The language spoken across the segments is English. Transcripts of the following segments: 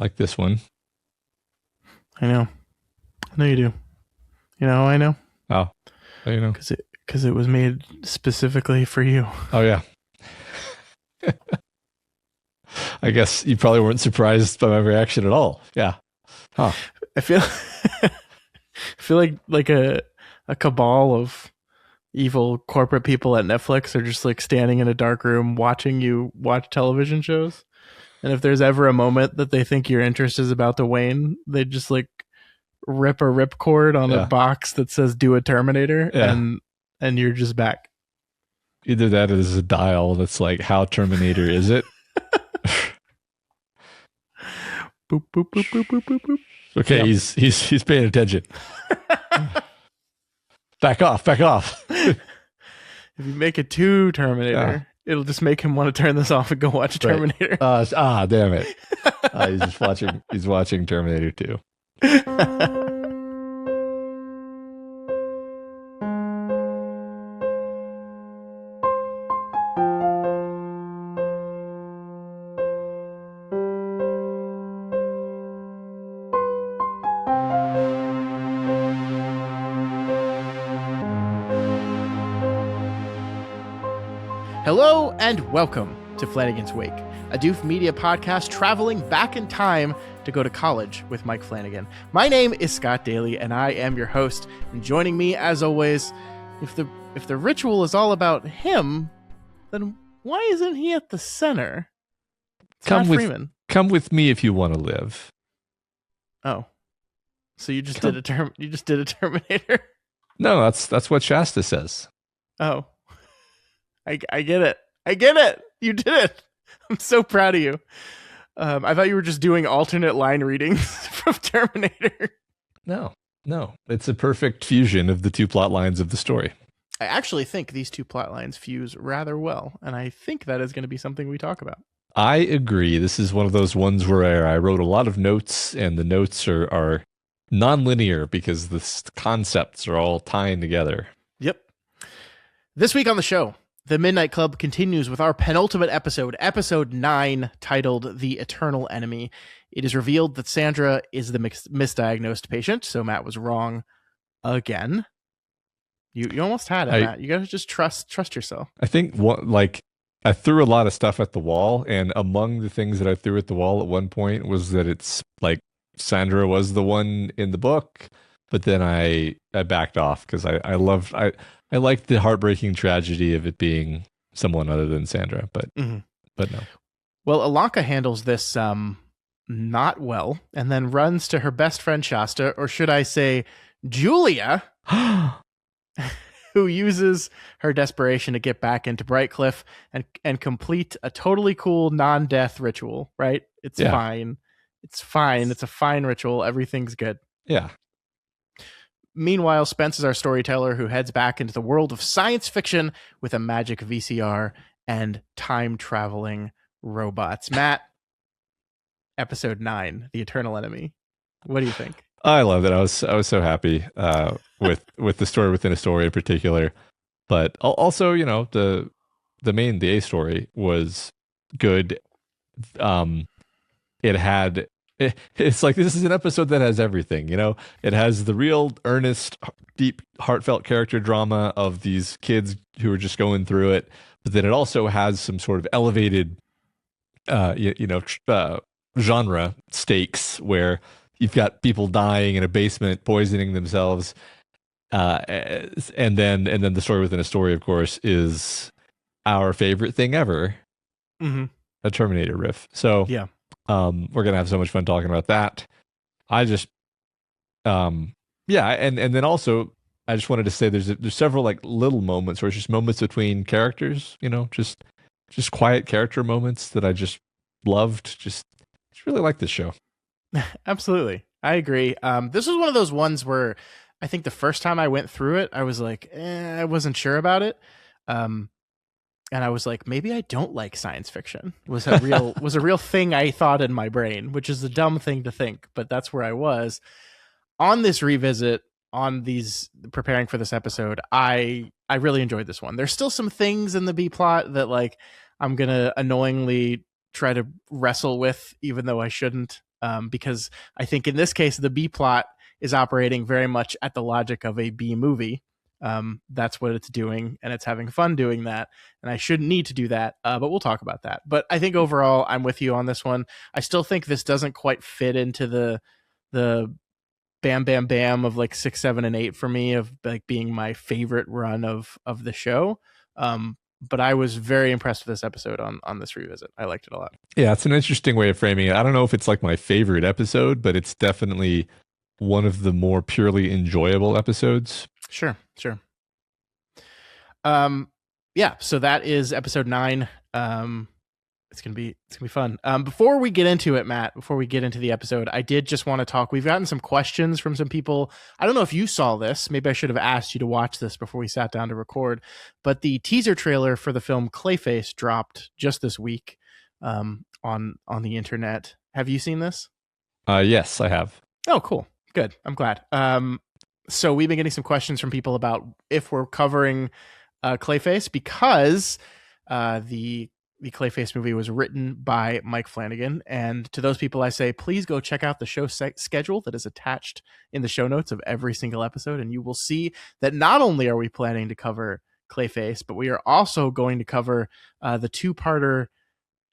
like this one. I know you do. You know, I know. Oh, you know, because it was made specifically for you. Oh yeah. I guess you probably weren't surprised by my reaction at all. Yeah. Huh. I feel like a cabal of evil corporate people at Netflix are just like standing in a dark room watching you watch television shows. And if there's ever a moment that they think your interest is about to wane, they just like rip a ripcord on a box that says "Do a Terminator," and you're just back. Either that or there's a dial that's like, "How Terminator is it?" Boop boop boop boop boop boop boop. Okay, yep. He's paying attention. Back off. If you make it to Terminator, it'll just make him want to turn this off and go watch Terminator. Right. Damn it. He's watching Terminator 2. Hello and welcome to Flanagan's Wake, a Doof Media podcast traveling back in time to go to college with Mike Flanagan. My name is Scott Daly and I am your host. And joining me as always, if the ritual is all about him, then why isn't he at the center? It's Matt Freeman. Come with me if you want to live. Oh. So you just did a Terminator? No, that's what Shasta says. Oh. I get it. You did it. I'm so proud of you. I thought you were just doing alternate line readings from Terminator. No. It's a perfect fusion of the two plot lines of the story. I actually think these two plot lines fuse rather well, and I think that is going to be something we talk about. I agree. This is one of those ones where I wrote a lot of notes, and the notes are non-linear because the concepts are all tying together. Yep. This week on the show, the Midnight Club continues with our penultimate episode, episode 9, titled The Eternal Enemy. It is revealed that Sandra is the misdiagnosed patient, so Matt was wrong again. You almost had it, Matt. You gotta just trust yourself. I think I threw a lot of stuff at the wall, and among the things that I threw at the wall at one point was that it's like Sandra was the one in the book, but then I backed off because I liked the heartbreaking tragedy of it being someone other than Sandra, but no. Well, Ilonka handles this not well, and then runs to her best friend Shasta, or should I say Julia, who uses her desperation to get back into Brightcliff and complete a totally cool non-death ritual, right? It's fine. It's fine. It's a fine ritual. Everything's good. Yeah. Meanwhile, Spence is our storyteller who heads back into the world of science fiction with a magic VCR and time-traveling robots. Matt, episode 9, The Eternal Enemy. What do you think? I love it. I was so happy with the story within a story in particular, but also, you know, the A story was good. It's like, this is an episode that has everything, you know. It has the real earnest, deep, heartfelt character drama of these kids who are just going through it, but then it also has some sort of elevated genre stakes where you've got people dying in a basement, poisoning themselves, and then the story within a story, of course, is our favorite thing ever, a Terminator riff. So yeah. We're gonna have so much fun talking about that. I just, and then also, I just wanted to say there's several like little moments, or it's just moments between characters, you know, just quiet character moments that I just loved. Just really like this show. Absolutely, I agree. This was one of those ones where I think the first time I went through it, I was like, I wasn't sure about it. And I was like, maybe I don't like science fiction. Was a real thing I thought in my brain, which is a dumb thing to think, but that's where I was. On this revisit, on these preparing for this episode, I really enjoyed this one. There's still some things in the B plot that like I'm gonna annoyingly try to wrestle with, even though I shouldn't. because I think in this case the B plot is operating very much at the logic of a B movie. That's what it's doing, and it's having fun doing that. And I shouldn't need to do that, but we'll talk about that. But I think overall, I'm with you on this one. I still think this doesn't quite fit into the bam, bam, bam of like 6, 7, and 8 for me of like being my favorite run of the show. But I was very impressed with this episode on this revisit. I liked it a lot. Yeah, it's an interesting way of framing it. I don't know if it's like my favorite episode, but it's definitely one of the more purely enjoyable episodes. Sure. Yeah, so that is episode 9. It's gonna be fun. Before we get into it, Matt, before we get into the episode, I did just want to talk. We've gotten some questions from some people. I don't know if you saw this. Maybe I should have asked you to watch this before we sat down to record. But the teaser trailer for the film Clayface dropped just this week on the internet. Have you seen this? Yes, I have. Oh, cool. Good. I'm glad. So we've been getting some questions from people about if we're covering Clayface, because the Clayface movie was written by Mike Flanagan. And to those people, I say, please go check out the show schedule that is attached in the show notes of every single episode. And you will see that not only are we planning to cover Clayface, but we are also going to cover the 2-parter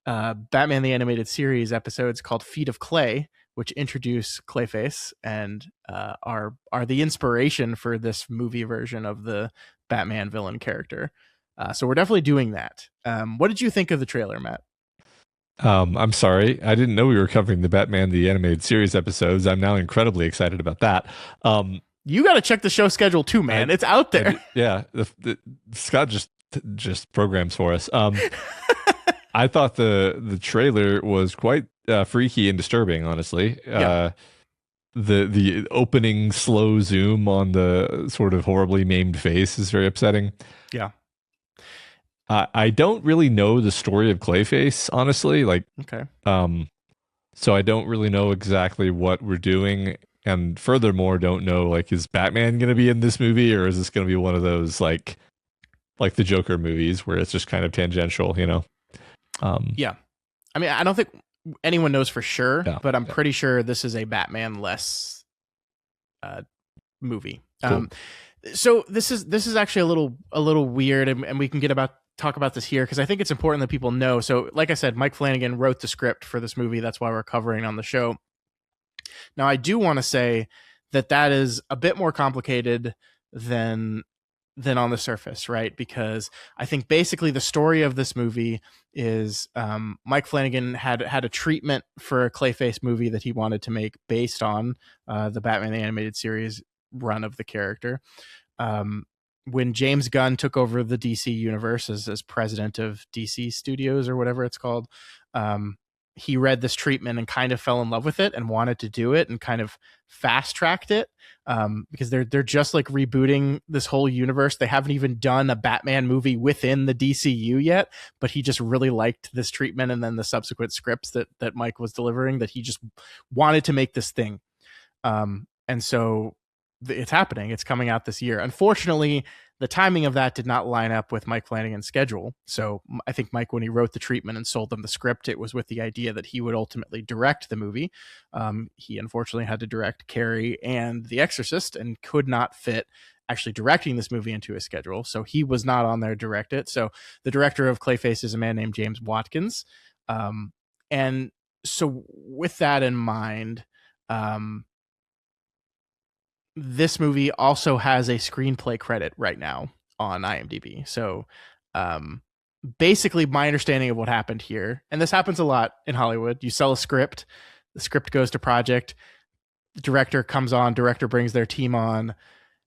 Batman the Animated Series episodes called Feet of Clay, which introduce Clayface and are the inspiration for this movie version of the Batman villain character. So we're definitely doing that. What did you think of the trailer, Matt? I'm sorry. I didn't know we were covering the Batman the Animated Series episodes. I'm now incredibly excited about that. You got to check the show schedule too, man. It's out there. Yeah. Scott just programs for us. I thought the trailer was quite freaky and disturbing, honestly. Yeah. The opening slow zoom on the sort of horribly maimed face is very upsetting. Yeah. I don't really know the story of Clayface, honestly. Okay. So I don't really know exactly what we're doing, and furthermore, don't know, like, is Batman going to be in this movie, or is this going to be one of those like the Joker movies where it's just kind of tangential, you know? Yeah. I mean, I don't think anyone knows for sure, but I'm pretty sure this is a Batman-less movie. Cool. So this is actually a little weird, and we can talk about this here because I think it's important that people know. So, like I said, Mike Flanagan wrote the script for this movie. That's why we're covering on the show. Now, I do want to say that is a bit more complicated than on the surface, right? Because I think basically the story of this movie is Mike Flanagan had a treatment for a Clayface movie that he wanted to make based on the Batman the Animated Series run of the character. When James Gunn took over the DC universe as president of DC Studios or whatever it's called, he read this treatment and kind of fell in love with it and wanted to do it and kind of fast tracked it because they're just like rebooting this whole universe. They haven't even done a Batman movie within the DCU yet, but he just really liked this treatment and then the subsequent scripts that Mike was delivering, that he just wanted to make this thing. And so it's happening. It's coming out this year. Unfortunately, the timing of that did not line up with Mike Flanagan's schedule. So I think Mike, when he wrote the treatment and sold them the script, it was with the idea that he would ultimately direct the movie. He unfortunately had to direct Carrie and The Exorcist and could not fit actually directing this movie into his schedule. So he was not on there to direct it. So the director of Clayface is a man named James Watkins. And so with that in mind, this movie also has a screenplay credit right now on IMDb. So basically my understanding of what happened here, and this happens a lot in Hollywood, you sell a script, the script goes to project, the director comes on, director brings their team on,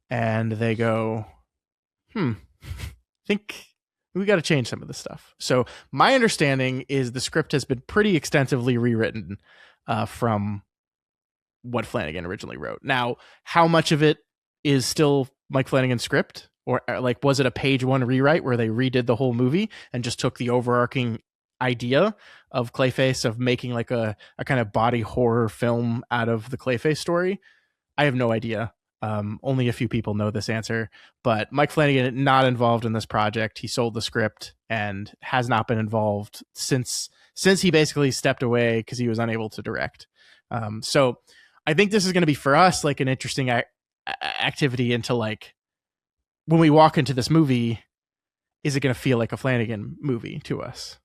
and they go, think we got to change some of this stuff. So my understanding is the script has been pretty extensively rewritten from what Flanagan originally wrote. Now, how much of it is still Mike Flanagan's script? Or like, was it a page one rewrite where they redid the whole movie and just took the overarching idea of Clayface of making like a kind of body horror film out of the Clayface story? I have no idea. Only a few people know this answer, but Mike Flanagan not involved in this project. He sold the script and has not been involved since he basically stepped away because he was unable to direct. So I think this is going to be for us like an interesting activity into like when we walk into this movie, is it going to feel like a Flanagan movie to us?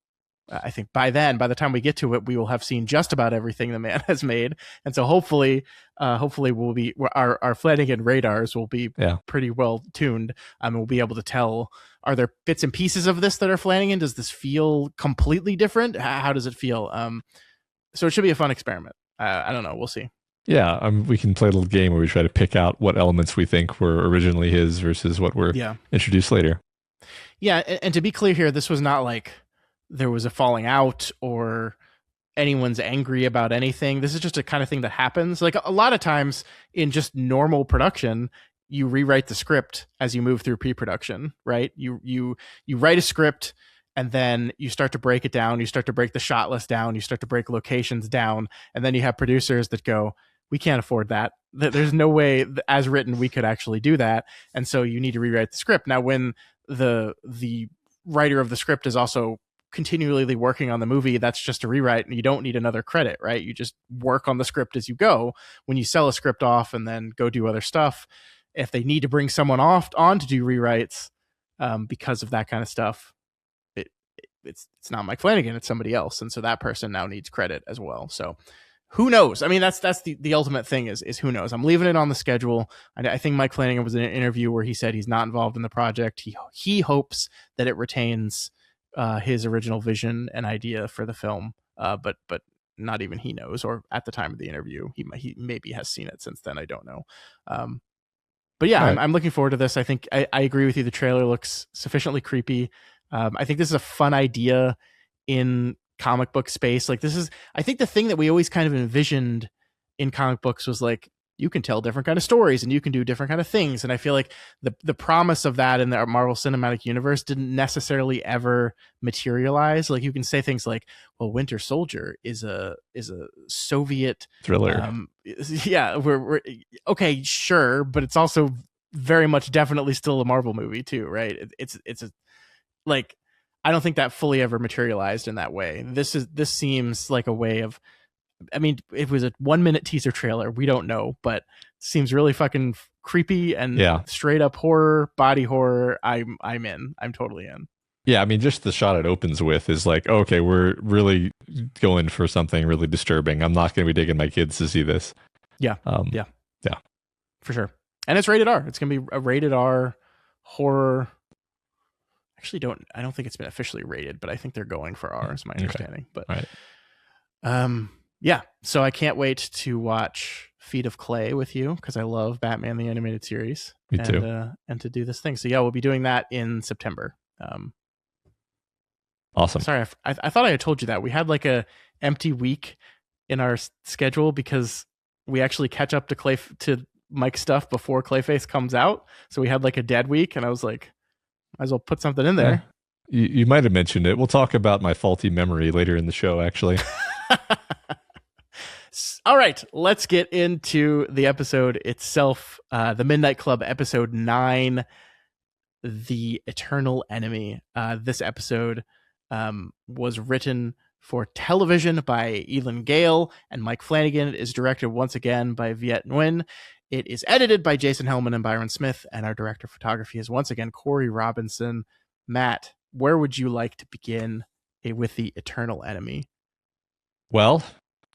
I think by the time we get to it, we will have seen just about everything the man has made, and so hopefully we'll be our Flanagan radars will be pretty well tuned. We'll be able to tell, are there bits and pieces of this that are Flanagan? Does this feel completely different? How does it feel? So it should be a fun experiment. I don't know. We'll see. Yeah, we can play a little game where we try to pick out what elements we think were originally his versus what were introduced later. Yeah, and to be clear here, this was not like there was a falling out or anyone's angry about anything. This is just a kind of thing that happens. Like a lot of times in just normal production, you rewrite the script as you move through pre-production, right? You write a script and then you start to break it down. You start to break the shot list down. You start to break locations down. And then you have producers that go, we can't afford that. There's no way as written we could actually do that. And so you need to rewrite the script. Now, when the writer of the script is also continually working on the movie, that's just a rewrite and you don't need another credit, right? You just work on the script as you go. When you sell a script off and then go do other stuff, if they need to bring someone on to do rewrites because of that kind of stuff, it's not Mike Flanagan, it's somebody else, and so that person now needs credit as well. So who knows? I mean, that's the ultimate thing is who knows. I'm leaving it on the schedule. I think Mike Flanagan was in an interview where he said he's not involved in the project. He hopes that it retains his original vision and idea for the film, but not even he knows, or at the time of the interview, he maybe has seen it since then. I don't know. But yeah, right. I'm looking forward to this. I think I agree with you. The trailer looks sufficiently creepy. I think this is a fun idea in comic book space. Like I think the thing that we always kind of envisioned in comic books was like, you can tell different kind of stories and you can do different kind of things. And I feel like the promise of that in the Marvel Cinematic Universe didn't necessarily ever materialize. Like you can say things like, well, Winter Soldier is a Soviet thriller. Yeah, we're okay, sure, but it's also very much definitely still a Marvel movie too, right? It's a, like, I don't think that fully ever materialized in that way. This seems like a way of, I mean, it was a 1-minute teaser trailer. We don't know, but seems really fucking creepy and straight up horror, body horror. I'm in. I'm totally in. Yeah, I mean, just the shot it opens with is like, oh, okay, we're really going for something really disturbing. I'm not going to be taking my kids to see this. Yeah, yeah, for sure. And it's rated R. It's going to be a rated R horror. Actually, I don't think it's been officially rated, but I think they're going for R, is my understanding. But right. Yeah, so I can't wait to watch Feet of Clay with you because I love Batman the Animated Series. Me too. And to do this thing. So yeah, we'll be doing that in September. Awesome. Sorry, I thought I had told you that. We had like a empty week in our schedule because we actually catch up to Mike's stuff before Clayface comes out. So we had like a dead week, and I was like, might as well put something in there. You might have mentioned it. We'll talk about my faulty memory later in the show, actually. All right, let's get into the episode itself. The Midnight Club, episode 9, The Eternal Enemy. This episode was written for television by Elin Gale and Mike Flanagan. It is directed once again by Viet Nguyen. It is edited by Jason Hellman and Byron Smith, and our director of photography is once again Corey Robinson. Matt, where would you like to begin with The Eternal Enemy? Well,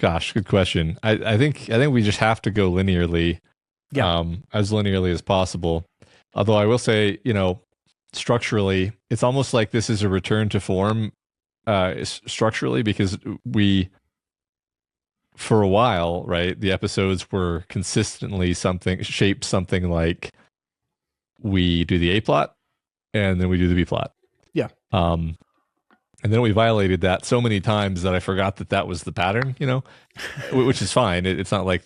gosh, good question. I think we just have to go linearly, as linearly as possible. Although I will say, structurally, it's almost like this is a return to form, structurally, because for a while, right, the episodes were consistently shaped something like we do the A plot and then we do the B plot. Yeah. And then we violated that so many times that I forgot that was the pattern, which is fine. It's not like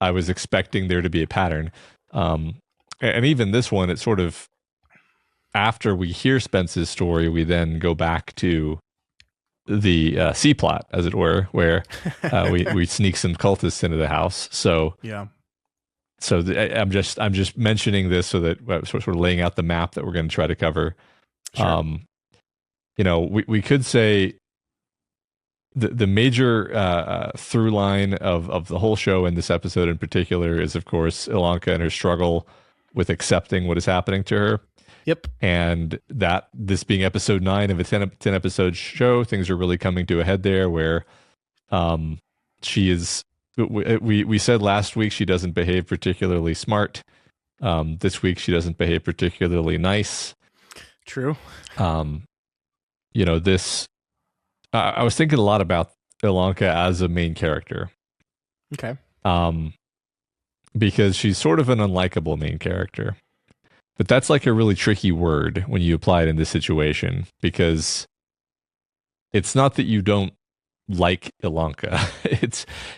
I was expecting there to be a pattern. And even this one, it's sort of after we hear Spence's story, we then go back to the C plot, as it were, where we sneak some cultists into the house. So yeah. So I'm just mentioning this so that sort of laying out the map that we're going to try to cover. Sure. We could say the major through line of the whole show and this episode in particular is, of course, Ilonka and her struggle with accepting what is happening to her. Yep. And that this being episode 9 of a 10 episode show, things are really coming to a head there where she is, we said last week she doesn't behave particularly smart. This week she doesn't behave particularly nice. True. This, I was thinking a lot about Ilonka as a main character. Okay. Because she's sort of an unlikable main character. But that's like a really tricky word when you apply it in this situation, because it's not that you don't like Ilonka.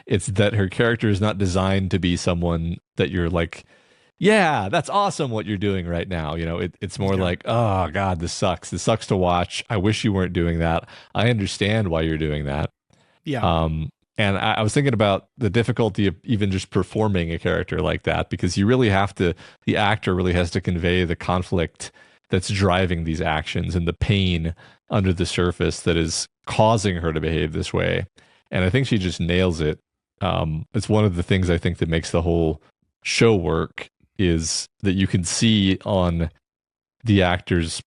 It's that her character is not designed to be someone that you're like, yeah, that's awesome what you're doing right now. It's more like, oh God, this sucks. This sucks to watch. I wish you weren't doing that. I understand why you're doing that. Yeah. And I was thinking about the difficulty of even just performing a character like that, because you really have to, the actor really has to convey the conflict that's driving these actions and the pain under the surface that is causing her to behave this way. And I think she just nails it. It's one of the things I think that makes the whole show work, is that you can see on the actor's,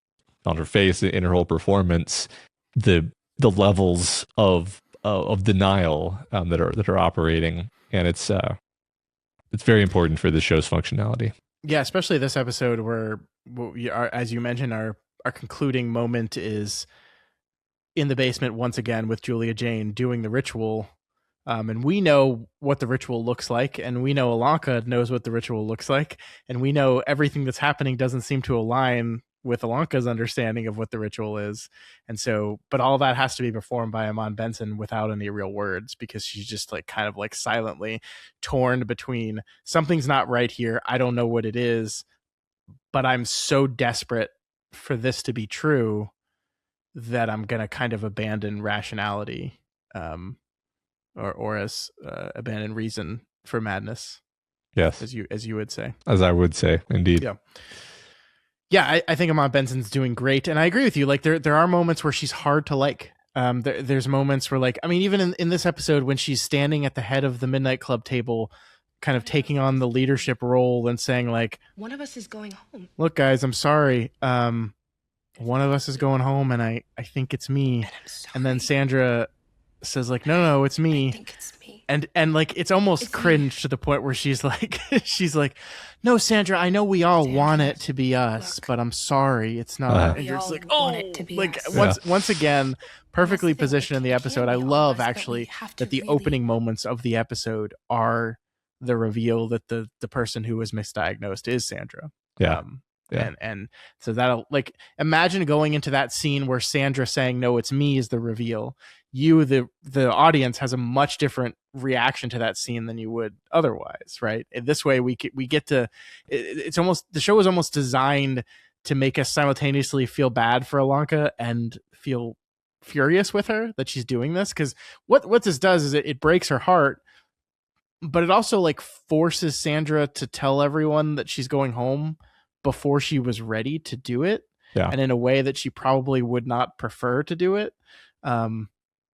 on her face, in her whole performance, the levels of denial that are operating, and it's very important for the show's functionality. Yeah, especially this episode where we are, as you mentioned, our concluding moment is in the basement once again with Julia Jane doing the ritual. And we know what the ritual looks like, and we know Ilonka knows what the ritual looks like, and we know everything that's happening doesn't seem to align with Ilonka's understanding of what the ritual is. And so, but all that has to be performed by Amon Benson without any real words, because she's just like kind of like silently torn between something's not right here. I don't know what it is, but I'm so desperate for this to be true that I'm going to kind of abandon rationality. Or as abandon reason for madness. Yes, as you would say. As I would say, indeed. Yeah. I think Amon Benson's doing great, and I agree with you. Like there are moments where she's hard to like. There's moments where, like, I mean, even in this episode when she's standing at the head of the Midnight Club table, kind of taking on the leadership role and saying like, "One of us is going home. Look, guys, I'm sorry. One of us is going home, and I think it's me." And then Sandra says like, no, it's me. I think it's me. And like, it's almost cringe me. To the point where she's like, no, Sandra, I know we all want it to be us, but I'm sorry, it's not. And you're just like, once again, perfectly positioned in the episode. I love actually that the opening moments of the episode are the reveal that the person who was misdiagnosed is Sandra. Yeah. And so that'll, like, imagine going into that scene where Sandra saying, no, it's me, is the reveal. You, the audience, has a much different reaction to that scene than you would otherwise, right? And this way we get to, it's almost, the show is almost designed to make us simultaneously feel bad for Ilonka and feel furious with her that she's doing this. Because what this does is it breaks her heart, but it also like forces Sandra to tell everyone that she's going home before she was ready to do it. Yeah. And in a way that she probably would not prefer to do it.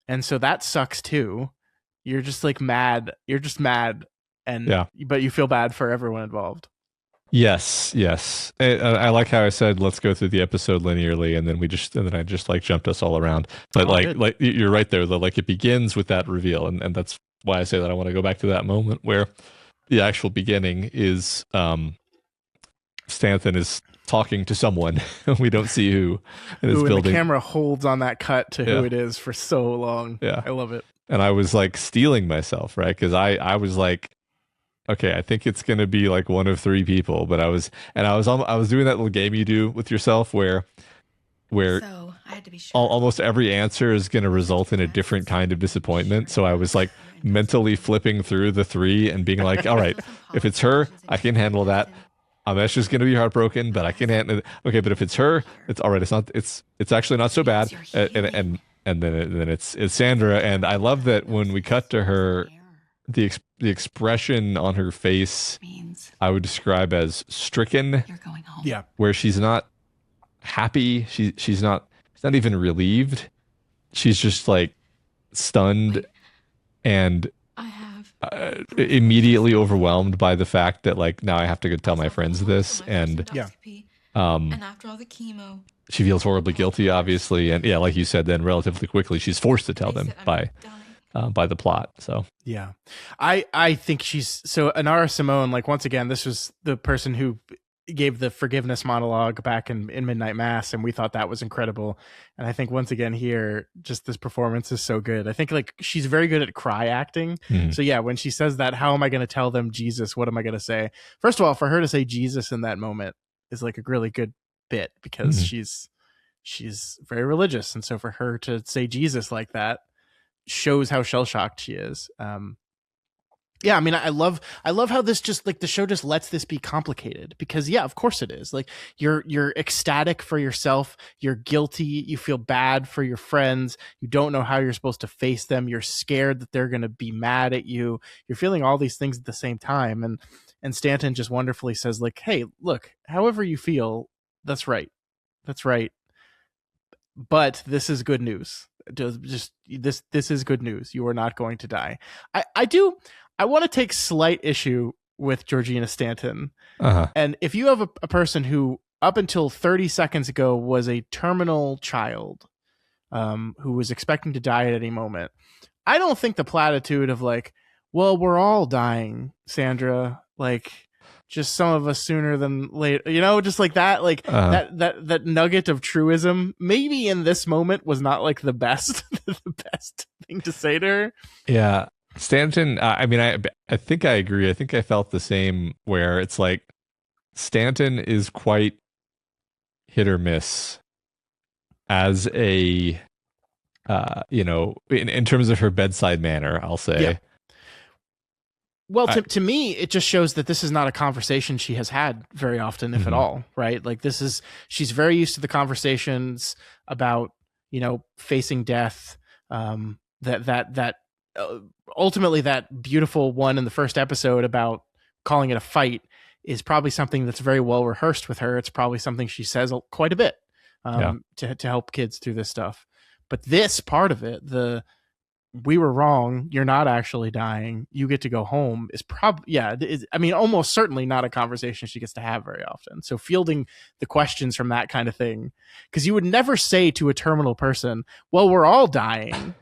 And so that sucks too. You're just like mad. You're just mad. But you feel bad for everyone involved. Yes. I like how I said, let's go through the episode linearly. And then I just like jumped us all around. But like you're right there though. Like it begins with that reveal. And that's why I say that I want to go back to that moment where the actual beginning is, Stanton is talking to someone. We don't see who in this building. The camera holds on that cut to who it is for so long. Yeah. I love it. And I was like stealing myself, right? Because I was like, okay, I think it's gonna be like one of 3 people. But I was doing that little game you do with yourself where so I had to be sure. Almost every answer is gonna result in a different kind of disappointment. So I was like mentally flipping through the 3 and being like, all right, if it's her, I can handle that. Amesh is going to be heartbroken, but I can handle it. Okay, but if it's her, it's all right. It's not. It's actually not so bad. And then it's Sandra, and I love that when we cut to her, the expression on her face, I would describe as stricken. You're going home. Yeah, where she's not happy. She's not even relieved. She's just like stunned Wait, and I have proof of immediately this. overwhelmed by the fact that like now I have to go I tell my saw friends Folly for this, my first and Yeah. endoscopy, um and after all the chemo, she feels horribly all the guilty, nurse, obviously, and yeah, like you said, then relatively quickly she's forced to tell they them said I'm dying. by the plot. So Yeah. I think she's so Anara Simone, like once again, this was the person who gave the forgiveness monologue back in Midnight Mass, and we thought that was incredible. And I think once again here, just this performance is so good. I think like she's very good at cry acting. mhm. So yeah, when she says that, how am I going to tell them Jesus? What am I going to say? First of all, for her to say Jesus in that moment is like a really good bit because Mhm. she's very religious, and so for her to say Jesus like that shows how shell shocked she is. Yeah, I mean, I love how this just like the show just lets this be complicated because yeah, of course it is. Like you're ecstatic for yourself, you're guilty, you feel bad for your friends, you don't know how you're supposed to face them, you're scared that they're going to be mad at you. You're feeling all these things at the same time, and Stanton just wonderfully says like, "Hey, look, however you feel, that's right. That's right. But this is good news. Just this is good news. You are not going to die." I want to take slight issue with Georgina Stanton. Uh-huh. And if you have a person who up until 30 seconds ago was a terminal child, who was expecting to die at any moment, I don't think the platitude of like, well, we're all dying, Sandra, like just some of us sooner than later, just like that, like that nugget of truism maybe in this moment was not like the best the best thing to say to her. Yeah. Stanton, I mean, I think I agree. I think I felt the same where it's like Stanton is quite hit or miss as a, in terms of her bedside manner, I'll say. Yeah. Well, to me, it just shows that this is not a conversation she has had very often, if at all, right? Like she's very used to the conversations about, facing death, that ultimately that beautiful one in the first episode about calling it a fight is probably something that's very well rehearsed with her. It's probably something she says quite a bit to help kids through this stuff. But this part of it, we were wrong, you're not actually dying, you get to go home, is probably almost certainly not a conversation she gets to have very often. So fielding the questions from that kind of thing, because you would never say to a terminal person, well, we're all dying,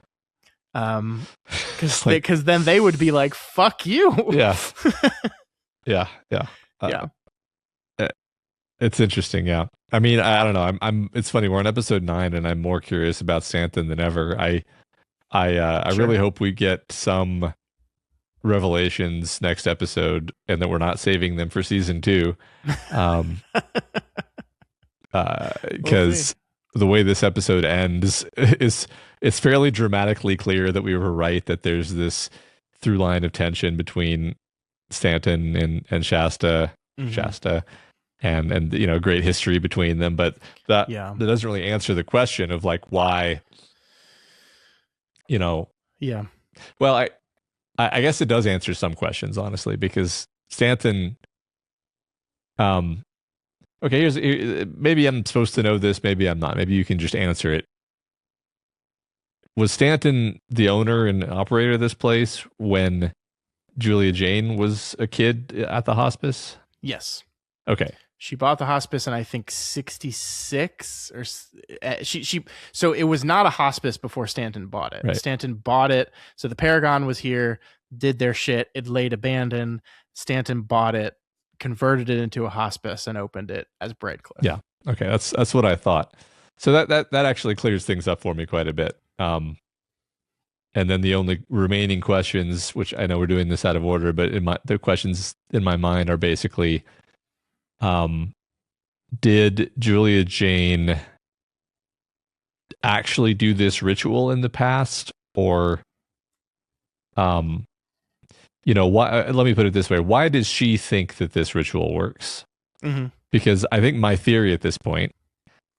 because then they would be like, fuck you. Yeah. Yeah. It's interesting. Yeah. I mean, I don't know. I'm it's funny. We're on episode 9 and I'm more curious about Stanton than ever. I really hope we get some revelations next episode and that we're not saving them for season 2. Because the way this episode ends is it's fairly dramatically clear that we were right, that there's this through line of tension between Stanton and Shasta, and great history between them, but that doesn't really answer the question of like why. Well, I guess it does answer some questions, honestly, because Stanton, okay, maybe I'm supposed to know this, maybe I'm not, maybe you can just answer it. Was Stanton the owner and operator of this place when Julia Jane was a kid at the hospice? Yes. Okay. She bought the hospice in, I think, 66 or so it was not a hospice before Stanton bought it. Right. Stanton bought it. So the Paragon was here, did their shit. It laid abandoned. Stanton bought it, converted it into a hospice, and opened it as Brightcliff. Yeah. Okay. That's what I thought. So that actually clears things up for me quite a bit. And then the only remaining questions, which I know we're doing this out of order, but the questions in my mind are basically, did Julia Jane actually do this ritual in the past, or, why? Let me put it this way: why does she think that this ritual works? Mm-hmm. Because I think my theory at this point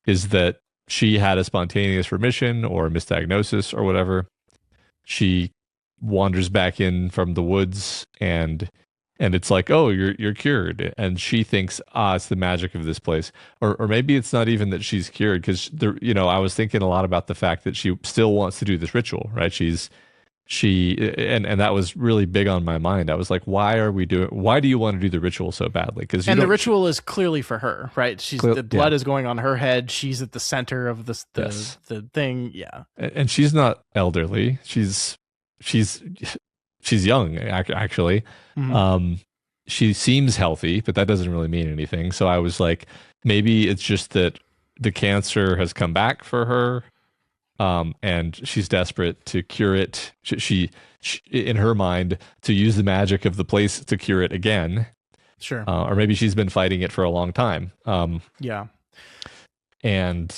is that she had a spontaneous remission or a misdiagnosis or whatever. She wanders back in from the woods and and it's like, oh, you're cured, and she thinks, it's the magic of this place, or maybe it's not even that she's cured, because I was thinking a lot about the fact that she still wants to do this ritual, right? And that was really big on my mind. I was like, why do you want to do the ritual so badly? Because the ritual is clearly for her, right? The blood is going on her head. She's at the center of the thing. Yeah. And she's not elderly. She's young, actually. Mm-hmm. She seems healthy, but that doesn't really mean anything. So I was like, maybe it's just that the cancer has come back for her. And she's desperate to cure it. She, in her mind, to use the magic of the place to cure it again. Sure. Or maybe she's been fighting it for a long time. Yeah. And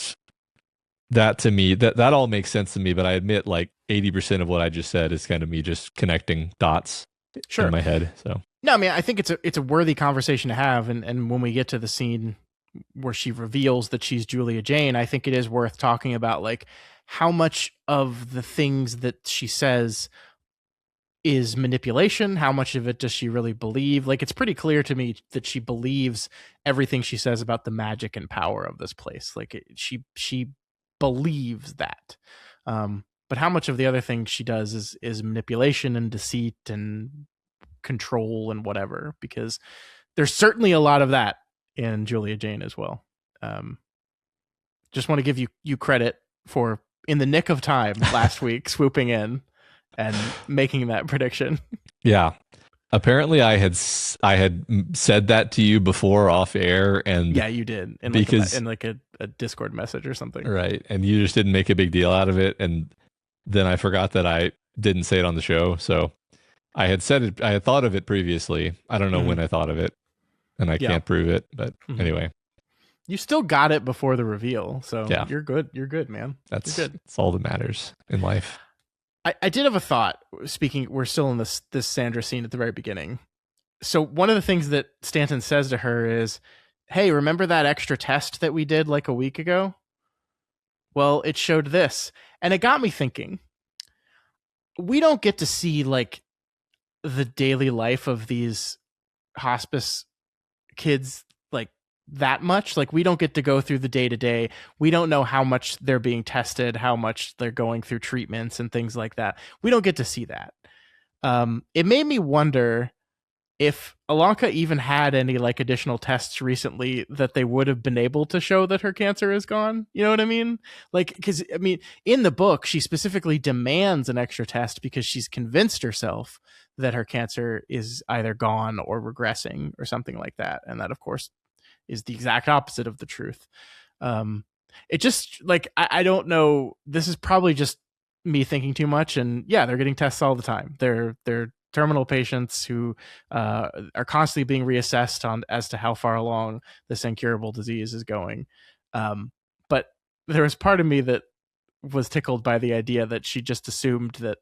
that to me, that all makes sense to me. But I admit, like 80% of what I just said is kind of me just connecting dots in my head. So no, I mean, I think it's a worthy conversation to have. And when we get to the scene where she reveals that she's Julia Jane, I think it is worth talking about, like, how much of the things that she says is manipulation? How much of it does she really believe? Like, it's pretty clear to me that she believes everything she says about the magic and power of this place. Like, she believes that. But how much of the other things she does is manipulation and deceit and control and whatever? Because there's certainly a lot of that in Julia Jane as well. Just want to give you credit for, in the nick of time last week, swooping in and making that prediction. Yeah. Apparently I had said that to you before off air, and yeah, you did. In a Discord message or something. Right. And you just didn't make a big deal out of it. And then I forgot that I didn't say it on the show. So I had said it, I had thought of it previously. I don't know when I thought of it, and I can't prove it, but anyway. You still got it before the reveal, so yeah. You're good. You're good, man. That's all that matters in life. I did have a thought. Speaking, we're still in this Sandra scene at the very beginning. So one of the things that Stanton says to her is, "Hey, remember that extra test that we did like a week ago? Well, it showed this," and it got me thinking. We don't get to see like the daily life of these hospice kids like that much. Like, we don't get to go through the day to day. We don't know how much they're being tested, how much they're going through treatments and things like that. We don't get to see that. It made me wonder if Ilonka even had any like additional tests recently that they would have been able to show that her cancer is gone. You know what I mean? Like, because I mean, in the book, she specifically demands an extra test because she's convinced herself that her cancer is either gone or regressing or something like that. And that, of course, is the exact opposite of the truth. It just like, I don't know. This is probably just me thinking too much. And yeah, they're getting tests all the time. They're terminal patients who are constantly being reassessed on as to how far along this incurable disease is going. But there was part of me that was tickled by the idea that she just assumed that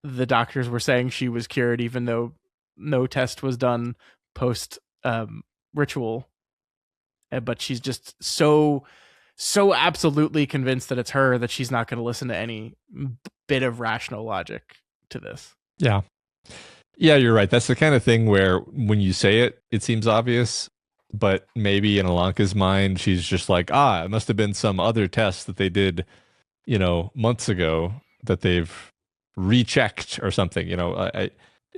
the doctors were saying she was cured, even though no test was done post ritual. But she's just so absolutely convinced that it's her that she's not going to listen to any bit of rational logic to this. Yeah. Yeah, you're right. That's the kind of thing where when you say it, it seems obvious, but maybe in Ilonka's mind, she's just like, it must have been some other test that they did, months ago that they've rechecked or something.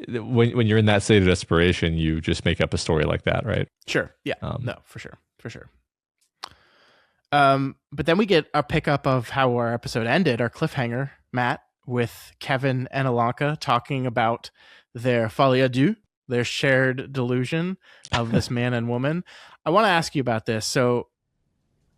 When you're in that state of desperation, you just make up a story like that, right? Sure. Yeah. No, for sure. But then we get a pickup of how our episode ended, our cliffhanger, Matt, with Kevin and Ilonka talking about their folie à deux, their shared delusion of this man and woman. I want to ask you about this. So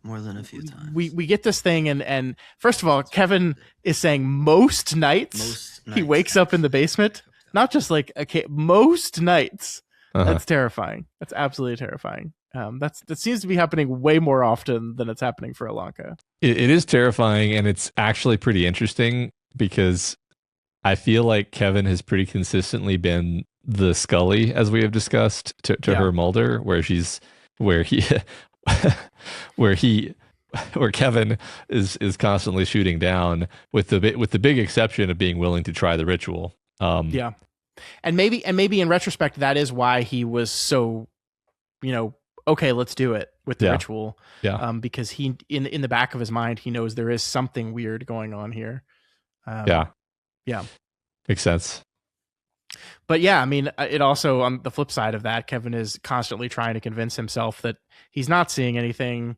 more than a few times. We get this thing, and first of all, Kevin is saying most nights he wakes up in the basement. Not just like most nights. That's terrifying. That's absolutely terrifying. That seems to be happening way more often than it's happening for Ilonka. It is terrifying, and it's actually pretty interesting because I feel like Kevin has pretty consistently been the Scully, as we have discussed, to her Mulder, where Kevin is constantly shooting down, with the big exception of being willing to try the ritual. And maybe in retrospect, that is why he was so, okay, let's do it with the ritual. Yeah. Because he, in the back of his mind, he knows there is something weird going on here. Yeah. Makes sense. But yeah, I mean, it also, on the flip side of that, Kevin is constantly trying to convince himself that he's not seeing anything.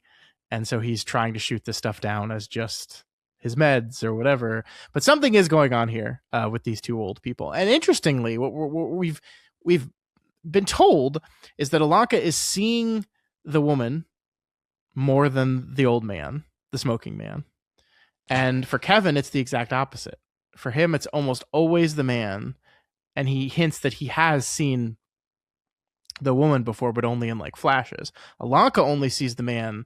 And so he's trying to shoot this stuff down as just his meds or whatever. But something is going on here with these two old people. And interestingly, what we've been told is that Ilonka is seeing the woman more than the old man, the smoking man. And for Kevin, it's the exact opposite. For him, it's almost always the man. And he hints that he has seen the woman before, but only in like flashes. Ilonka only sees the man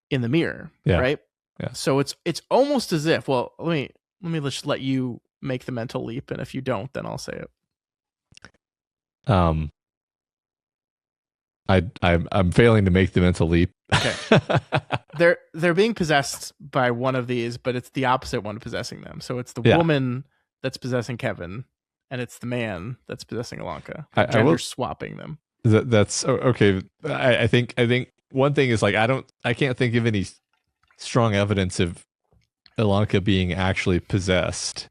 in the mirror, right? Yeah. So it's almost as if, well, let me just let you make the mental leap, and if you don't, then I'll say it. I'm failing to make the mental leap. Okay. They're being possessed by one of these, but it's the opposite one possessing them. So it's the woman that's possessing Kevin, and it's the man that's possessing Ilonka. Gender swapping them. That's okay. I think one thing is like I can't think of any strong evidence of Ilonka being actually possessed.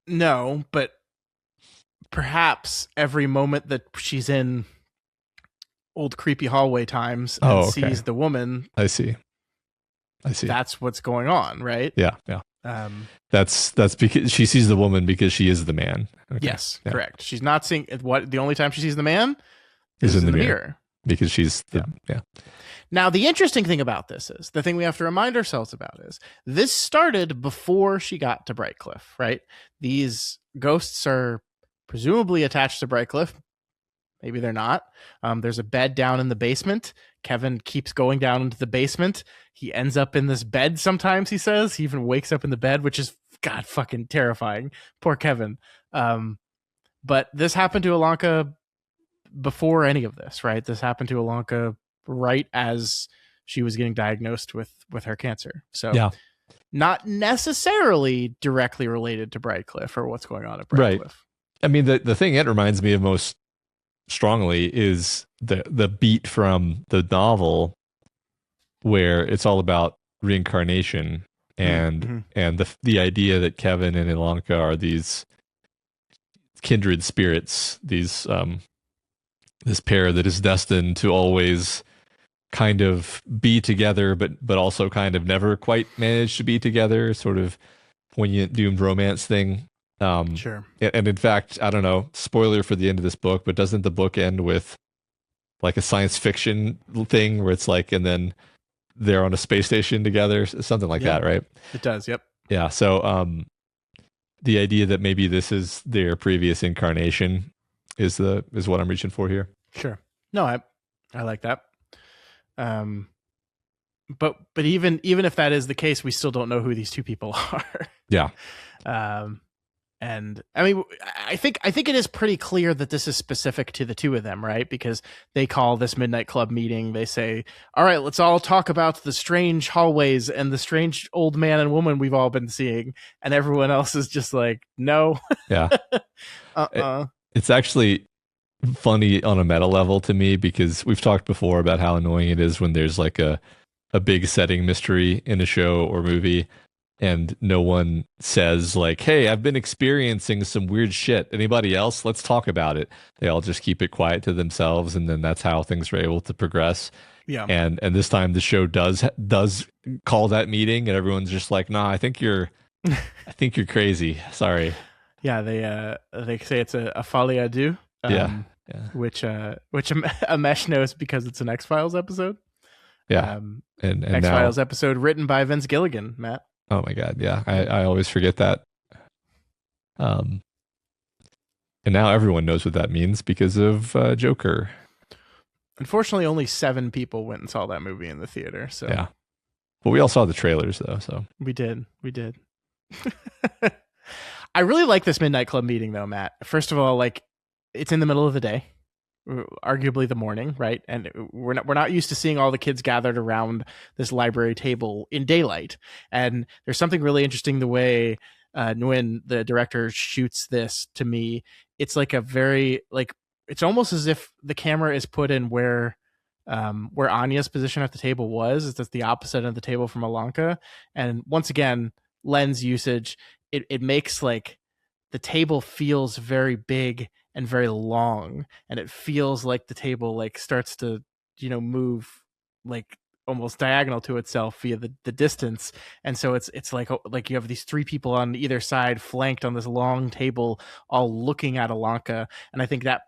No, but perhaps every moment that she's in old creepy hallway times and sees the woman. I see. That's what's going on, right? Yeah. That's because she sees the woman because she is the man. Okay. Yes, correct. She's not seeing the only time she sees the man is in the mirror because she's Now, the interesting thing about this is the thing we have to remind ourselves about is this started before she got to Brightcliff, right? These ghosts are presumably attached to Brightcliff. Maybe they're not. There's a bed down in the basement. Kevin keeps going down into the basement. He ends up in this bed sometimes, he says. He even wakes up in the bed, which is, God, fucking terrifying. Poor Kevin. But this happened to Ilonka before any of this, right? This happened to Ilonka right as she was getting diagnosed with her cancer. So not necessarily directly related to Brightcliff or what's going on at Brightcliff. Right. I mean, the thing it reminds me of most strongly is the beat from the novel where it's all about reincarnation and the idea that Kevin and Ilonka are these kindred spirits, these this pair that is destined to always kind of be together but also kind of never quite manage to be together, sort of poignant doomed romance thing. Sure. And in fact, I don't know, spoiler for the end of this book, but doesn't the book end with like a science fiction thing where it's like, and then they're on a space station together, something like that, right? It does. Yep. Yeah. So, the idea that maybe this is their previous incarnation is what I'm reaching for here. Sure. No, I like that. But even if that is the case, we still don't know who these two people are. Yeah. And I mean, I think it is pretty clear that this is specific to the two of them, right? Because they call this midnight club meeting. They say, all right, let's all talk about the strange hallways and the strange old man and woman we've all been seeing. And everyone else is just like, no. Yeah. It's actually funny on a meta level to me because we've talked before about how annoying it is when there's like a big setting mystery in a show or movie and no one says like, hey, I've been experiencing some weird shit. Anybody else? Let's talk about it. They all just keep it quiet to themselves, and then that's how things are able to progress. Yeah. And this time the show does call that meeting, and everyone's just like, nah, I think you're crazy. Sorry. Yeah, they say it's a Folly à deux. Yeah. Which a Mesh knows because it's an X-Files episode. Yeah. And X-Files episode written by Vince Gilligan, Matt. Oh my God. Yeah. I always forget that. And now everyone knows what that means because of Joker. Unfortunately, only 7 people went and saw that movie in the theater. So yeah. But we all saw the trailers though. So we did. I really like this Midnight Club meeting though, Matt. First of all, like it's in the middle of the day, arguably the morning, right? And we're not used to seeing all the kids gathered around this library table in daylight. And there's something really interesting the way when the director shoots this, to me, it's like a very like it's almost as if the camera is put in where Anya's position at the table was. It's the opposite of the table from Ilonka. And once again, lens usage, it makes like the table feels very big and very long, and it feels like the table like starts to move like almost diagonal to itself via the distance. And so it's like you have these three people on either side flanked on this long table all looking at Ilonka. And I think that,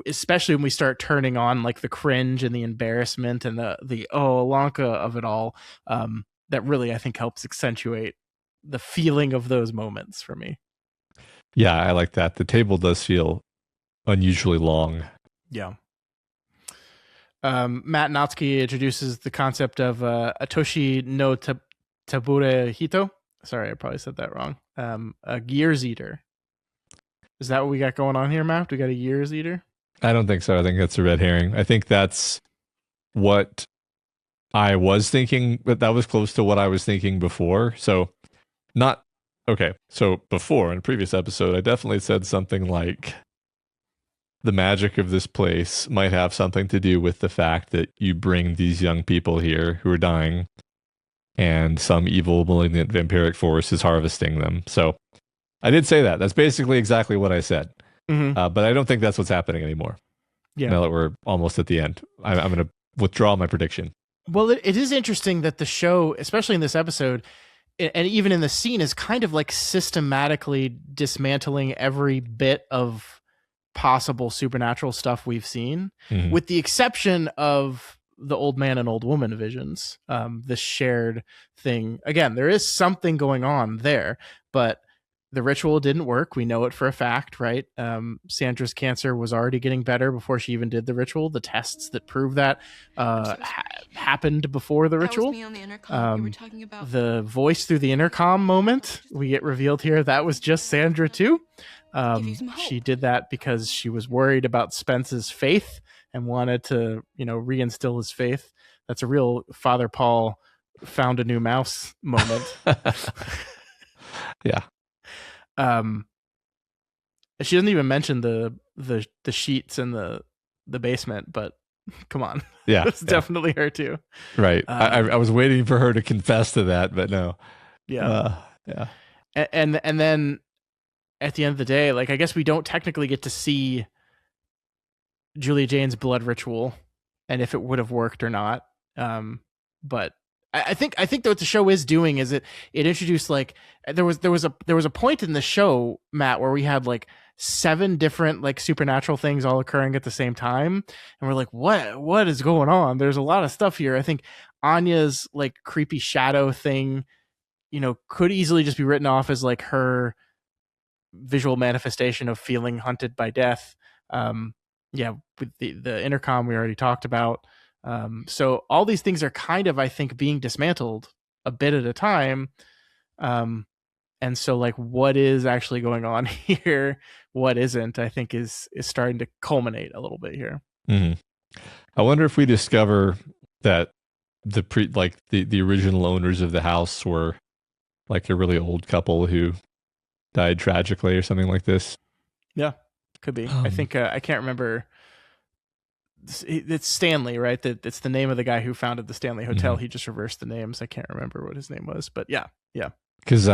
especially when we start turning on like the cringe and the embarrassment and the Ilonka of it all, that really I think helps accentuate the feeling of those moments for me. Yeah, I like that. The table does feel unusually long. Yeah. Matt Natsuki introduces the concept of Atoshi no Tabure Hito. Sorry, I probably said that wrong. A gears eater. Is that what we got going on here, Matt? We got a gears eater? I don't think so. I think that's a red herring. I think that's what I was thinking, but that was close to what I was thinking before. So not okay. So before in a previous episode, I definitely said something like the magic of this place might have something to do with the fact that you bring these young people here who are dying and some evil malignant vampiric force is harvesting them. So I did say that. That's basically exactly what I said. Mm-hmm. But I don't think that's what's happening anymore. Yeah. Now that we're almost at the end, I'm going to withdraw my prediction. Well, it is interesting that the show, especially in this episode, and even in the scene, is kind of like systematically dismantling every bit of possible supernatural stuff we've seen, with the exception of the old man and old woman visions, this shared thing. Again, there is something going on there, but the ritual didn't work. We know it for a fact, right? Sandra's cancer was already getting better before she even did the ritual. The tests that prove that happened before the ritual. That was me on the intercom. You were talking about The voice through the intercom moment we get revealed here, that was just Sandra too. She did that because she was worried about Spence's faith and wanted to, reinstill his faith. That's a real Father Paul found a new mouse moment. Yeah. She doesn't even mention the sheets in the basement, but come on. Yeah. It's definitely her too. Right. I was waiting for her to confess to that, but no. Yeah. Yeah. And then at the end of the day, like, I guess we don't technically get to see Julia Jane's blood ritual and if it would have worked or not. But I think that what the show is doing is it introduced, like, there was a point in the show, Matt, where we had like 7 different like supernatural things all occurring at the same time, and we're like, what is going on? There's a lot of stuff here. I think Anya's like creepy shadow thing, could easily just be written off as like her visual manifestation of feeling hunted by death. With the intercom we already talked about. So all these things are kind of, I think, being dismantled a bit at a time. And so like what is actually going on here, what isn't, I think is starting to culminate a little bit here. Mm-hmm. I wonder if we discover that the original owners of the house were like a really old couple who died tragically or something like this. Yeah, could be. I think I can't remember. It's Stanley, right? It's the name of the guy who founded the Stanley Hotel. Mm-hmm. He just reversed the names. I can't remember what his name was, but yeah. Because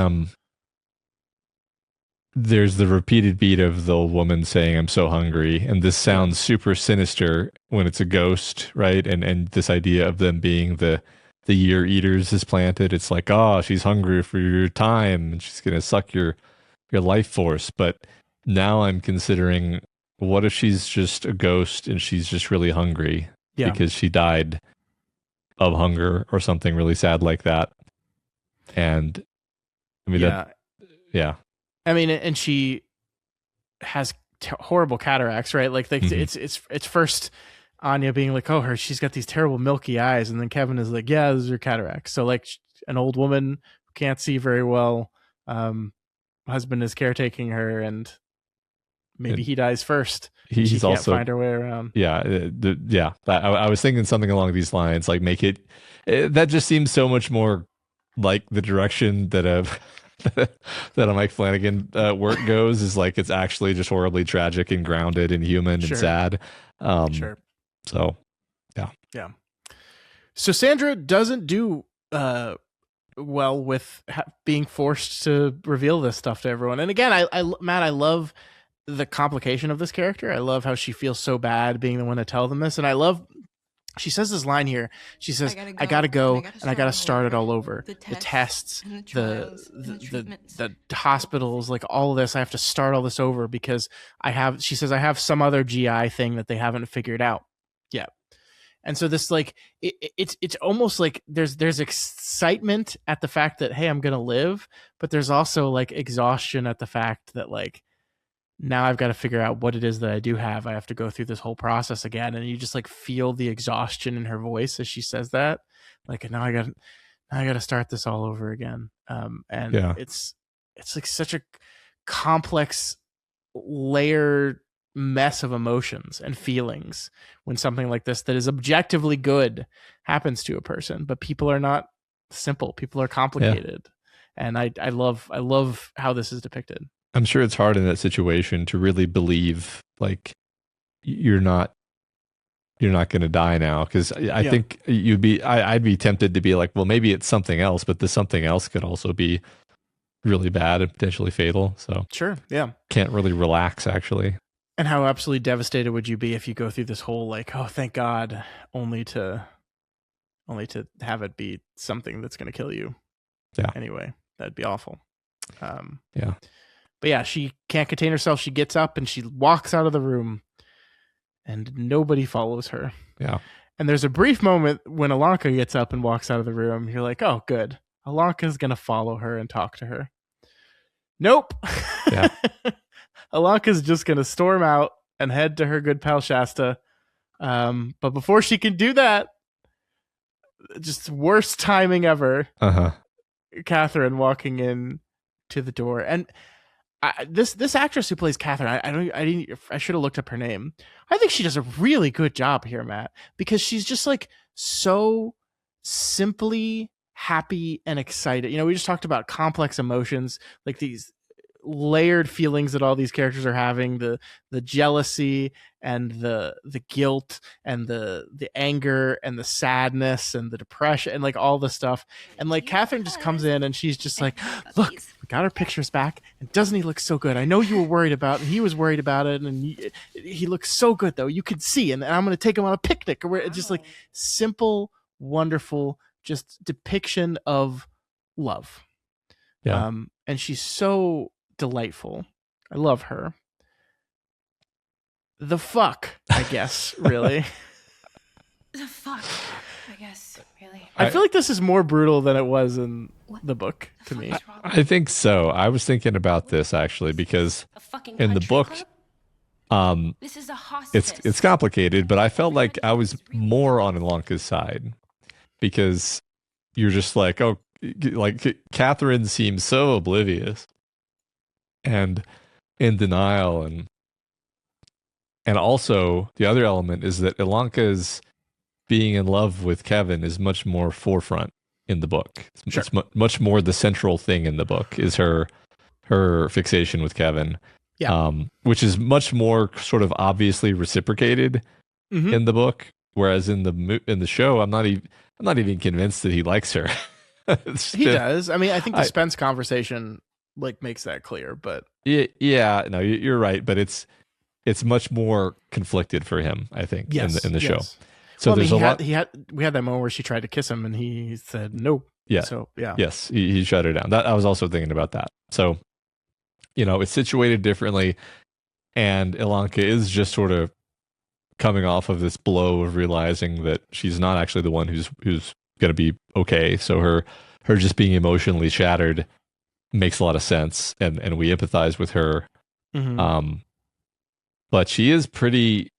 there's the repeated beat of the old woman saying, "I'm so hungry," and this sounds super sinister when it's a ghost, right? And this idea of them being the year eaters is planted. It's like, oh, she's hungry for your time, and she's gonna suck your life force. But now I'm considering, what if she's just a ghost and she's just really hungry because she died of hunger or something really sad like that? And I mean, I mean, and she has horrible cataracts, right? Like it's first Anya being like, oh, she's got these terrible milky eyes, and then Kevin is like, yeah, those are cataracts. So like an old woman who can't see very well, husband is caretaking her, and maybe he dies first. She can't also find her way around. Yeah. I was thinking something along these lines, like make it that just seems so much more like the direction that that a Mike Flanagan work goes is like it's actually just horribly tragic and grounded and human and sad. Sure. So, yeah. Yeah. So Sandra doesn't do well with being forced to reveal this stuff to everyone. And again, Matt, I love the complication of this character. I love how she feels so bad being the one to tell them this. And I love, she says this line here. She says, I gotta go and I gotta start it all over. The tests, the hospitals, like all of this. I have to start all this over because she says, I have some other GI thing that they haven't figured out yet. And so this, like, it's almost like there's excitement at the fact that, hey, I'm going to live, but there's also like exhaustion at the fact that, like, now I've got to figure out what it is that I do have. I have to go through this whole process again. And you just like feel the exhaustion in her voice as she says that, like, now I got to start this all over again. And it's like such a complex layered mess of emotions and feelings when something like this that is objectively good happens to a person, but people are not simple. People are complicated. And I love how this is depicted. I'm sure it's hard in that situation to really believe like you're not going to die now. Cause I think I'd be tempted to be like, well, maybe it's something else, but this something else could also be really bad and potentially fatal. So sure. Yeah. Can't really relax actually. And how absolutely devastated would you be if you go through this whole like, oh, thank God, only to have it be something that's going to kill you. Yeah. Anyway, that'd be awful. Yeah. But yeah, she can't contain herself. She gets up and she walks out of the room, and nobody follows her. Yeah. And there's a brief moment when Ilonka gets up and walks out of the room. You're like, oh, good. Ilonka's going to follow her and talk to her. Nope. Yeah. Ilonka's just going to storm out and head to her good pal Shasta. But before she can do that, just worst timing ever. Catherine walking in to the door. And this actress who plays Catherine, I should have looked up her name. I think she does a really good job here, Matt, because she's just like so simply happy and excited. You know, we just talked about complex emotions, like these layered feelings that all these characters are having, the jealousy and the guilt and the anger and the sadness and the depression and like all the stuff. And like Catherine just comes in and she's just like, look, we got our pictures back, and doesn't he look so good? I know you were worried about it, and he was worried about it, and he looks so good though, you could see, and I'm going to take him on a picnic. Or just like simple, wonderful, just depiction of love. Yeah. And she's so delightful. I love her. The fuck, I guess, really. The fuck, I guess, really. I feel like this is more brutal than it was in the book to me. I think so. I was thinking about this actually because in the book, this is a hospice. it's complicated, but I felt like I was more on Ilonka's side because you're just like, oh, like Catherine seems so oblivious and in denial, and also the other element is that Ilonka's being in love with Kevin is much more forefront in the book. Sure. It's much more the central thing in the book is her fixation with Kevin. Yeah. Which is much more sort of obviously reciprocated in the book, whereas in the show, I'm not even convinced that he likes her. He does. I mean, I think the Spence conversation like makes that clear, but yeah, no, you're right, but it's much more conflicted for him, I think, in the show. So there's a lot. We had that moment where she tried to kiss him and he said nope. Yeah. So yeah. Yes, he shut her down. That I was also thinking about that. So, you know, it's situated differently, and Ilonka is just sort of coming off of this blow of realizing that she's not actually the one who's going to be okay. So her just being emotionally shattered makes a lot of sense, and we empathize with her. But she is pretty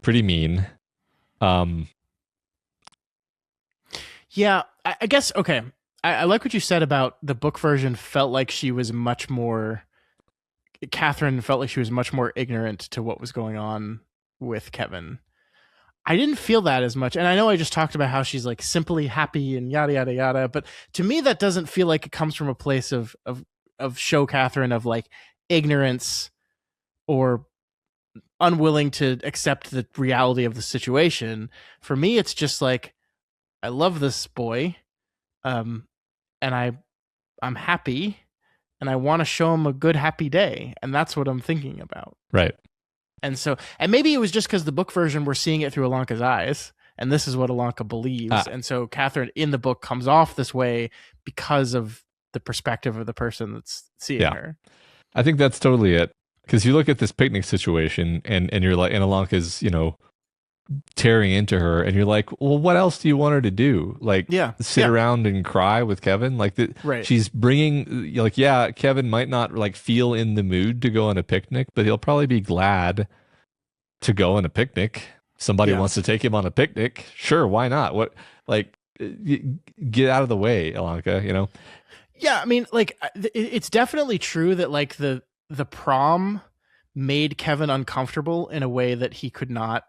mean. Yeah, I guess, okay. I like what you said about the book version felt like she was much more, Catherine felt like she was much more ignorant to what was going on with Kevin. I didn't feel that as much. And I know I just talked about how she's like simply happy and yada, yada, yada. But to me, that doesn't feel like it comes from a place of show Catherine of like ignorance or unwilling to accept the reality of the situation. For me, it's just like, I love this boy. And I'm happy and I want to show him a good, happy day. And that's what I'm thinking about. Right. And so, and maybe it was just because the book version, we're seeing it through Ilonka's eyes, and this is what Ilonka believes. And so Catherine in the book comes off this way because of the perspective of the person that's seeing her. I think that's totally it. Because you look at this picnic situation and you're like, and Ilonka's, tearing into her, and you're like, well, what else do you want her to do? Like, sit around and cry with Kevin? Like, she's bringing, like, Kevin might not like feel in the mood to go on a picnic, but he'll probably be glad to go on a picnic. Somebody wants to take him on a picnic. Sure, why not? What, like, get out of the way, Ilonka, Yeah, I mean, like, it's definitely true that like the prom made Kevin uncomfortable in a way that he could not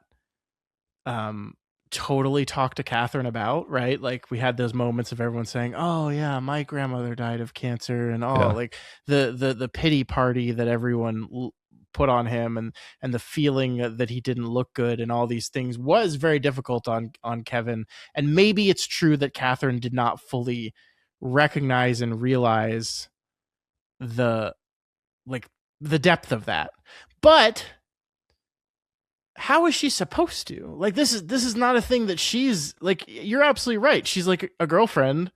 totally talk to Catherine about, right? Like we had those moments of everyone saying, oh yeah, my grandmother died of cancer, and like the pity party that everyone put on him, and the feeling that he didn't look good and all these things was very difficult on Kevin. And maybe it's true that Catherine did not fully recognize and realize the depth of that. But how is she supposed to? Like, this is not a thing that she's like, you're absolutely right. She's like a girlfriend.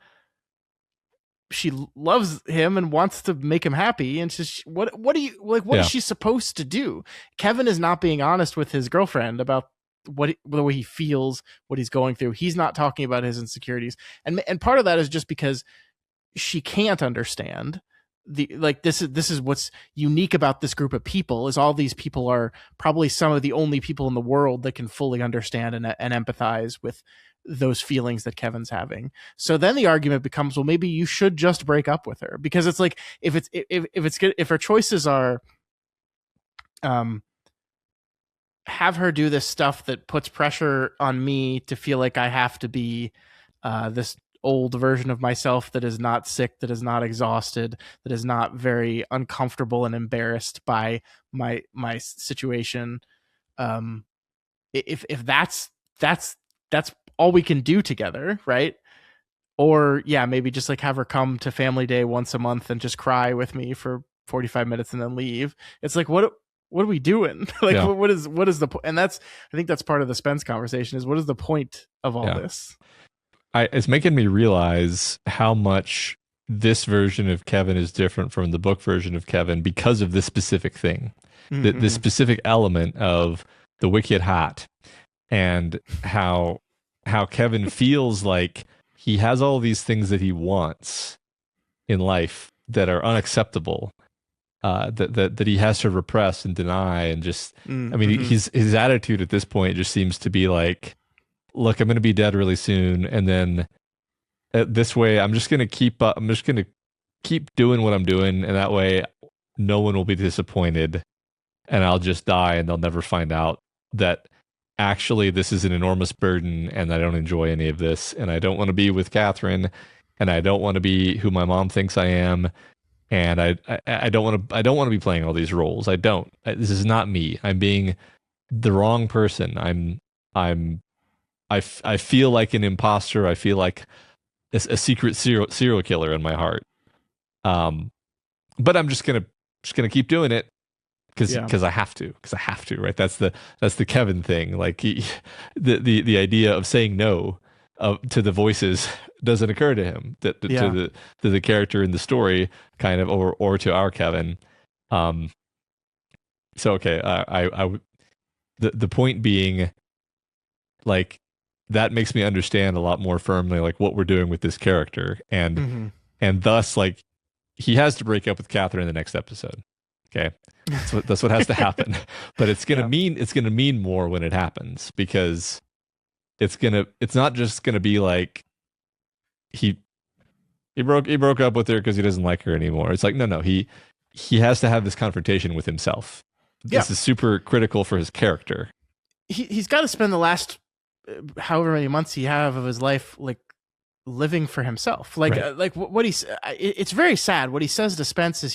She loves him and wants to make him happy. And she's, what do you like? What is she supposed to do? Kevin is not being honest with his girlfriend about the way he feels, what he's going through. He's not talking about his insecurities. And part of that is just because she can't understand. This is what's unique about this group of people, is all these people are probably some of the only people in the world that can fully understand and empathize with those feelings that Kevin's having. So then the argument becomes, well, maybe you should just break up with her, because it's like, if her choices are have her do this stuff that puts pressure on me to feel like I have to be this old version of myself that is not sick, that is not exhausted, that is not very uncomfortable and embarrassed by my situation. If that's all we can do together, right? Or maybe just like have her come to family day once a month and just cry with me for 45 minutes and then leave. It's like, what are we doing? Like, what is the point? And I think that's part of the Spence conversation, is what is the point of all this? It's making me realize how much this version of Kevin is different from the book version of Kevin because of this specific thing, the specific element of the wicked hat, and how Kevin feels like he has all these things that he wants in life that are unacceptable, that he has to repress and deny, and just I mean, his attitude at this point just seems to be like, look, I'm going to be dead really soon, and then this way I'm just going to keep doing what I'm doing, and that way no one will be disappointed, and I'll just die, and they'll never find out that actually this is an enormous burden, and I don't enjoy any of this, and I don't want to be with Catherine, and I don't want to be who my mom thinks I am, and I don't want to be playing all these roles. This is not me. I'm being the wrong person. I feel like an imposter. I feel like a secret serial killer in my heart. But I'm just gonna keep doing it because I have to. Right? That's the Kevin thing. Like the idea of saying no to the voices doesn't occur to him. To the character in the story, kind of, or to our Kevin. So okay, the point being, like, that makes me understand a lot more firmly like what we're doing with this character, and thus, like, he has to break up with Catherine in the next episode. Okay, that's what has to happen. But it's gonna mean more when it happens, because it's not just gonna be like he broke up with her because he doesn't like her anymore. It's like no, he has to have this confrontation with himself. This is super critical for his character. He's got to spend the last however many months he have of his life, like living for himself. Like, what he's, it's very sad. What he says to Spence is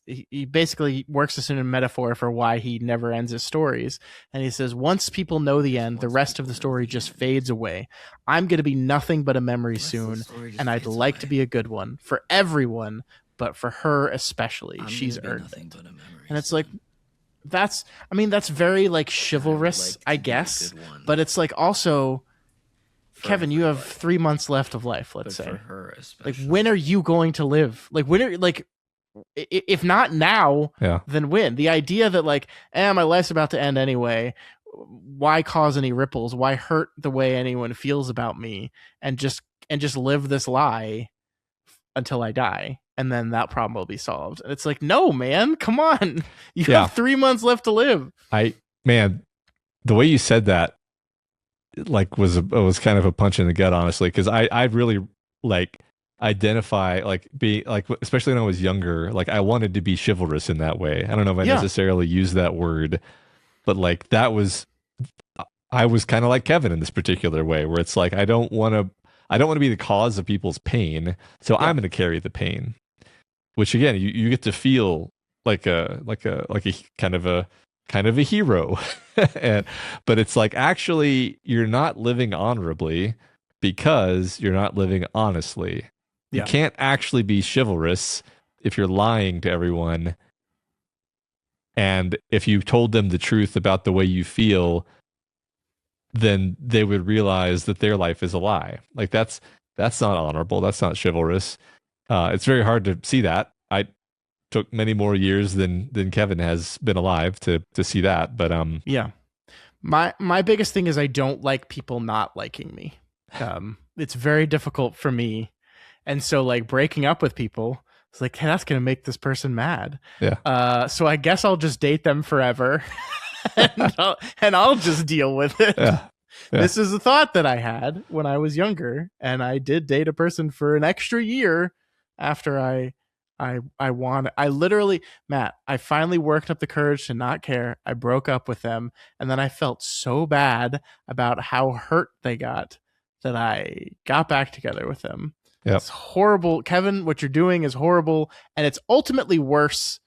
he basically works this in a metaphor for why he never ends his stories. And he says, once people know the end, the rest of the story just fades away. I'm going to be nothing but a memory soon. And I'd like to be a good one for everyone, but for her especially. She's earned it. And it's like, that's very like chivalrous, I guess. But it's like also, Kevin, you have 3 months left of life, let's say. For her like, when are you going to live? Like, when are, like, if not now, then when? The idea that like, my life's about to end anyway. Why cause any ripples? Why hurt the way anyone feels about me? And just live this lie until I die, and then that problem will be solved. And it's like, no, man, come on. You have 3 months left to live. Man, the way you said that, like, was kind of a punch in the gut, honestly, because I really like identify like being like, especially when I was younger, like I wanted to be chivalrous in that way. I don't know if I necessarily use that word, but like I was kind of like Kevin in this particular way, where it's like I don't want to be the cause of people's pain, so I'm going to carry the pain. Which again, you get to feel like a kind of a hero. But it's like, actually, you're not living honorably because you're not living honestly. You can't actually be chivalrous if you're lying to everyone. And if you told them the truth about the way you feel, then they would realize that their life is a lie. Like that's not honorable. That's not chivalrous. It's very hard to see that. I took many more years than Kevin has been alive to see that. But my biggest thing is I don't like people not liking me. It's very difficult for me, and so like breaking up with people, it's like, hey, that's gonna make this person mad. So I guess I'll just date them forever, and I'll just deal with it. This is a thought that I had when I was younger, and I did date a person for an extra year after I literally, Matt, I finally worked up the courage to not care. I broke up with them, and then I felt so bad about how hurt they got that I got back together with them. It's horrible. Kevin, what you're doing is horrible, and it's ultimately worse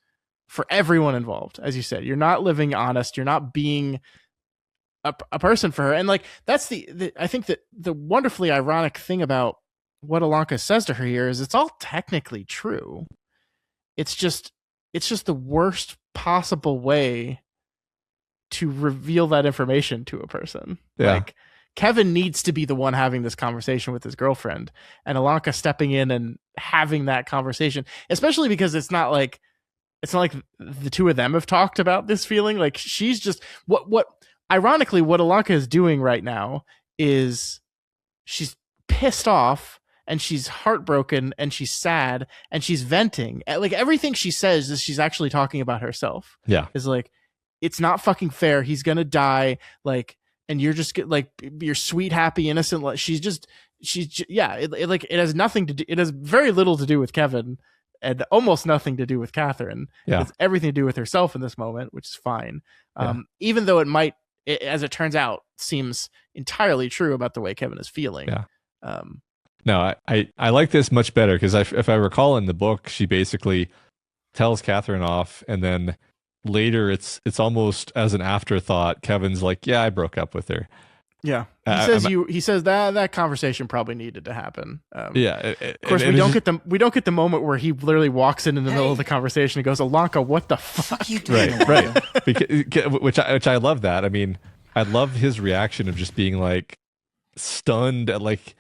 for everyone involved. As you said, you're not living honest. You're not being a person for her. And like, that's I think that the wonderfully ironic thing about what Ilonka says to her here is it's all technically true. It's just the worst possible way to reveal that information to a person. Like, Kevin needs to be the one having this conversation with his girlfriend, and Ilonka stepping in and having that conversation, especially because it's not like the two of them have talked about this feeling. Like, she's just ironically, what Ilonka is doing right now is she's pissed off, and she's heartbroken, and she's sad, and she's venting. Like, everything she says is she's actually talking about herself. Is like, it's not fucking fair. He's gonna die. Like, and you're just like, you're sweet, happy, innocent. It has nothing to do. It has very little to do with Kevin, and almost nothing to do with Catherine. It's everything to do with herself in this moment, which is fine. Even though it might, as it turns out, seems entirely true about the way Kevin is feeling. No, I like this much better, because if I recall in the book, she basically tells Catherine off, and then later it's almost as an afterthought. Kevin's like, "Yeah, I broke up with her." He says that conversation probably needed to happen. Of course, we don't get the moment where he literally walks in the middle of the conversation and goes, "Ilonka, what the fuck?" You doing? Right. Which I love that. I mean, I love his reaction of just being like stunned at like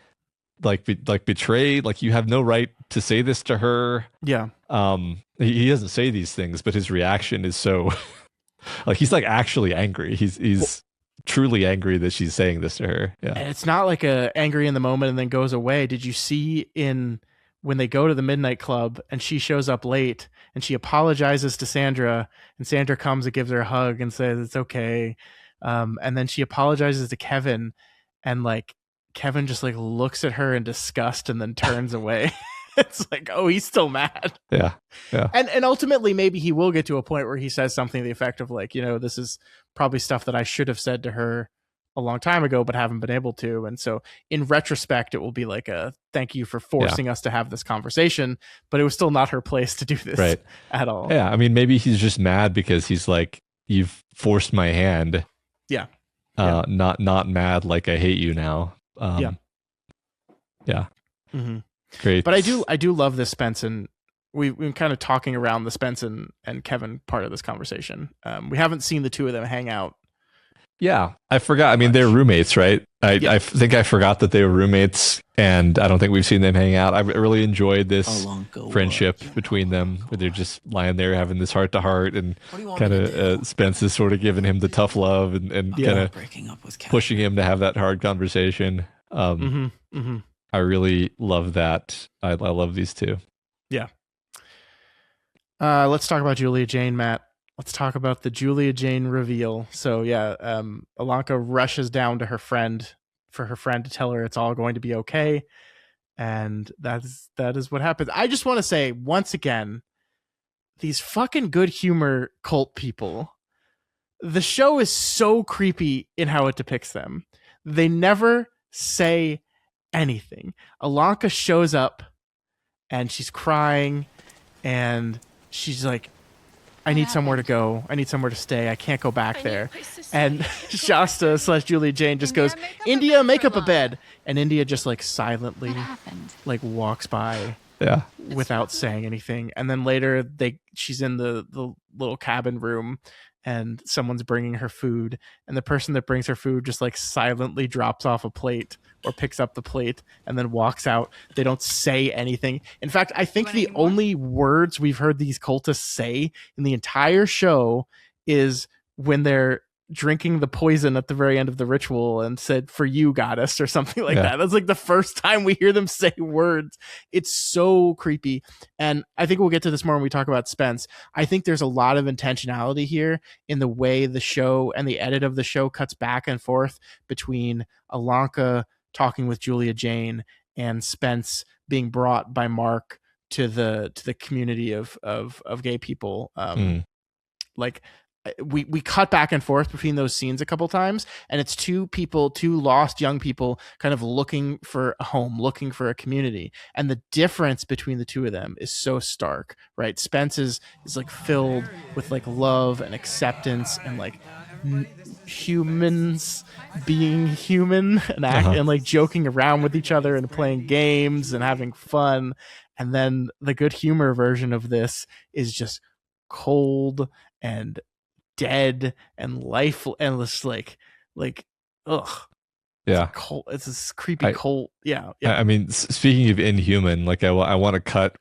betrayed. Like, you have no right to say this to her. He doesn't say these things, but his reaction is so like, he's like actually angry. He's truly angry that she's saying this to her. And it's not like a angry in the moment and then goes away. Did you see when they go to the midnight club and she shows up late and she apologizes to Sandra, and Sandra comes and gives her a hug and says it's okay, and then she apologizes to Kevin, and like, Kevin just like looks at her in disgust and then turns away. It's like, oh, he's still mad. And ultimately, maybe he will get to a point where he says something to the effect of like, this is probably stuff that I should have said to her a long time ago, but haven't been able to. And so in retrospect, it will be like a thank you for forcing us to have this conversation, but it was still not her place to do this at all. Yeah. I mean, maybe he's just mad because he's like, you've forced my hand. Yeah. Not mad like I hate you now. Yeah. Mm-hmm. Great. But I do love this Spence, and we've been kind of talking around the Spence and Kevin part of this conversation. We haven't seen the two of them hang out. Yeah, I forgot. I mean, they're roommates, right? I think I forgot that they were roommates, and I don't think we've seen them hang out. I really enjoyed this friendship between them, where they're just lying there having this heart to heart, and kind of Spence is sort of giving him the tough love and kind of pushing him to have that hard conversation. I really love that. I love these two. Yeah. Let's talk about Julia Jane, Matt. Let's talk about the Julia Jane reveal. So Ilonka rushes down to her friend for her friend to tell her it's all going to be okay. And that is what happens. I just want to say once again, these fucking good humor cult people, the show is so creepy in how it depicts them. They never say anything. Ilonka shows up and she's crying and she's like, I need somewhere to go. I need somewhere to stay. I can't go back there. And Shasta / Julia Jane just goes, India, make up a bed. And India just like silently like walks by without saying anything. And then later she's in the little cabin room and someone's bringing her food. And the person that brings her food just like silently drops off a plate or picks up the plate and then walks out. They don't say anything. In fact, I think the only words we've heard these cultists say in the entire show is when they're drinking the poison at the very end of the ritual and said, "For you, goddess," or something like that. That's like the first time we hear them say words. It's so creepy. And I think we'll get to this more when we talk about Spence. I think there's a lot of intentionality here in the way the show and the edit of the show cuts back and forth between Ilonka talking with Julia Jane and Spence being brought by Mark to the community of gay people. Like we cut back and forth between those scenes a couple times, and it's two lost young people kind of looking for a home, looking for a community. And the difference between the two of them is so stark, right? Spence is like filled with like love and acceptance and like humans being human and and like joking around with each other and playing games and having fun. And then the good humor version of this is just cold and dead and life and it's like ugh. Yeah, cold. It's this creepy cold. Yeah. I mean, speaking of inhuman, like I want to cut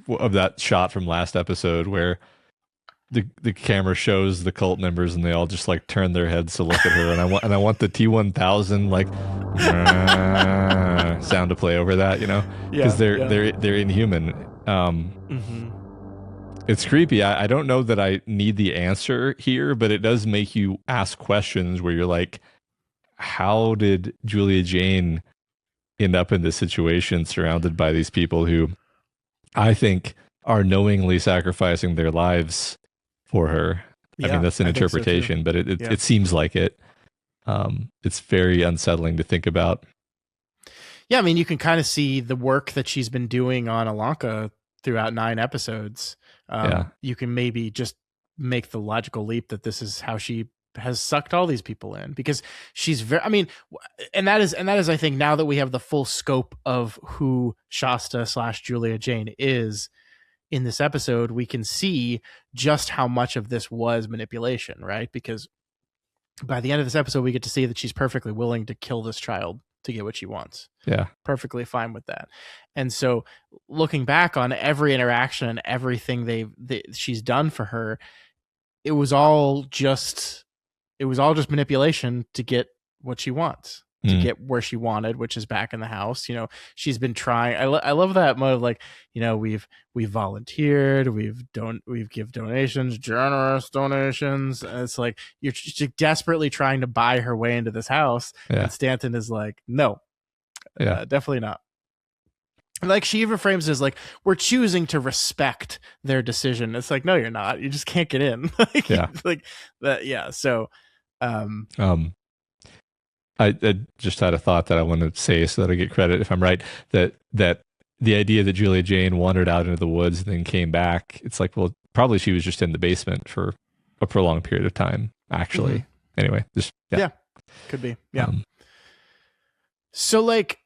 of that shot from last episode where the camera shows the cult members and they all just like turn their heads to look at her, and I want the T-1000 like sound to play over that, because they're inhuman. It's creepy. I don't know that I need the answer here, but it does make you ask questions where you're like, how did Julia Jane end up in this situation surrounded by these people who I think are knowingly sacrificing their lives for her? I mean, that's an interpretation, but it seems like it. It's very unsettling to think about. Yeah, I mean, you can kind of see the work that she's been doing on Ilonka throughout 9 episodes. You can maybe just make the logical leap that this is how she has sucked all these people in, because she's very, I mean, and that is, I think, now that we have the full scope of who Shasta / Julia Jane is in this episode, we can see just how much of this was manipulation, right? Because by the end of this episode, we get to see that she's perfectly willing to kill this child to get what she wants. Yeah. Perfectly fine with that. And so looking back on every interaction and everything she's done for her, it was all just manipulation to get what she wants, to get where she wanted, which is back in the house. She's been trying. I love that mode of like, we've volunteered, we've give donations, generous donations. And it's like, you're just desperately trying to buy her way into this house. Yeah. And Stanton is like, no, definitely not. Like, she even frames it as like, we're choosing to respect their decision. It's like, no, you're not. You just can't get in. Like that. Yeah. So, I just had a thought that I want to say so that I get credit if I'm right. That the idea that Julia Jane wandered out into the woods and then came back, it's like, well, probably she was just in the basement for a prolonged period of time, actually. Mm-hmm. Anyway, just yeah, could be. Yeah. So like,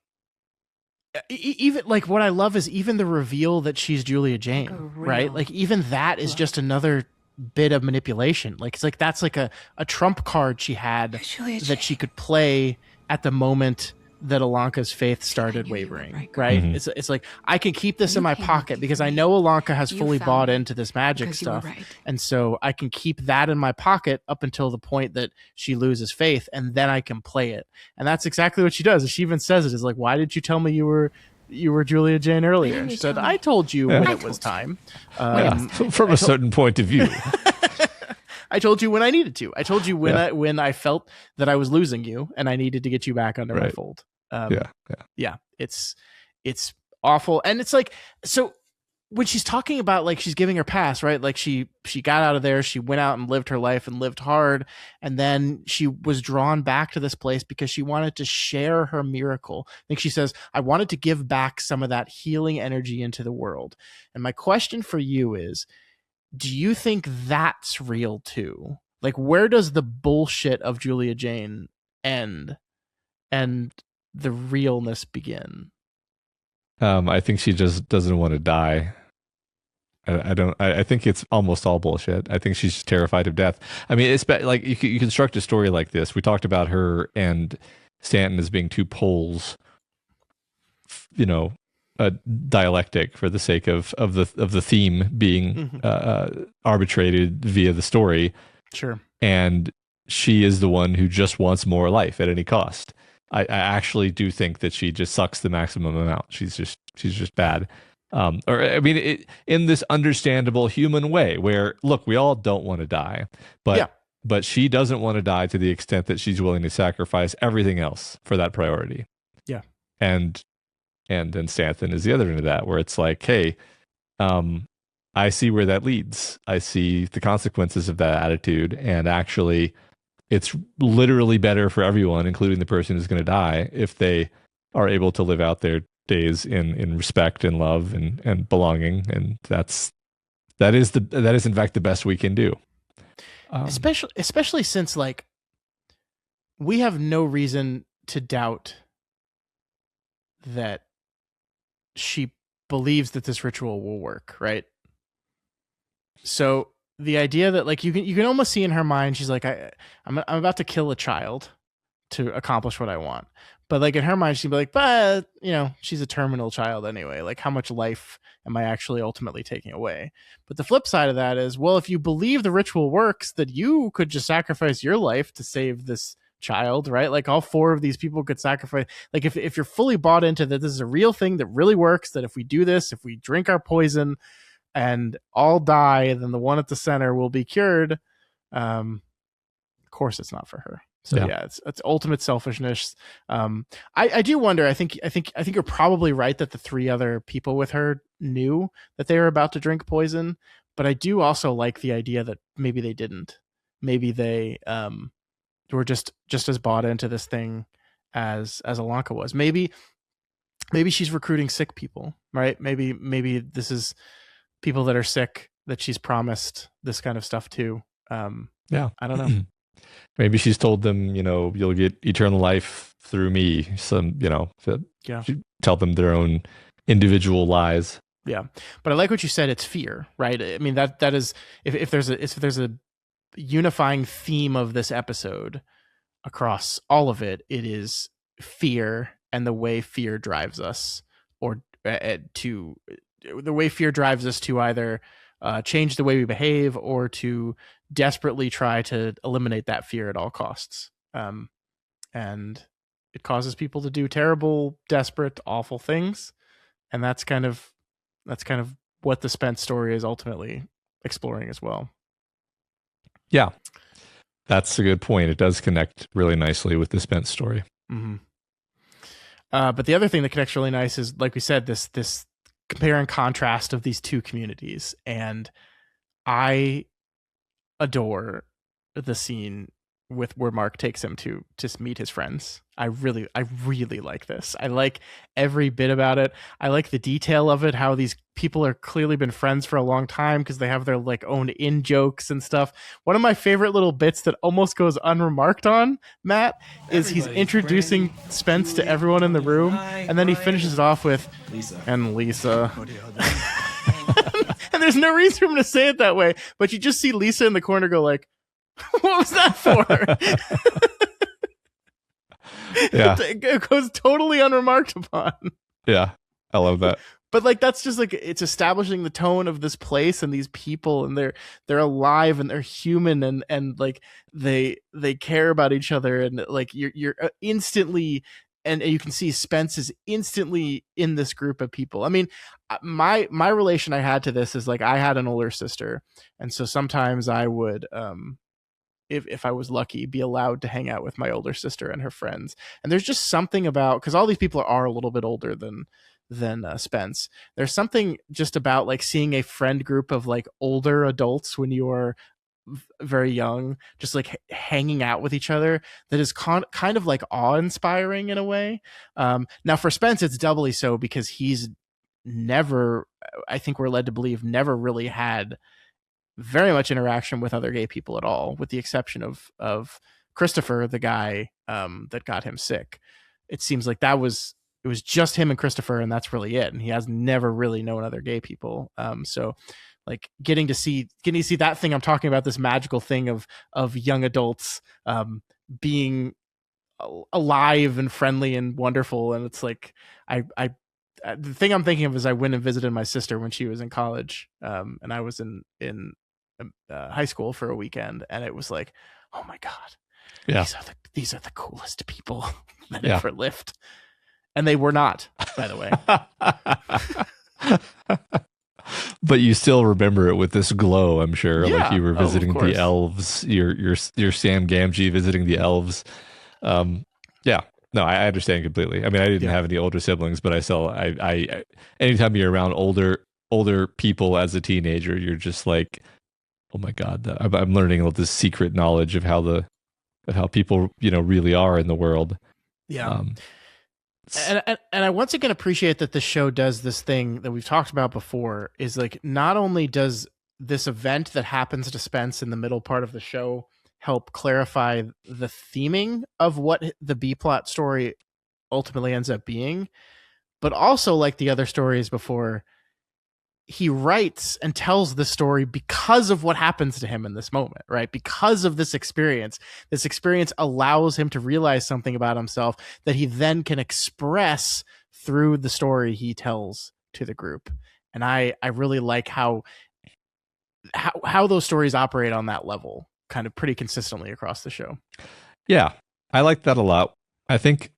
even like what I love is even the reveal that she's Julia Jane, right? Like even that is just another bit of manipulation. Like it's like that's like a trump card she had that she could play at the moment that Ilonka's faith started wavering, right? Mm-hmm. It's like, I can keep this in my pocket because I know Ilonka has fully bought into this magic stuff. And so I can keep that in my pocket up until the point that she loses faith, and then I can play it. And that's exactly what she does. She even says it is like, why did you tell me you were Julia Jane earlier? And she said, I told you when it was time. From a certain point of view. I told you when I needed to. I told you when I felt that I was losing you and I needed to get you back under my fold. It's awful. And it's like, so when she's talking about like she's giving her pass, right? Like she got out of there, she went out and lived her life and lived hard, and then she was drawn back to this place because she wanted to share her miracle. I think she says, I wanted to give back some of that healing energy into the world. And my question for you is, do you think that's real too? Like, where does the bullshit of Julia Jane end and the realness begin? I think she just doesn't want to die. I think it's almost all bullshit. I think she's just terrified of death. I mean, it's like you construct a story like this. We talked about her and Stanton as being two poles, you know, a dialectic for the sake of the theme being arbitrated via the story. Sure. And she is the one who just wants more life at any cost. I actually do think that she just sucks the maximum amount. She's just bad. Or I mean, in this understandable human way where, look, we all don't want to die, but she doesn't want to die to the extent that she's willing to sacrifice everything else for that priority. Yeah. And then Stanton is the other end of that, where it's like, hey, I see where that leads. I see the consequences of that attitude, and actually, it's literally better for everyone, including the person who's going to die, if they are able to live out their days in respect and love and belonging. And that is in fact the best we can do. Especially since like we have no reason to doubt that she believes that this ritual will work, right? So the idea that like you can almost see in her mind, she's like, I'm about to kill a child to accomplish what I want. But like in her mind, she'd be like, but you know, she's a terminal child anyway. Like, how much life am I actually ultimately taking away? But the flip side of that is, well, if you believe the ritual works, that you could just sacrifice your life to save this child, right? Like all four of these people could sacrifice. Like if you're fully bought into that this is a real thing that really works, that if we do this, if we drink our poison and all die, then the one at the center will be cured. Of course it's not for her. So yeah, it's ultimate selfishness. I do wonder, I think you're probably right that the three other people with her knew that they were about to drink poison, but I do also like the idea that maybe they didn't. Maybe they were just as bought into this thing as Ilonka was. Maybe she's recruiting sick people, right? Maybe this is people that are sick that she's promised this kind of stuff to. I don't know. Maybe she's told them, you know, you'll get eternal life through me. Some, you know, tell them their own individual lies. Yeah, but I like what you said. It's fear, right? I mean that is if there's a unifying theme of this episode across all of it, it is fear and the way fear drives us, or to the way fear drives us to either change the way we behave or to desperately try to eliminate that fear at all costs. And it causes people to do terrible, desperate, awful things. And that's kind of what the Spence story is ultimately exploring as well. Yeah, that's a good point. It does connect really nicely with the Spence story. Mm-hmm. But the other thing that connects really nice is, like we said, this compare and contrast of these two communities. And I adore the scene with where Mark takes him to meet his friends. I really like this. I like every bit about it. I like the detail of it, how these people are clearly been friends for a long time because they have their like own in jokes and stuff. One of my favorite little bits that almost goes unremarked on, Matt, is he's introducing Spence to everyone in the room, and then he finishes it off with Lisa. And Lisa. And there's no reason for him to say it that way, but you just see Lisa in the corner go like, what was that for? Yeah. It goes totally unremarked upon. Yeah. I love that. But like that's just like it's establishing the tone of this place and these people, and they're alive and they're human, and like they care about each other, and like you're instantly, and you can see Spence is instantly in this group of people. I mean, my relation I had to this is like I had an older sister, and so sometimes I would if I was lucky, be allowed to hang out with my older sister and her friends. And there's just something about, because all these people are a little bit older than Spence. There's something just about like seeing a friend group of like older adults when you are very young, just like hanging out with each other, that is kind of like awe-inspiring in a way. Now for Spence, it's doubly so because he's never, I think we're led to believe, never really had very much interaction with other gay people at all, with the exception of Christopher, the guy that got him sick. It seems like it was just him and Christopher, and that's really it. And he has never really known other gay people. So like getting to see that thing I'm talking about, this magical thing of young adults being alive and friendly and wonderful. And it's like the thing I'm thinking of is I went and visited my sister when she was in college, and I was in high school for a weekend, and it was like, oh my god, yeah, these are the coolest people that ever lived, and they were not, by the way. But you still remember it with this glow, I'm sure. Yeah. Like you were visiting the elves, your Sam Gamgee visiting the elves. Yeah. No, I understand completely. I mean, I didn't have any older siblings, but I anytime you're around older people as a teenager, you're just like, oh my god, I'm learning all this secret knowledge of how people really are in the world. Yeah. And I once again appreciate that the show does this thing that we've talked about before, is like not only does this event that happens to Spence in the middle part of the show help clarify the theming of what the B plot story ultimately ends up being, but also, like the other stories before, he writes and tells the story because of what happens to him in this moment, right? Because of this experience. This experience allows him to realize something about himself that he then can express through the story he tells to the group. And I really like how those stories operate on that level, kind of pretty consistently across the show. Yeah, I like that a lot. I think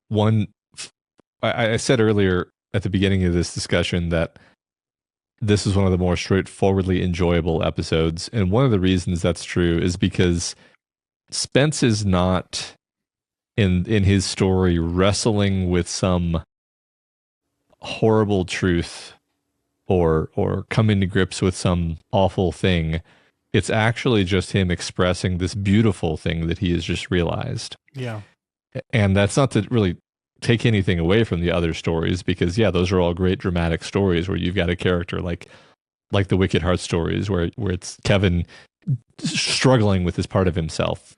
I said earlier at the beginning of this discussion that this is one of the more straightforwardly enjoyable episodes. And one of the reasons that's true is because Spence is not in his story wrestling with some horrible truth or coming to grips with some awful thing. It's actually just him expressing this beautiful thing that he has just realized. Yeah. And that's not to really take anything away from the other stories, because those are all great dramatic stories where you've got a character like the Wicked Heart stories where it's Kevin struggling with this part of himself,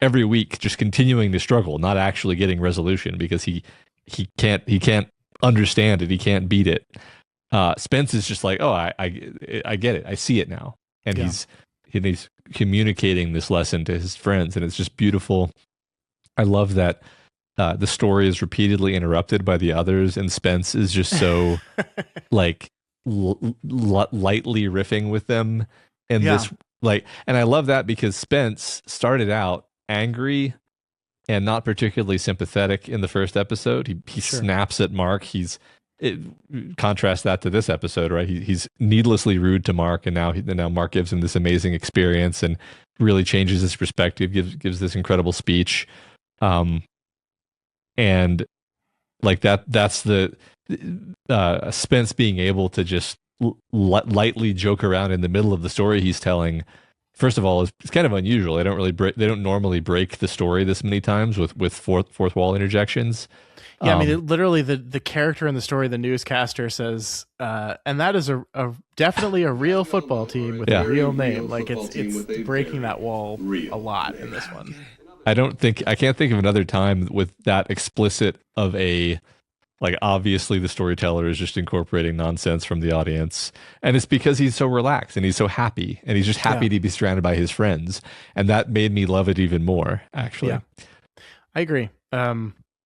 every week just continuing to struggle, not actually getting resolution because he can't understand it, he can't beat it. Spence is just like, oh, I get it, I see it now, and he's communicating this lesson to his friends, and it's just beautiful. I love that. The story is repeatedly interrupted by the others, and Spence is just so like lightly riffing with them. And and I love that because Spence started out angry and not particularly sympathetic in the first episode. He snaps at Mark. Contrast that to this episode, right? He's needlessly rude to Mark, and now Mark gives him this amazing experience and really changes his perspective. Gives this incredible speech. And like that's the Spence being able to just lightly joke around in the middle of the story he's telling first of all, it's kind of unusual. They don't normally break the story this many times with fourth wall interjections. Yeah, I mean, literally, the character in the story, the newscaster says, and that is a definitely a real football team with a real name. Like it's breaking that wall a lot in this one. I can't think of another time with that explicit of a, like, obviously the storyteller is just incorporating nonsense from the audience, and it's because he's so relaxed and he's so happy and he's just happy to be surrounded by his friends, and that made me love it even more. Actually, I agree.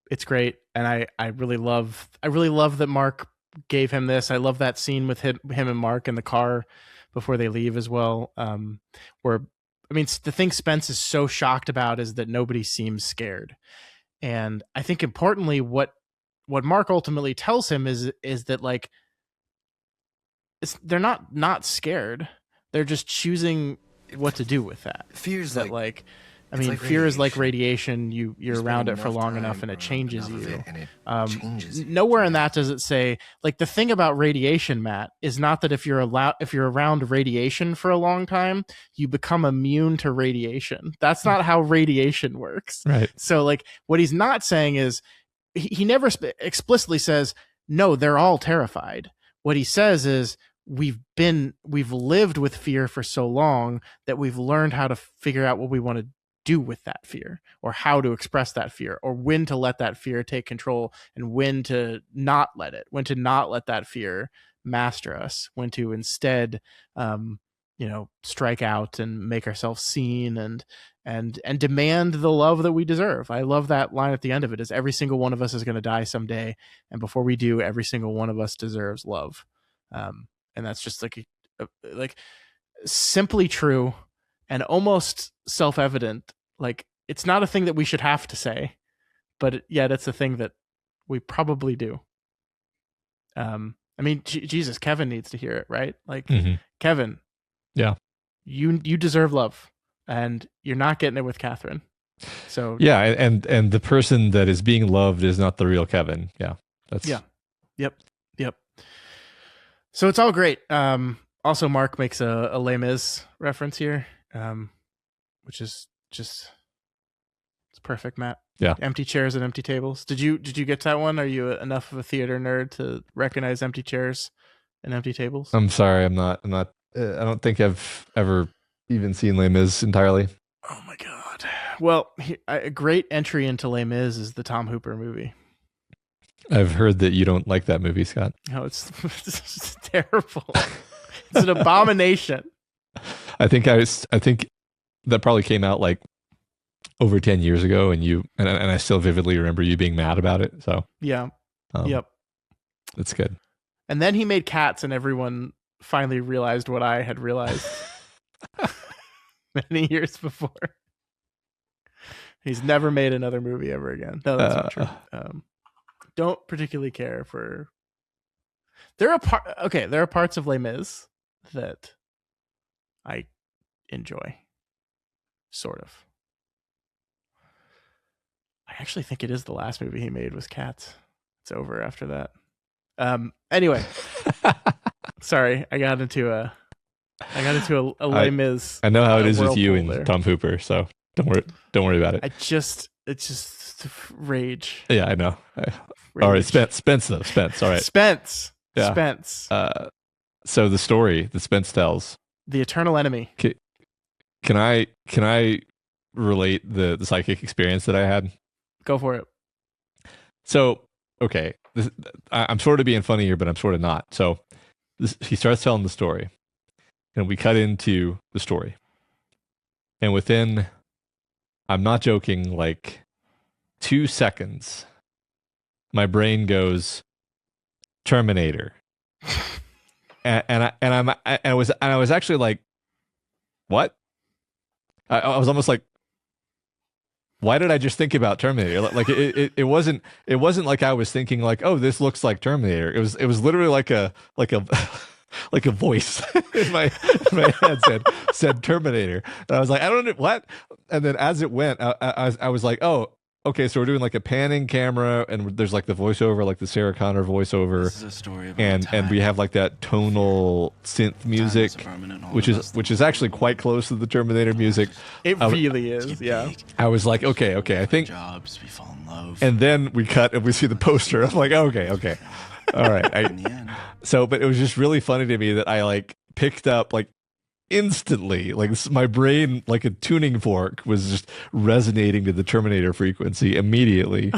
It's great, and I really love that Mark gave him this. I love that scene with him and Mark in the car before they leave as well. Where, I mean, the thing Spence is so shocked about is that nobody seems scared, and I think importantly, what Mark ultimately tells him is that, like, they're not scared. They're just choosing what to do with that. Fear's that, like, I mean, fear is like radiation. You're around it for long enough and it changes you. Nowhere in that does it say, like, the thing about radiation, Matt, is not that if you're around radiation for a long time, you become immune to radiation. That's not how radiation works. Right. So, like, what he's not saying is, he never explicitly says, no, they're all terrified. What he says is, we've lived with fear for so long that we've learned how to figure out what we want to do with that fear, or how to express that fear, or when to let that fear take control and when to not let that fear master us, when to instead strike out and make ourselves seen and demand the love that we deserve. I love that line at the end of it, is every single one of us is going to die someday, and before we do, every single one of us deserves love. And that's just like simply true and almost self-evident. Like, it's not a thing that we should have to say, but yet it's a thing that we probably do. I mean, Jesus, Kevin needs to hear it, right? Like, Kevin, you deserve love, and you're not getting it with Catherine. So yeah, and the person that is being loved is not the real Kevin. Yep. So it's all great. Also, Mark makes a Les Mis reference here, which is just, it's perfect, Matt. Yeah. Empty chairs and empty tables. Did you get to that one? Are you enough of a theater nerd to recognize empty chairs and empty tables? I'm sorry, I'm not. I don't think I've ever even seen Les Mis entirely. Oh my god. Well, a great entry into Les Mis is the Tom Hooper movie. I've heard that you don't like that movie, Scott. No, it's terrible. It's an abomination. I think that probably came out like over 10 years ago, and I still vividly remember you being mad about it. So yeah, yep, that's good. And then he made Cats, and everyone finally realized what I had realized many years before. He's never made another movie ever again. No, that's not true. Don't particularly care for. There are parts of Les Mis that I enjoy, sort of. I actually think it is the last movie he made was Cats. It's over after that. Anyway, sorry, I got into a Les Mis. I know how it is with you and Tom Hooper, so don't worry about it. It's just rage. Yeah, I know. All right, Spence though. Spence. All right, Spence. Yeah. Spence. So the story that Spence tells, the eternal enemy. Can I relate the psychic experience that I had? Go for it. So, okay, I'm sort of being funny here, but I'm sort of not. So he starts telling the story, and we cut into the story, and within, I'm not joking, like 2 seconds, my brain goes Terminator, and I was actually like, what? I was almost like, why did I just think about Terminator? Like it wasn't like I was thinking like, oh, this looks like Terminator. It was literally like a like a voice in my head said Terminator. And I was like, I don't know what. And then as it went, I was like, oh, okay, so we're doing like a panning camera, and there's like the voiceover, like the Sarah Connor voiceover, This is a story about and we have like that tonal synth music, which is actually quite close to the Terminator music. It really is, yeah. I was like, okay, I think. Jobs, we fall in love. And then we cut and we see the poster. I'm like, okay, all right. In the end, But it was just really funny to me that I like picked up like instantly, like my brain, like a tuning fork, was just resonating to the Terminator frequency immediately,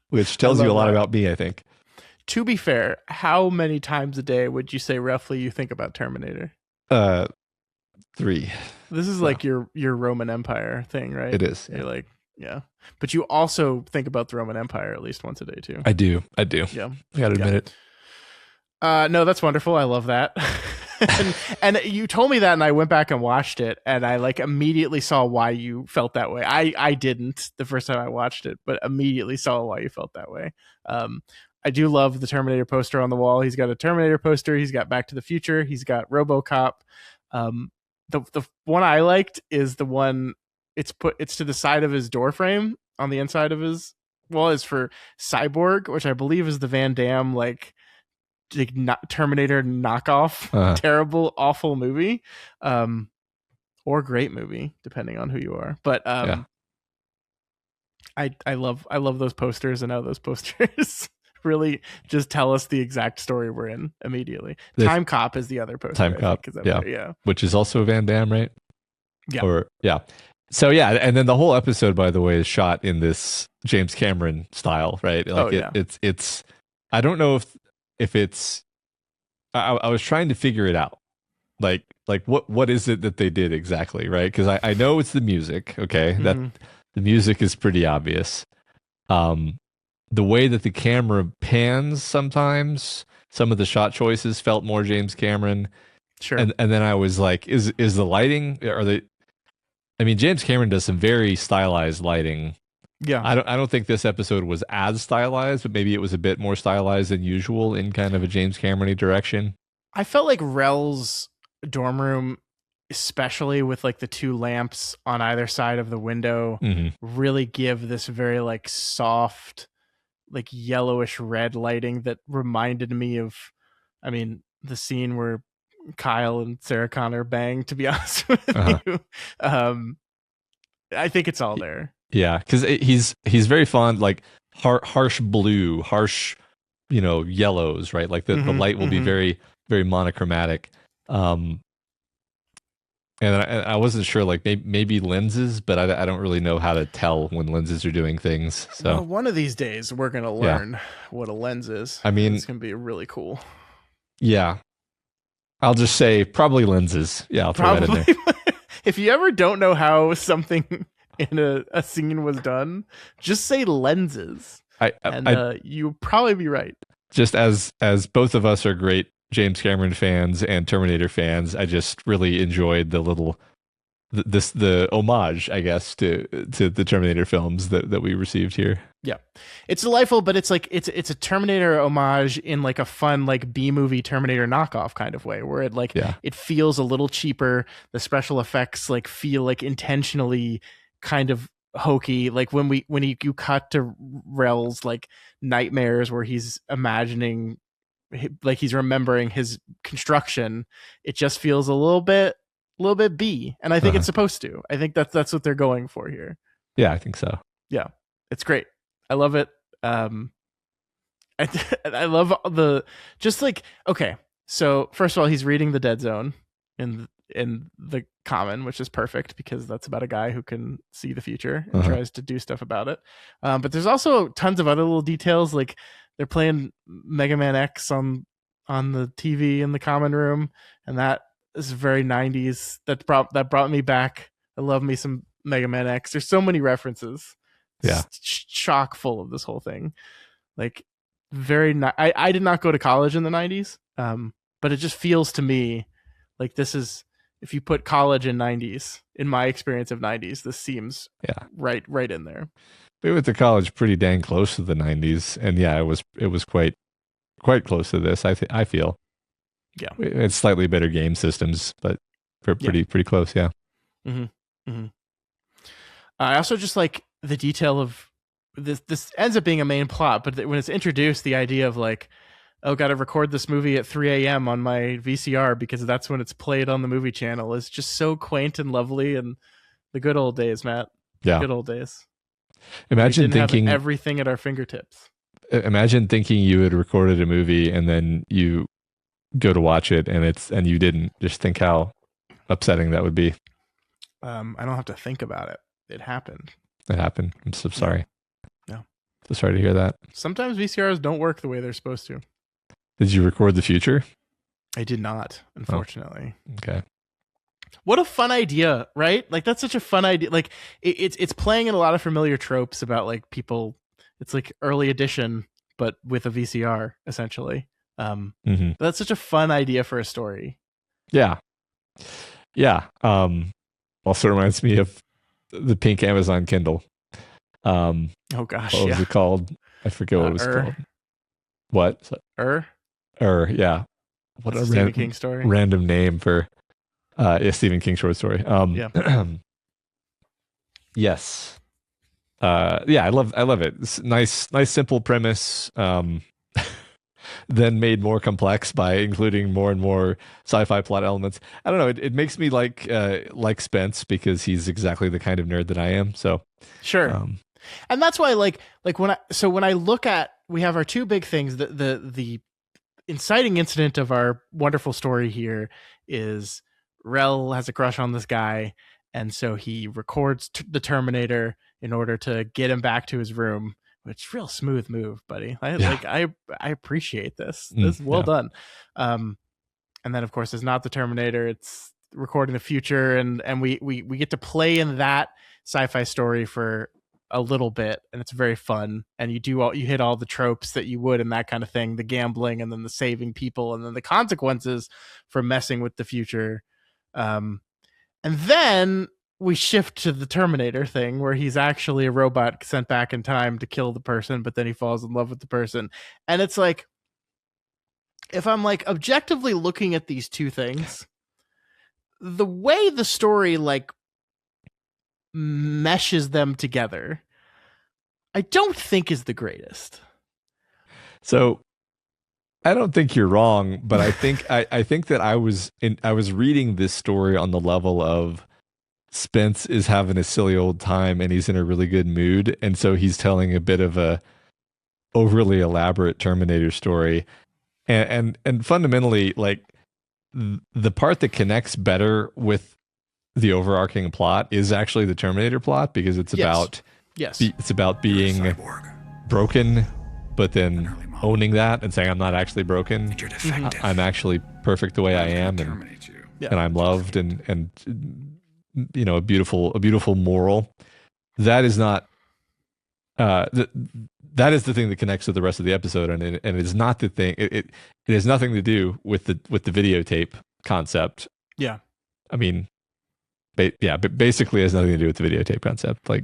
which tells you a lot about me, I think. To be fair, how many times a day would you say roughly you think about Terminator? 3. This is like your Roman Empire thing, right? It is. You're like, yeah. But you also think about the Roman Empire at least once a day too. I do. Yeah. I gotta admit it. No, that's wonderful. I love that. and you told me that, and I went back and watched it, and I like immediately saw why you felt that way. I didn't the first time I watched it, but immediately saw why you felt that way. I do love the Terminator poster on the wall. He's got a Terminator poster. He's got Back to the Future. He's got RoboCop. The one I liked is the one it's to the side of his door frame on the inside of his wall is for Cyborg, which I believe is the Van Damme like Terminator knockoff, terrible, awful movie, or great movie, depending on who you are. But I love those posters, and how those posters really just tell us the exact story we're in immediately. Time Cop is the other poster. Time Cop, yeah, which is also Van Damme, right? Yeah, So yeah, and then the whole episode, by the way, is shot in this James Cameron style, right? Like it's. I don't know if it's. I was trying to figure it out, like what is it that they did exactly, right? Because I know it's the music, okay, that the music is pretty obvious. The way that the camera pans sometimes, some of the shot choices felt more James Cameron. Sure. And then I was like, is the lighting? Are they? I mean, James Cameron does some very stylized lighting. Yeah. I don't think this episode was as stylized, but maybe it was a bit more stylized than usual in kind of a James Cameron-y direction. I felt like Rel's dorm room, especially with like the two lamps on either side of the window, really give this very like soft, like yellowish red lighting that reminded me of, I mean, the scene where Kyle and Sarah Connor bang, to be honest with you. I think it's all there. Yeah, because he's very fond, like harsh blue, harsh, yellows, right? Like the light will be very, very monochromatic. And I wasn't sure, like maybe lenses, but I don't really know how to tell when lenses are doing things. So well, one of these days we're gonna learn what a lens is. I mean, it's gonna be really cool. Yeah, I'll just say probably lenses. Yeah, I'll throw that in there. If you ever don't know how something in a scene was done, just say lenses, and you'll probably be right. Just as both of us are great James Cameron fans and Terminator fans, I just really enjoyed the homage, I guess, to the Terminator films that we received here. Yeah, it's delightful, but it's like it's a Terminator homage in like a fun like B-movie Terminator knockoff kind of way, where it feels a little cheaper. The special effects like feel like intentionally kind of hokey. Like when you cut to Rel's like nightmares where he's imagining, like he's remembering his construction, it just feels a little bit B, and I think it's supposed to. I think that's what they're going for here. Yeah, I think so. Yeah, it's great. I love it. I love okay. So first of all, he's reading the Dead Zone in the Common, which is perfect because that's about a guy who can see the future and tries to do stuff about it. But there's also tons of other little details, like they're playing Mega Man X on the TV in the common room, and that is very 90s. That brought me back. I love me some Mega Man X. There's so many references. Yeah, chock full of this whole thing. Like I did not go to college in the 90s, but it just feels to me like this is, if you put college in 90s, in my experience of 90s, this seems right in there. We went to college pretty dang close to the 90s, and it was quite close to this. I feel. Yeah, it's slightly better game systems, but pretty close. Yeah. Mm-hmm. Mm-hmm. I also just like the detail of this ends up being a main plot, but when it's introduced, the idea of like, oh, got to record this movie at 3 a.m. on my VCR because that's when it's played on the movie channel is just so quaint and lovely. And the good old days, Matt. Yeah. Good old days. Imagine we didn't thinking have everything at our fingertips. Imagine thinking you had recorded a movie and then you go to watch it and you didn't. Just think how upsetting that would be. I don't have to think about it. It happened. It happened. I'm so sorry. No. So sorry to hear that. Sometimes VCRs don't work the way they're supposed to. Did you record the future? I did not, unfortunately. Oh, okay. What a fun idea, right? Like that's such a fun idea. Like it's playing in a lot of familiar tropes about like people. It's like early edition, but with a VCR essentially. That's such a fun idea for a story. Yeah. Also reminds me of the pink Amazon Kindle. Oh gosh, what was it called? I forget what it was called. What? Yeah. What a Stephen King story. Random name for Stephen King short story. Yes. I love it. It's nice simple premise. Then made more complex by including more and more sci-fi plot elements. I don't know. It makes me like Spence because he's exactly the kind of nerd that I am. So sure. And that's why like when I look at, we have our two big things. The inciting incident of our wonderful story here is Rel has a crush on this guy, and so he records the Terminator in order to get him back to his room. Which real smooth move, buddy. I appreciate this. This is well done. And then of course it's not the Terminator. It's recording the future, and we get to play in that sci-fi story for a little bit, and it's very fun. And you hit all the tropes that you would in that kind of thing, the gambling and then the saving people and then the consequences for messing with the future. And then we shift to the Terminator thing where he's actually a robot sent back in time to kill the person, but then he falls in love with the person. And it's like, if I'm like objectively looking at these two things, the way the story like meshes them together, I don't think is the greatest. So I don't think you're wrong, but I think I think that I was reading this story on the level of Spence is having a silly old time and he's in a really good mood, and so he's telling a bit of a overly elaborate Terminator story, and fundamentally like the part that connects better with the overarching plot is actually the Terminator plot, because it's about it's about being broken, but then owning that and saying I'm not actually broken. I'm actually perfect the way I am, and I'm loved, and you know, a beautiful moral. That is not that is the thing that connects with the rest of the episode, and it is not the thing. It has nothing to do with the videotape concept. Yeah, I mean, basically has nothing to do with the videotape concept. Like,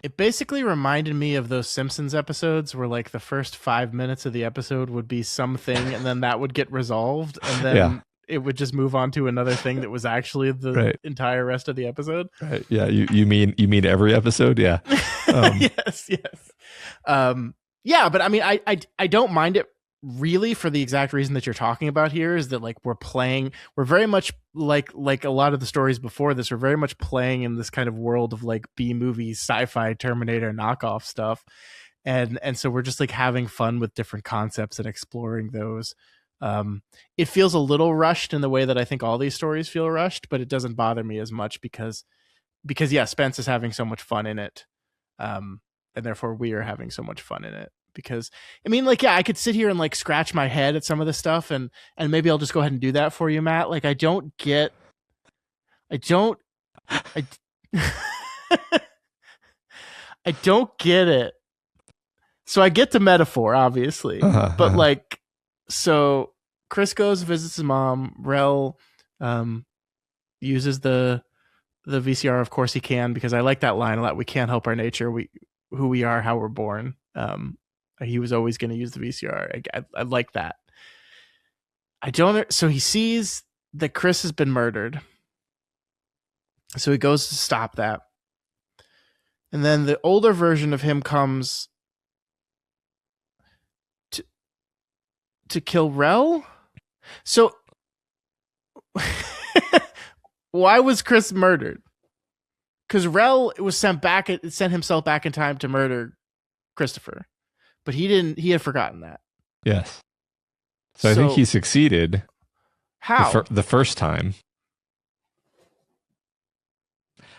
it basically reminded me of those Simpsons episodes where like the first 5 minutes of the episode would be something, and then that would get resolved, and then it would just move on to another thing that was actually the entire rest of the episode. Right. Yeah. You mean every episode? Yeah. Yes. Yeah. But I mean, I don't mind it really for the exact reason that you're talking about here, is that like we're very much like a lot of the stories before this, we're very much playing in this kind of world of like B-movie sci-fi Terminator knockoff stuff. And so we're just like having fun with different concepts and exploring those. It feels a little rushed in the way that I think all these stories feel rushed, but it doesn't bother me as much because yeah, Spence is having so much fun in it. And therefore we are having so much fun in it, because I mean, like, yeah, I could sit here and like scratch my head at some of the stuff, and maybe I'll just go ahead and do that for you, Matt. Like, I don't get it. So I get the metaphor, obviously, but like, so Chris goes, visits his mom. Rel uses the VCR. Of course he can, because I like that line a lot. We can't help our nature. Who we are, how we're born. He was always going to use the VCR. I like that. So he sees that Chris has been murdered. So he goes to stop that. And then the older version of him comes to kill Rel. So why was Chris murdered? Because Rel was sent himself back in time to murder Christopher, but he had forgotten that. Yes. So I think he succeeded. How? The first time.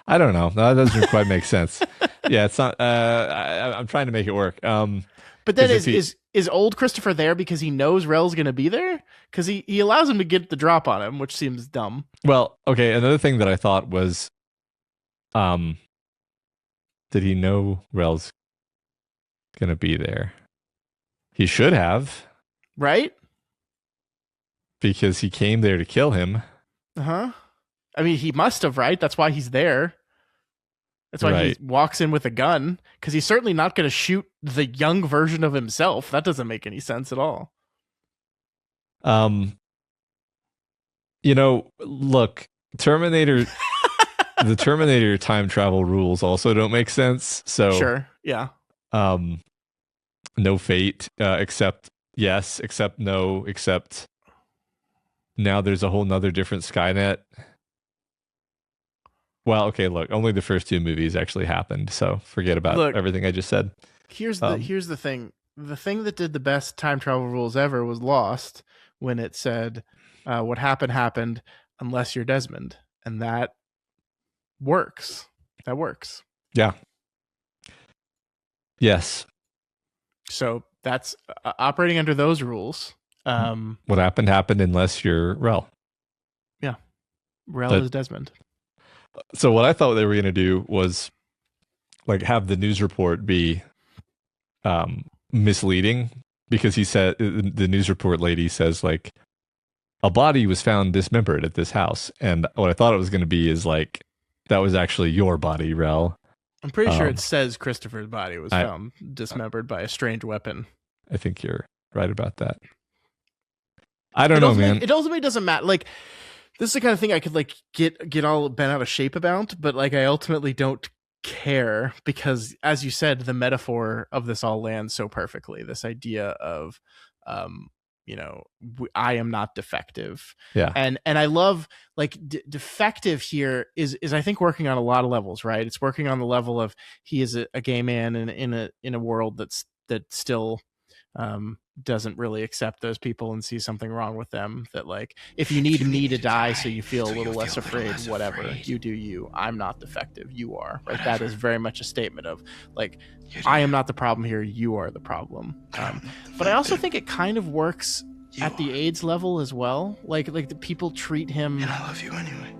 I don't know. That doesn't quite make sense. Yeah, it's not. I'm trying to make it work. But then is old Christopher there because he knows Rel's going to be there? Because he allows him to get the drop on him, which seems dumb. Well, okay. Another thing that I thought was, did he know Rel's going to be there? He should have, right? Because he came there to kill him. Uh-huh. I mean, he must have, right? That's why he's there. That's why he walks in with a gun, because he's certainly not going to shoot the young version of himself. That doesn't make any sense at all. Look, Terminator, the Terminator time travel rules also don't make sense. So sure, yeah. No fate, except yes, except no, except now there's a whole nother different Skynet. Well, okay, look, only the first two movies actually happened, so forget about everything I just said. Here's the thing. The thing that did the best time travel rules ever was Lost, when it said, what happened unless you're Desmond. And that works. That works. Yeah. Yes. So that's operating under those rules. What happened unless you're Rel. Yeah. Rel is Desmond. So what I thought they were going to do was like have the news report be misleading, because he said, the news report lady says, like, a body was found dismembered at this house. And what I thought it was going to be is like, that was actually your body, Rel. I'm pretty sure it says Christopher's body was found dismembered by a strange weapon. I think you're right about that. I don't know, man. It ultimately doesn't matter. Like, this is the kind of thing I could like get all bent out of shape about, but like I ultimately don't care, because as you said, the metaphor of this all lands so perfectly. This idea of, I am not defective. Yeah. And I love like defective here is I think working on a lot of levels, right? It's working on the level of he is a gay man in a world that still doesn't really accept those people and see something wrong with them, that like, if you need me to die so you feel a little less afraid, whatever, you do you. I'm not defective, you are. Right? That is very much a statement of like, I am not the problem here, you are the problem. But I also think it kind of works at the AIDS level as well. Like the people treat him, and I love you anyway,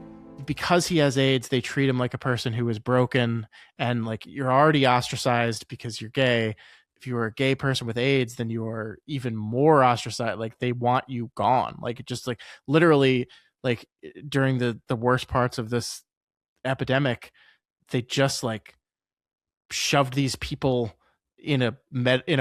because he has AIDS. They treat him like a person who is broken, and like, you're already ostracized because you're gay. If you are a gay person with AIDS, then you are even more ostracized. Like, they want you gone. Like, it just like literally, like during the worst parts of this epidemic, they just like shoved these people in a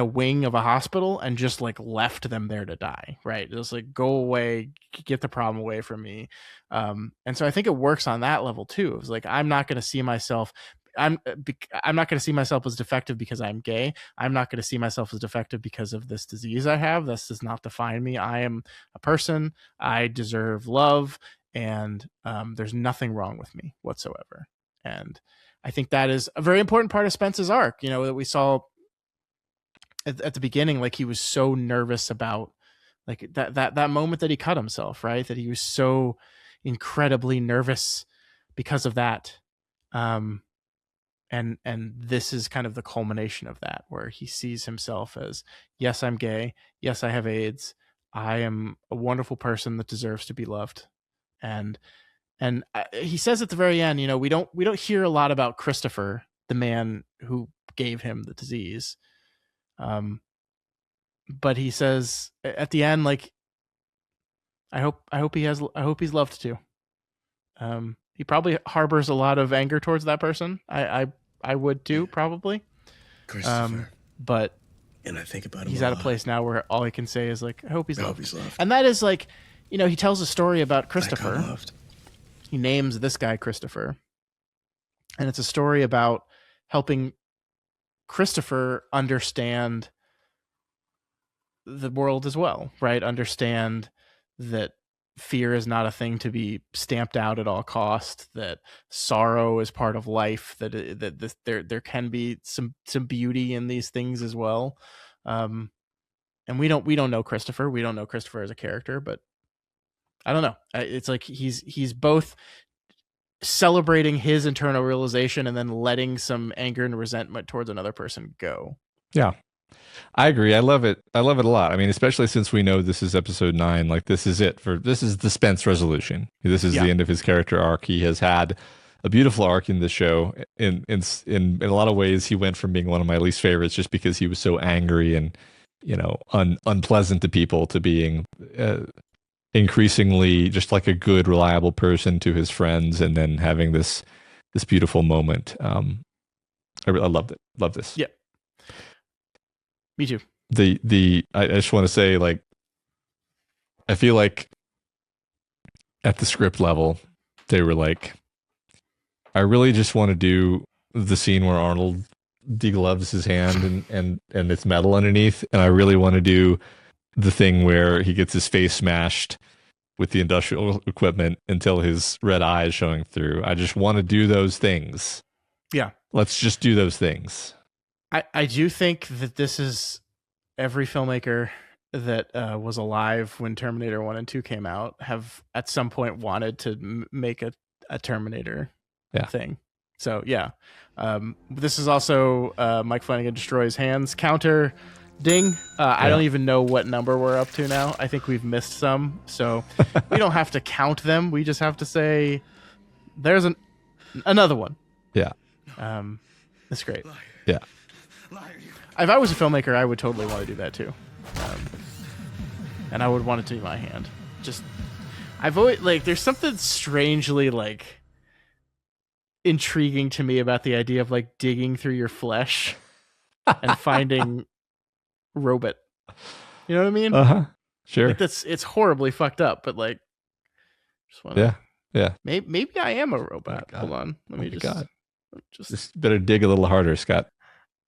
wing of a hospital and just like left them there to die. Right. Just like, go away, get the problem away from me. And so I think it works on that level too. It was like, I'm not going to see myself I'm not going to see myself as defective because I'm gay. I'm not going to see myself as defective because of this disease I have. This does not define me. I am a person. I deserve love, and there's nothing wrong with me whatsoever. And I think that is a very important part of Spence's arc. That we saw at the beginning, like he was so nervous about like that moment that he cut himself, right? That he was so incredibly nervous because of that. And this is kind of the culmination of that, where he sees himself as, yes, I'm gay. Yes, I have AIDS. I am a wonderful person that deserves to be loved. And he says at the very end, we don't hear a lot about Christopher, the man who gave him the disease. But he says at the end, like, I hope he's loved too. He probably harbors a lot of anger towards that person. I would too, probably. Christopher. But and I think about him. He's at a place now where all he can say is like, I hope he's loved. He's loved. And that is like, he tells a story about Christopher. He names this guy Christopher. And it's a story about helping Christopher understand the world as well, right? Understand that fear is not a thing to be stamped out at all cost, that sorrow is part of life, there can be some beauty in these things as well. And we don't know Christopher. We don't know Christopher as a character, but I don't know. It's like he's both celebrating his internal realization and then letting some anger and resentment towards another person go. Yeah. I agree. I love it. I love it a lot. I mean, especially since we know this is episode 9, like this is the Spence resolution. This is the end of his character arc. He has had a beautiful arc in the show. In a lot of ways, he went from being one of my least favorites just because he was so angry and, unpleasant to people, to being increasingly just like a good, reliable person to his friends, and then having this beautiful moment. I loved it. Love this. Yeah. Me too. I just want to say, like, I feel like at the script level, they were like, I really just want to do the scene where Arnold degloves his hand and it's metal underneath, and I really want to do the thing where he gets his face smashed with the industrial equipment until his red eye is showing through. I just want to do those things. Yeah. Let's just do those things. I do think that this is every filmmaker that was alive when Terminator 1 and 2 came out have at some point wanted to make a Terminator thing. So, yeah. This is also Mike Flanagan Destroys Hands counter ding. I don't even know what number we're up to now. I think we've missed some. So we don't have to count them. We just have to say there's another one. Yeah. That's great. Yeah. If I was a filmmaker, I would totally want to do that too. And I would want it to be my hand. I've always, like, there's something strangely, like, intriguing to me about the idea of, like, digging through your flesh and finding robot. You know what I mean? Uh-huh. Sure. Like, it's horribly fucked up, but, like, just want to. Yeah. Maybe I am a robot. Oh, hold on. Let me just better dig a little harder, Scott.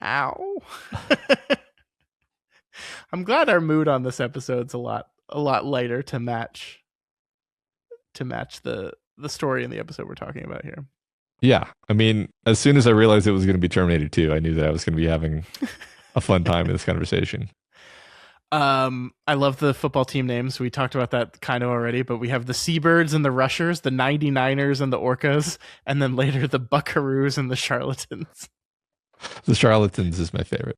Ow. I'm glad our mood on this episode's a lot lighter to match the story in the episode we're talking about here. Yeah. I mean, as soon as I realized it was going to be Terminator 2, I knew that I was going to be having a fun time in this conversation. I love the football team names. We talked about that kind of already, but we have the Seabirds and the Rushers, the 99ers and the Orcas, and then later the Buckaroos and the Charlatans. The Charlatans is my favorite.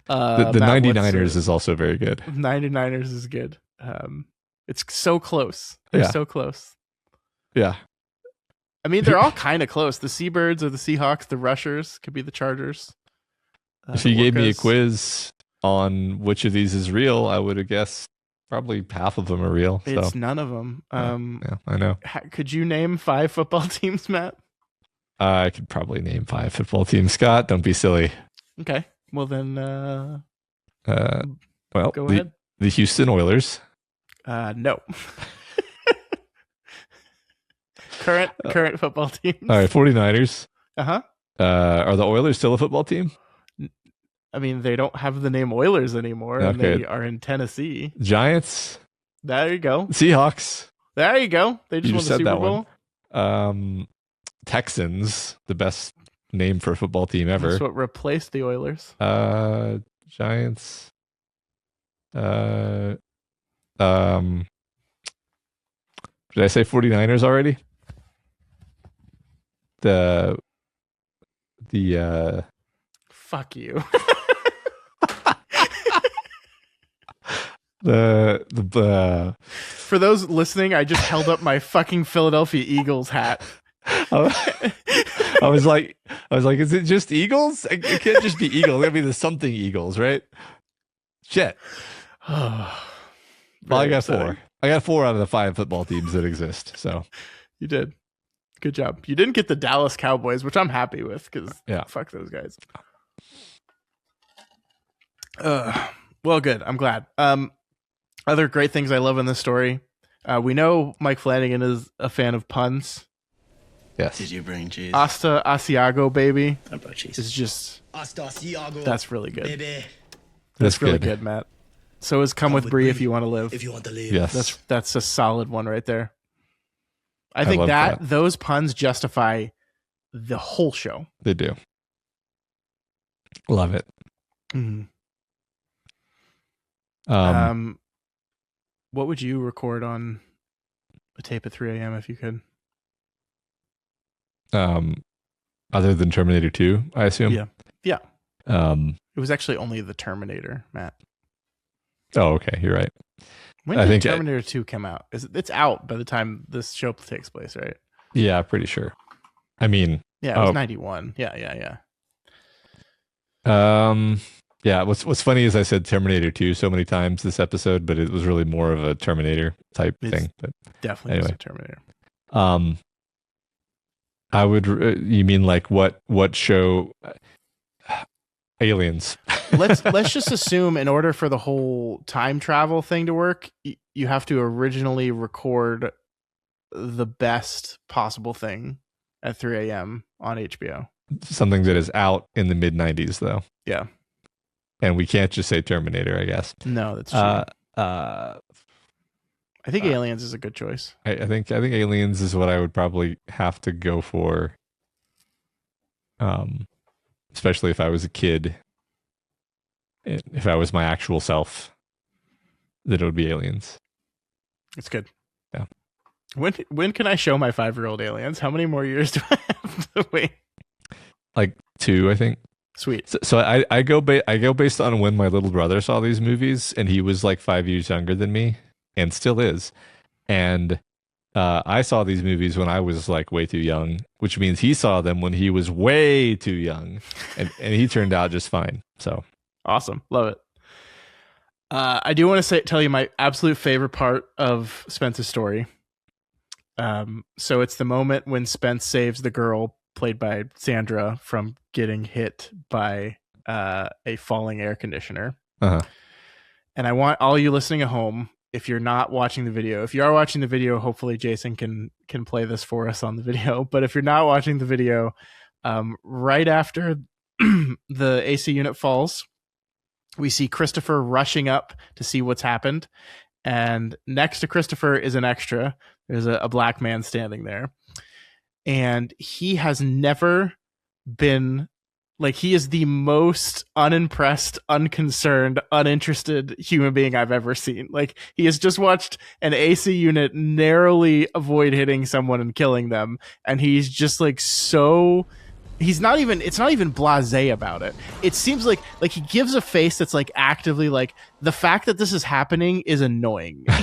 The 99ers is also very good. 99ers is good. It's so close. They're so close. Yeah. I mean, they're all kind of close. The Seabirds or the Seahawks, the Rushers could be the Chargers. If you gave me a quiz on which of these is real, I would have guessed probably half of them are real. It's none of them. Yeah, I know. Could you name 5 football teams, Matt? I could probably name 5 football teams. Scott, don't be silly. Okay. Well, then. Go ahead. The Houston Oilers. No. Current football teams. All right, 49ers. Uh-huh. Are the Oilers still a football team? I mean, they don't have the name Oilers anymore, and they are in Tennessee. Giants. There you go. Seahawks. There you go. They just won the Super Bowl. Texans, the best name for a football team ever. That's what replaced the Oilers. Giants. Did I say 49ers already? Fuck you. For those listening, I just held up my fucking Philadelphia Eagles hat. I was like, is it just Eagles? It can't just be Eagles. It's gotta be the something Eagles, right? Shit. Well, I got upsetting. 4. I got 4 out of the 5 football teams that exist. So you did. Good job. You didn't get the Dallas Cowboys, which I'm happy with because fuck those guys. Well, good. I'm glad. Other great things I love in this story. We know Mike Flanagan is a fan of puns. Yes. Did you bring cheese? Asta Asiago, baby, I brought cheese. is just Asiago. that's really good. Baby. That's really good, Matt. So is Come With Brie if you want to live. If you want to live. Yes. That's a solid one right there. I think love that. those puns justify the whole show. They do. Love it. Mm-hmm. What would you record on a tape at 3 a.m. if you could? Other than Terminator 2, I assume. Yeah. It was actually only the Terminator, Matt. Oh, okay. You're right. When did Terminator 2 come out? It's out by the time this show takes place, right? Yeah, pretty sure. I mean, it was 91. Yeah. Yeah. What's funny is I said Terminator 2 so many times this episode, but it was really more of a Terminator type thing. But definitely anyway. A Terminator. I would. You mean like what show? Aliens. let's just assume in order for the whole time travel thing to work, you have to originally record the best possible thing at 3 a.m. on HBO. Something that is out in the mid 90s, though. Yeah. And we can't just say Terminator, I guess. No, that's true. I think Aliens is a good choice. I think Aliens is what I would probably have to go for. Especially if I was a kid. If I was my actual self, that it would be Aliens. It's good. Yeah. When can I show my 5-year-old Aliens? How many more years do I have to wait? Like 2, I think. Sweet. So I go based on when my little brother saw these movies, and he was like 5 years younger than me, and still is. And I saw these movies when I was like way too young, which means he saw them when he was way too young, and he turned out just fine. So awesome, love it. I do want to tell you my absolute favorite part of Spence's story. So it's the moment when Spence saves the girl played by Sandra from getting hit by a falling air conditioner. Uh-huh. And I want all you listening at home, if you're not watching the video, if you are watching the video, hopefully Jason can play this for us on the video. But if you're not watching the video, right after the AC unit falls, we see Christopher rushing up to see what's happened. And next to Christopher is an extra. There's a black man standing there. And he has never been... Like, he is the most unimpressed, unconcerned, uninterested human being I've ever seen. Like, he has just watched an AC unit narrowly avoid hitting someone and killing them. And he's just like so... It's not even blasé about it. It seems like he gives a face that's like actively like, the fact that this is happening is annoying me.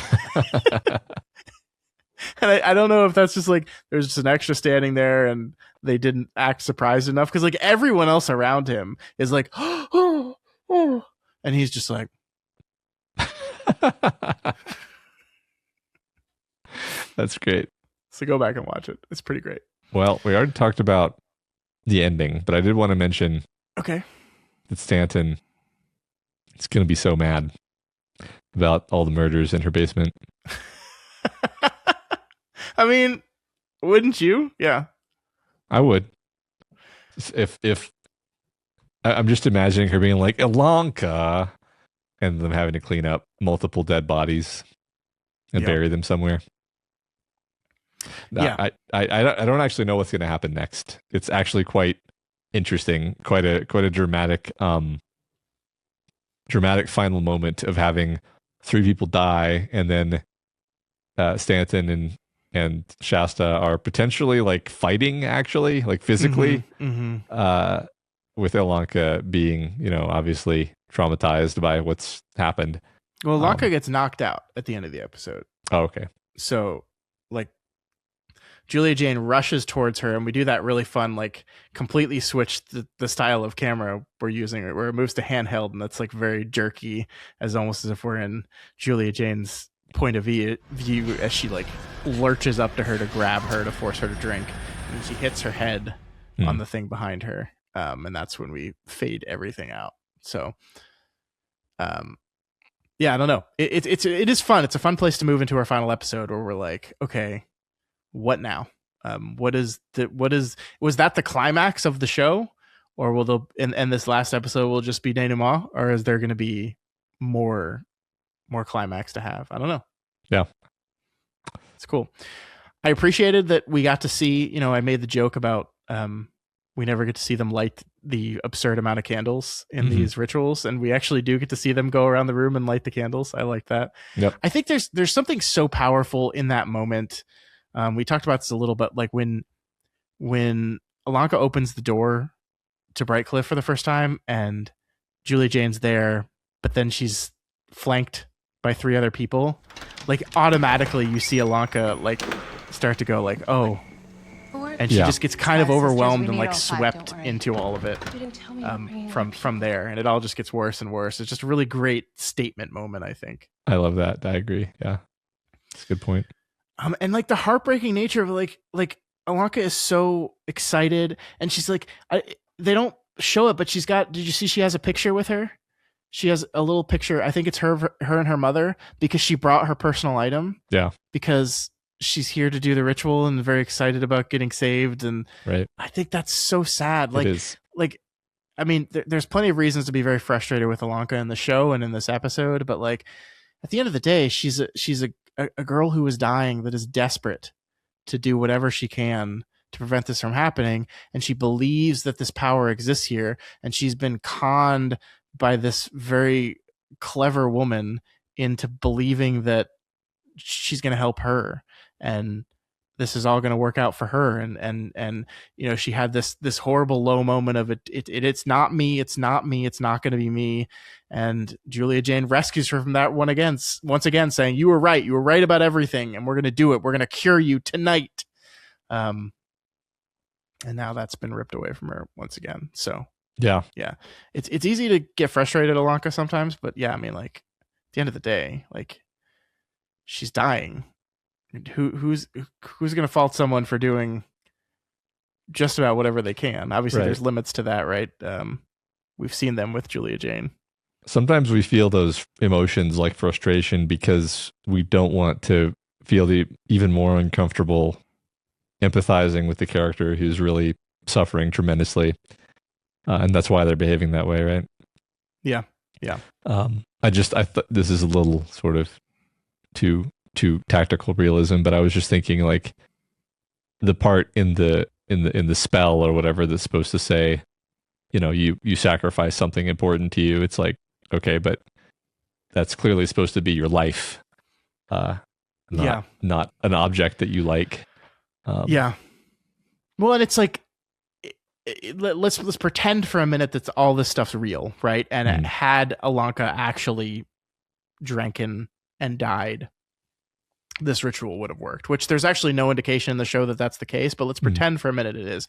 And I don't know if that's just like there's just an extra standing there and they didn't act surprised enough, because like everyone else around him is like, oh, and he's just like, that's great. So go back and watch it. It's pretty great. Well, we already talked about the ending, but I did want to mention that Stanton is going to be so mad about all the murders in her basement. I mean, wouldn't you? Yeah, I would. If I'm just imagining her being like Ilonka, and them having to clean up multiple dead bodies and bury them somewhere. Yeah, I don't actually know what's going to happen next. It's actually quite interesting, quite a dramatic final moment of having 3 people die, and then Stanton and Shasta are potentially like fighting, actually, like physically, with Ilonka being, obviously traumatized by what's happened. Well, Ilonka gets knocked out at the end of the episode. Oh, okay. So, like, Julia Jane rushes towards her, and we do that really fun, like, completely switch the style of camera we're using, where it moves to handheld, and that's like very jerky, almost as if we're in Julia Jane's point of view as she like lurches up to her to grab her to force her to drink, and she hits her head on the thing behind her, and that's when we fade everything out. So yeah, I don't know, it is fun. It's a fun place to move into our final episode where we're like, okay, what now? Was that the climax of the show, or will and this last episode will just be denouement, or is there going to be more climax to have? I don't know. Yeah, it's cool. I appreciated that we got to see. I made the joke about we never get to see them light the absurd amount of candles in these rituals, and we actually do get to see them go around the room and light the candles. I like that. Yep. I think there's something so powerful in that moment. We talked about this a little bit, like when Ilonka opens the door to Brightcliff for the first time, and Julia Jane's there, but then she's flanked by 3 other people. Like automatically, you see Ilonka like start to go like, oh. And she just gets kind of overwhelmed and like swept into all of it from there. And it all just gets worse and worse. It's just a really great statement moment, I think. I love that. I agree. Yeah. That's a good point. And like the heartbreaking nature of like Ilonka is so excited, and she's like, they don't show it, but did you see she has a picture with her? She has a little picture. I think it's her and her mother, because she brought her personal item. Yeah. Because she's here to do the ritual and very excited about getting saved. And right. I think that's so sad. Like, it is. Like, I mean, there's plenty of reasons to be very frustrated with Ilonka in the show and in this episode, but like at the end of the day, she's a girl who is dying that is desperate to do whatever she can to prevent this from happening. And she believes that this power exists here. And she's been conned by this very clever woman into believing that she's going to help her, and this is all going to work out for her. And she had this horrible low moment of it's not me, it's not going to be me. And Julia Jane rescues her from that once again, saying, you were right about everything, and we're going to do it. We're going to cure you tonight. And now that's been ripped away from her once again. So yeah, it's easy to get frustrated, Ilonka, sometimes, but yeah, I mean, like at the end of the day, like she's dying. Who's going to fault someone for doing just about whatever they can? Obviously, There's limits to that, right? We've seen them with Julia Jane. Sometimes we feel those emotions like frustration because we don't want to feel the even more uncomfortable empathizing with the character who's really suffering tremendously. And that's why they're behaving that way, right? Yeah. I thought this is a little sort of too tactical realism, but I was just thinking like the part in the spell or whatever that's supposed to say, you sacrifice something important to you. It's like, okay, but that's clearly supposed to be your life, not an object that you like. Yeah. Well, and it's like, let's pretend for a minute that all this stuff's real, right? And had Ilonka actually drank and died, this ritual would have worked, which there's actually no indication in the show that that's the case, but let's pretend for a minute it is.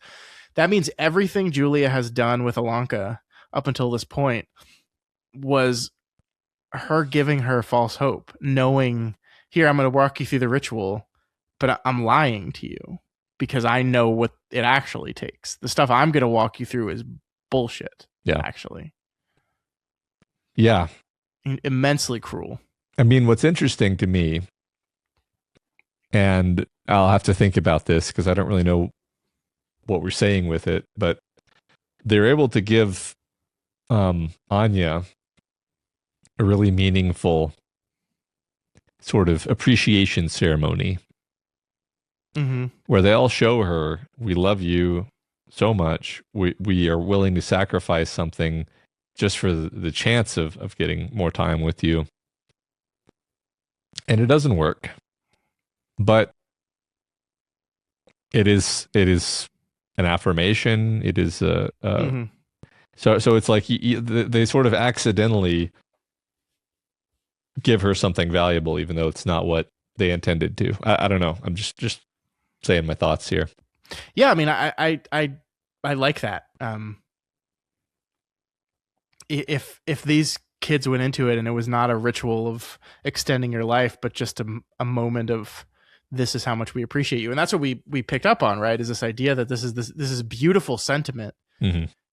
That means everything Julia has done with Ilonka up until this point was her giving her false hope, knowing, here, I'm going to walk you through the ritual, but I'm lying to you because I know what it actually takes. The stuff I'm going to walk you through is bullshit. Yeah. Actually. Yeah. Immensely cruel. I mean, what's interesting to me, and I'll have to think about this because I don't really know what we're saying with it, but they're able to give Anya a really meaningful sort of appreciation ceremony where they all show her, we love you so much. We are willing to sacrifice something just for the chance of getting more time with you. And it doesn't work, but it is an affirmation. It is so it's like they sort of accidentally give her something valuable, even though it's not what they intended to. I don't know. I'm just saying my thoughts here. Yeah, I mean, I like that. If these kids went into it and it was not a ritual of extending your life, but just a moment of, this is how much we appreciate you, and that's what we picked up on, right? Is this idea that this is beautiful sentiment,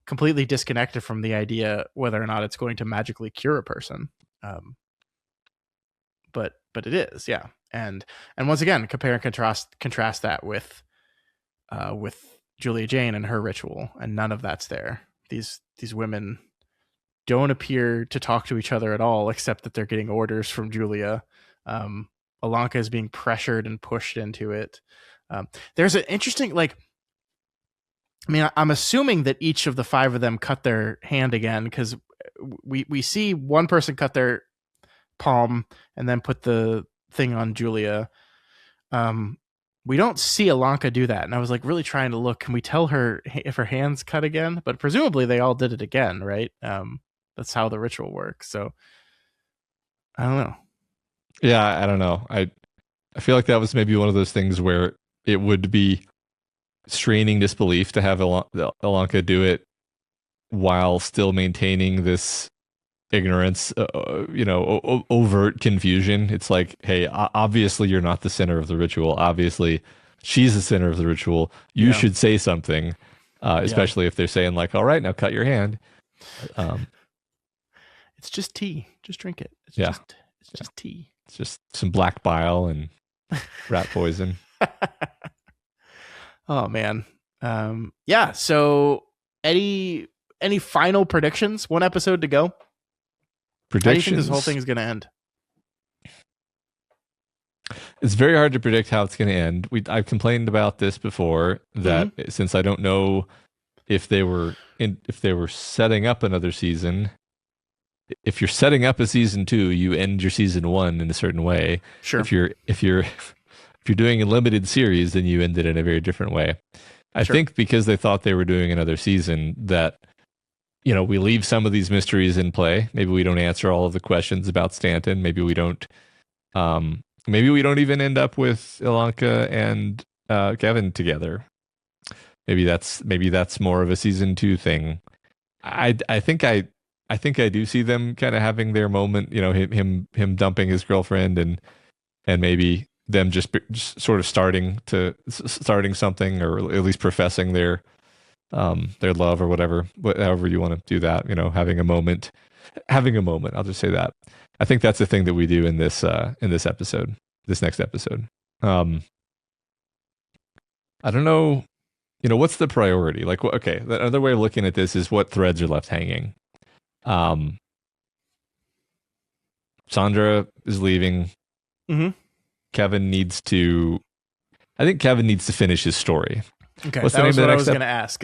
completely disconnected from the idea whether or not it's going to magically cure a person. But it is, yeah. And once again, compare and contrast that with with Julia Jane and her ritual, and none of that's there. These women don't appear to talk to each other at all, except that they're getting orders from Julia. Ilonka is being pressured and pushed into it. There's an interesting, like, I mean, I'm assuming that each of the 5 of them cut their hand again, because we see one person cut their palm and then put the thing on Julia. We don't see Ilonka do that, and I was like really trying to look. Can we tell her if her hand's cut again? But presumably they all did it again, right? That's how the ritual works. So I don't know. Yeah, I don't know. I feel like that was maybe one of those things where it would be straining disbelief to have Ilonka do it while still maintaining this ignorance, overt confusion. It's like, hey, obviously you're not the center of the ritual. Obviously she's the center of the ritual. You should say something, especially if they're saying like, all right, now cut your hand. It's just tea. Just drink it. It's just tea. It's just some black bile and rat poison. Oh man. So any final predictions? One episode to go. Predictions. How do you think this whole thing is going to end? It's very hard to predict how it's going to end. I've complained about this before, that since I don't know if they were setting up another season. If you're setting up a season 2, you end your season 1 in a certain way. Sure. If you're doing a limited series, then you end it in a very different way. I think because they thought they were doing another season, that we leave some of these mysteries in play. Maybe we don't answer all of the questions about Stanton. Maybe we don't. Maybe we don't even end up with Ilonka and Kevin together. Maybe that's more of a season 2 thing. I think I do see them kind of having their moment. Him dumping his girlfriend and maybe them just sort of starting something, or at least professing their love or whatever, however you want to do that, having a moment. I'll just say that. I think that's the thing that we do in this episode, this next episode. I don't know, what's the priority? Like, okay, the other way of looking at this is what threads are left hanging. Sandra is leaving. Mm-hmm. I think Kevin needs to finish his story. Okay, what's that the name was of the what I next was going to ask.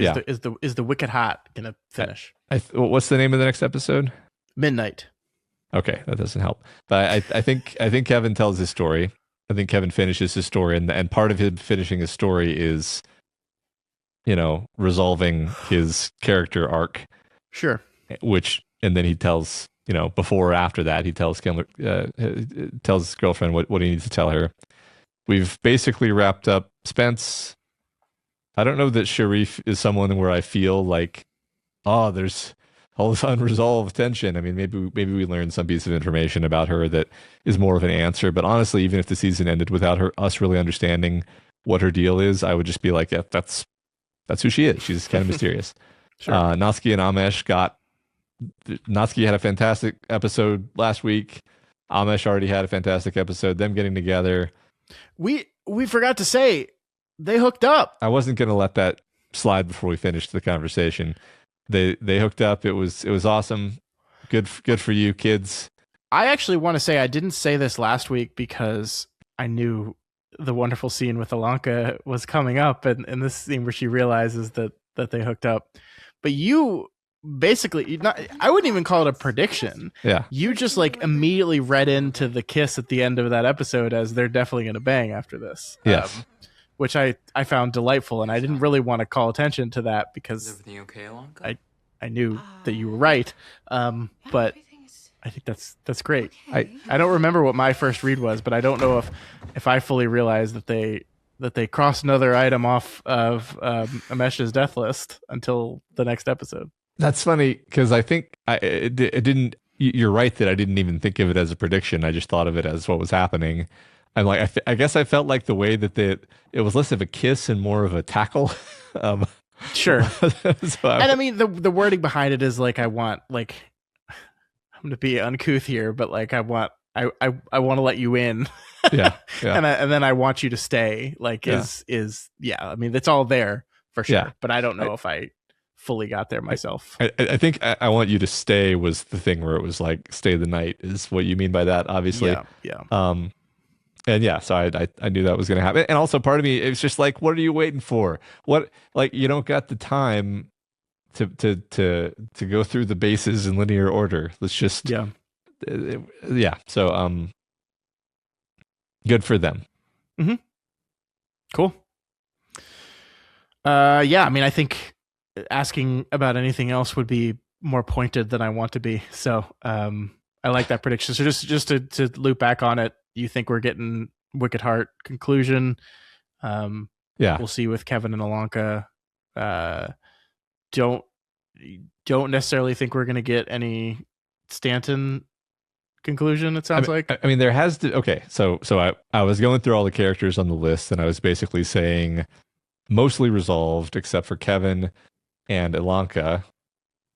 Is the Wicked Hot going to finish? What's the name of the next episode? Midnight. Okay, that doesn't help. But I think Kevin tells his story. I think Kevin finishes his story, and part of him finishing his story is, resolving his character arc. Sure. And then he tells, before or after that, he tells tells his girlfriend what he needs to tell her. We've basically wrapped up Spence. I don't know that Sharif is someone where I feel like, there's all this unresolved tension. I mean, maybe we learned some piece of information about her that is more of an answer. But honestly, even if the season ended without us really understanding what her deal is, I would just be like, yeah, that's who she is. She's kind of mysterious. Sure. Natsuki and Amesh Natsuki had a fantastic episode last week. Amesh already had a fantastic episode. Them getting together. We forgot to say they hooked up. I wasn't going to let that slide before we finished the conversation. They hooked up. It was awesome. Good for you, kids. I actually want to say I didn't say this last week because I knew the wonderful scene with Ilonka was coming up, and this scene where she realizes that they hooked up. But you basically, I wouldn't even call it a prediction. Yeah. You just like immediately read into the kiss at the end of that episode as they're definitely going to bang after this. Yes. Which I found delightful, and I didn't really want to call attention to that because is everything okay, Ilonka? I knew that you were right. But I think that's great. Okay. I don't remember what my first read was, but I don't know if I fully realized that they crossed another item off of Amesh's death list until the next episode. That's funny because I think it didn't. You're right that I didn't even think of it as a prediction. I just thought of it as what was happening. I'm like, I guess I felt like the way that it was less of a kiss and more of a tackle. Sure. So and I mean, the wording behind it is like, I want, like, I'm going to be uncouth here, but like, I want I want to let you in. Yeah. And then I want you to stay. Like I mean, it's all there for sure. Yeah. But I don't know if I fully got there myself. I think I want you to stay was the thing where it was like stay the night is what you mean by that, obviously. Yeah. And yeah, so I knew that was going to happen. And also part of me, it was just like, what are you waiting for? What, like, you don't got the time to go through the bases in linear order. Let's just, yeah. So, good for them. Mm-hmm. Cool. Yeah, I mean, I think asking about anything else would be more pointed than I want to be. So, I like that prediction. So just to loop back on it, you think we're getting Wicked Heart conclusion? Yeah, we'll see with Kevin and Ilonka. Don't necessarily think we're going to get any Stanton conclusion. It sounds like. I mean, there has to. Okay, so I was going through all the characters on the list, and I was basically saying mostly resolved, except for Kevin and Ilonka,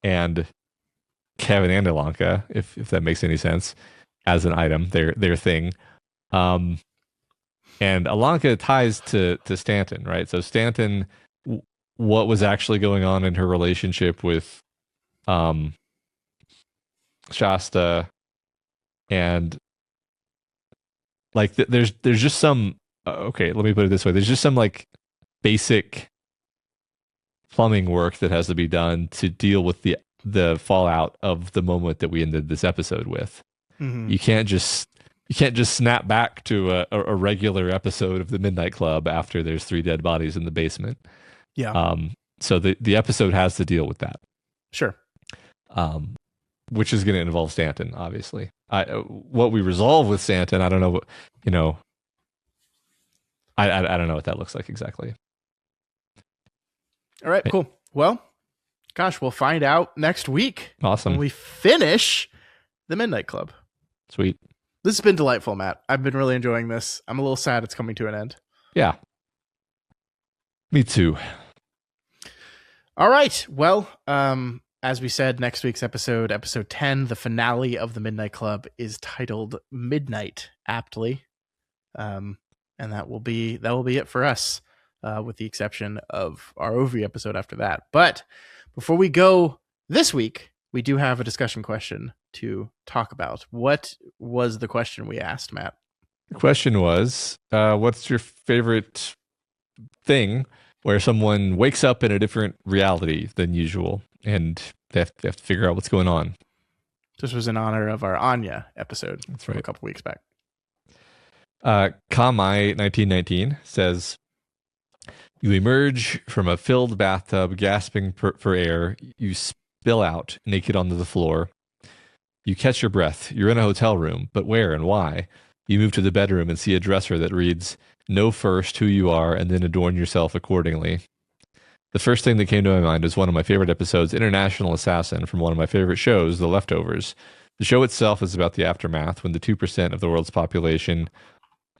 and Kevin and Ilonka, if that makes any sense, as an item, their thing. And Ilonka ties to Stanton, right? So Stanton, what was actually going on in her relationship with Shasta, and like there's just some okay, let me put it this way. There's just some like basic plumbing work that has to be done to deal with the fallout of the moment that we ended this episode with. Mm-hmm. You can't just snap back to a regular episode of the Midnight Club after there's 3 dead bodies in the basement. Yeah. So the episode has to deal with that. Sure. Which is going to involve Stanton, obviously. What we resolve with Stanton, I don't know. I don't know what that looks like exactly. All right, cool. Well, gosh, we'll find out next week. Awesome. When we finish the Midnight Club. Sweet. This has been delightful, Matt. I've been really enjoying this. I'm a little sad it's coming to an end. Yeah. Me too. All right. Well, as we said, next week's episode 10, the finale of the Midnight Club, is titled Midnight, aptly. And that will be it for us, with the exception of our OV episode after that. But before we go this week, we do have a discussion question to talk about. What was the question we asked, Matt? The question was, what's your favorite thing where someone wakes up in a different reality than usual and they have to figure out what's going on? This was in honor of our Anya episode. That's right. A couple weeks back. Kamai1919 says, you emerge from a filled bathtub, gasping for air. You spill out, naked onto the floor. You catch your breath. You're in a hotel room, but where and why? You move to the bedroom and see a dresser that reads, know first who you are and then adorn yourself accordingly. The first thing that came to my mind was one of my favorite episodes, International Assassin, from one of my favorite shows, The Leftovers. The show itself is about the aftermath when the 2% of the world's population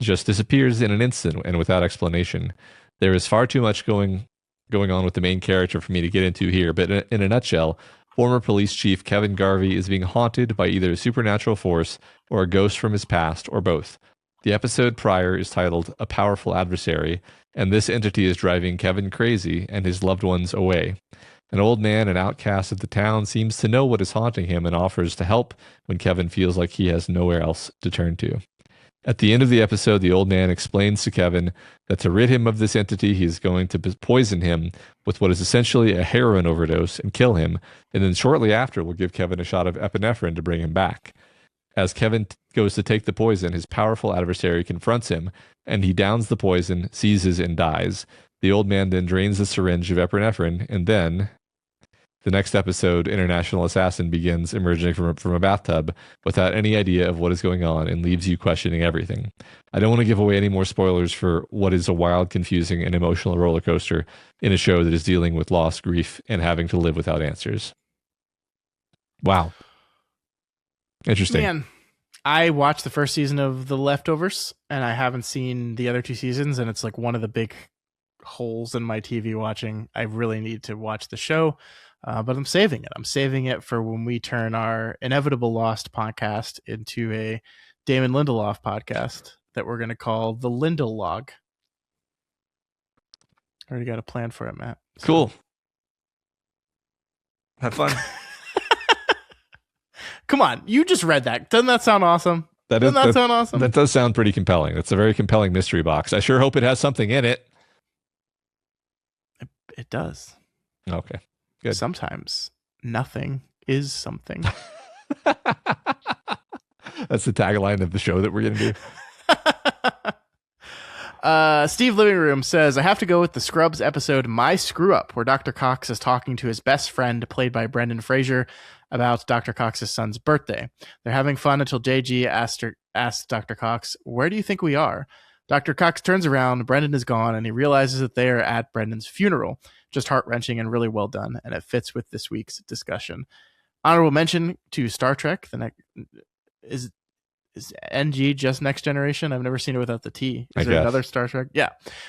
just disappears in an instant and without explanation. There is far too much going on with the main character for me to get into here, but in a nutshell, former police chief Kevin Garvey is being haunted by either a supernatural force or a ghost from his past, or both. The episode prior is titled A Powerful Adversary, and this entity is driving Kevin crazy and his loved ones away. An old man, an outcast of the town, seems to know what is haunting him and offers to help when Kevin feels like he has nowhere else to turn to. At the end of the episode, the old man explains to Kevin that to rid him of this entity, he is going to poison him with what is essentially a heroin overdose and kill him, and then shortly after will give Kevin a shot of epinephrine to bring him back. As Kevin goes to take the poison, his powerful adversary confronts him, and he downs the poison, seizes, and dies. The old man then drains the syringe of epinephrine, and then the next episode, International Assassin, begins emerging from a bathtub without any idea of what is going on and leaves you questioning everything. I don't want to give away any more spoilers for what is a wild, confusing, and emotional roller coaster in a show that is dealing with loss, grief, and having to live without answers. Wow. Interesting. Man, I watched the first season of The Leftovers, and I haven't seen the other 2 seasons, and it's like one of the big holes in my TV watching. I really need to watch the show. But I'm saving it. I'm saving it for when we turn our Inevitable Lost podcast into a Damon Lindelof podcast that we're going to call the Lindell Log. Already got a plan for it, Matt. So. Cool. Have fun. Come on, you just read that. Doesn't that sound awesome? Doesn't that sound awesome? That does sound pretty compelling. It's a very compelling mystery box. I sure hope it has something in it. It does. Okay, good. Sometimes nothing is something. That's the tagline of the show that we're going to do. Steve Living Room says, I have to go with the Scrubs episode My Screw Up, where Dr. Cox is talking to his best friend, played by Brendan Fraser, about Dr. Cox's son's birthday. They're having fun until JG asks Dr. Cox, where do you think we are? Dr. Cox turns around, Brendan is gone, and he realizes that they are at Brendan's funeral. Just heart-wrenching and really well done, and it fits with this week's discussion. Honorable mention to Star Trek. The next is NG just Next Generation? I've never seen it without the T. Is there another Star Trek? Yeah.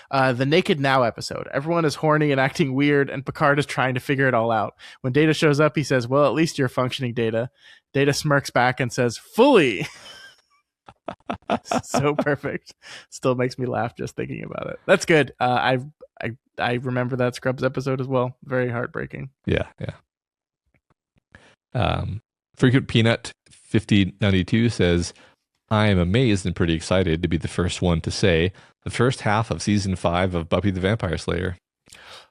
The Naked Now episode. Everyone is horny and acting weird, and Picard is trying to figure it all out. When Data shows up, he says, well, at least you're functioning, Data. Data smirks back and says, fully. So perfect. Still makes me laugh just thinking about it. That's good. I remember that Scrubs episode as well. Very heartbreaking. Yeah. Frequent Peanut 5092 says, I am amazed and pretty excited to be the first one to say the first half of season 5 of Buffy the Vampire Slayer.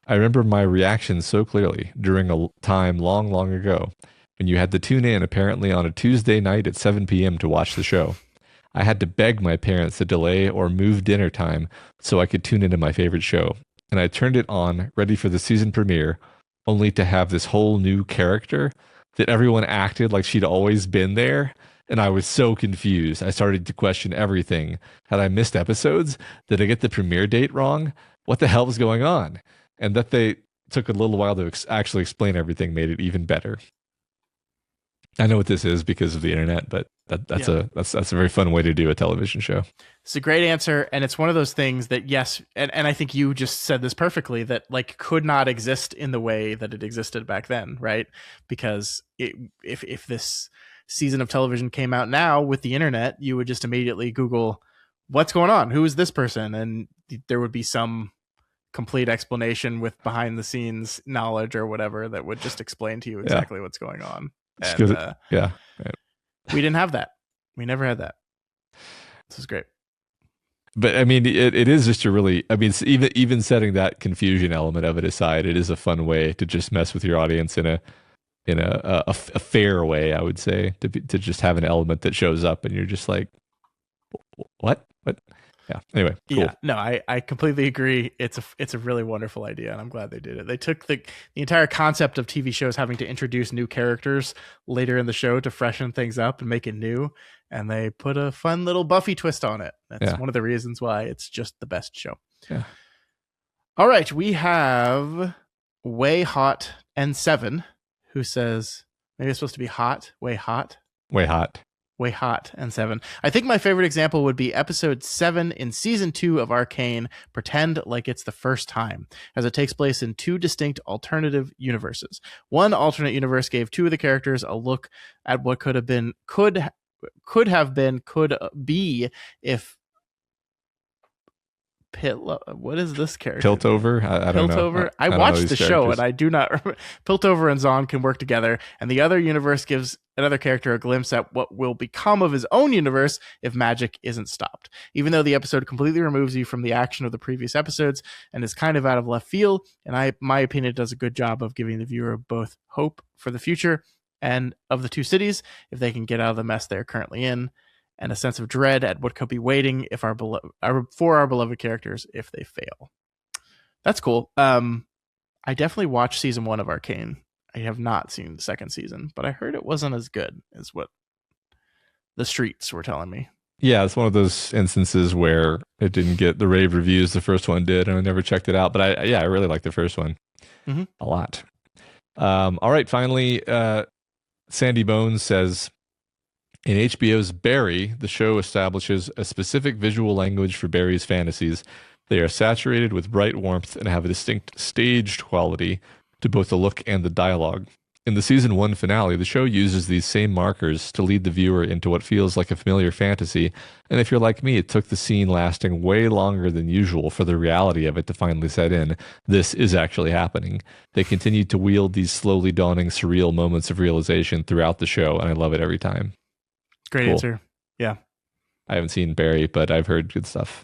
I remember my reaction so clearly during a time long, long ago when you had to tune in apparently on a Tuesday night at 7 p.m. to watch the show. I had to beg my parents to delay or move dinner time so I could tune into my favorite show. And I turned it on, ready for the season premiere, only to have this whole new character that everyone acted like she'd always been there. And I was so confused. I started to question everything. Had I missed episodes? Did I get the premiere date wrong? What the hell was going on? And that they took a little while to actually explain everything made it even better. I know what this is because of the internet, but that's a very fun way to do a television show. It's a great answer, and it's one of those things that, yes, and I think you just said this perfectly, that like could not exist in the way that it existed back then, right? Because if this season of television came out now with the internet, you would just immediately Google what's going on, who is this person, and there would be some complete explanation with behind the scenes knowledge or whatever that would just explain to you exactly what's going on. And, right. We didn't have that. We never had that. This is great. But I mean, it is just a really, I mean, even setting that confusion element of it aside, it is a fun way to just mess with your audience in a fair way, I would say, to just have an element that shows up and you're just like, what? Yeah. Anyway, cool. Yeah. No, I completely agree. It's a really wonderful idea, and I'm glad they did it. They took the entire concept of TV shows having to introduce new characters later in the show to freshen things up and make it new, and they put a fun little Buffy twist on it. That's one of the reasons why it's just the best show. Yeah. All right, we have Way Hot and 7, who says maybe it's supposed to be hot, way hot. Way hot. Way hot and 7. I think my favorite example would be episode 7 in season 2 of Arcane, Pretend Like It's the First Time, as it takes place in 2 distinct alternative universes. One alternate universe gave 2 of the characters a look at what could be if what is this character? Piltover? I don't know. Piltover. I watched the show and I do not remember. Piltover and Zahn can work together, and the other universe gives another character a glimpse at what will become of his own universe if magic isn't stopped. Even though the episode completely removes you from the action of the previous episodes and is kind of out of left field, and my opinion, it does a good job of giving the viewer both hope for the future and of the 2 cities if they can get out of the mess they're currently in, and a sense of dread at what could be waiting if for our beloved characters if they fail. That's cool. I definitely watched season 1 of Arcane. I have not seen the second season, but I heard it wasn't as good as what the streets were telling me. Yeah, it's one of those instances where it didn't get the rave reviews the first one did, and I never checked it out. But I really like the first one a lot. All right, finally, Sandy Bones says, in HBO's Barry, the show establishes a specific visual language for Barry's fantasies. They are saturated with bright warmth and have a distinct staged quality to both the look and the dialogue. In the season 1 finale, the show uses these same markers to lead the viewer into what feels like a familiar fantasy, and if you're like me, it took the scene lasting way longer than usual for the reality of it to finally set in. This is actually happening. They continue to wield these slowly dawning surreal moments of realization throughout the show, and I love it every time. Great answer. Yeah. I haven't seen Barry, but I've heard good stuff.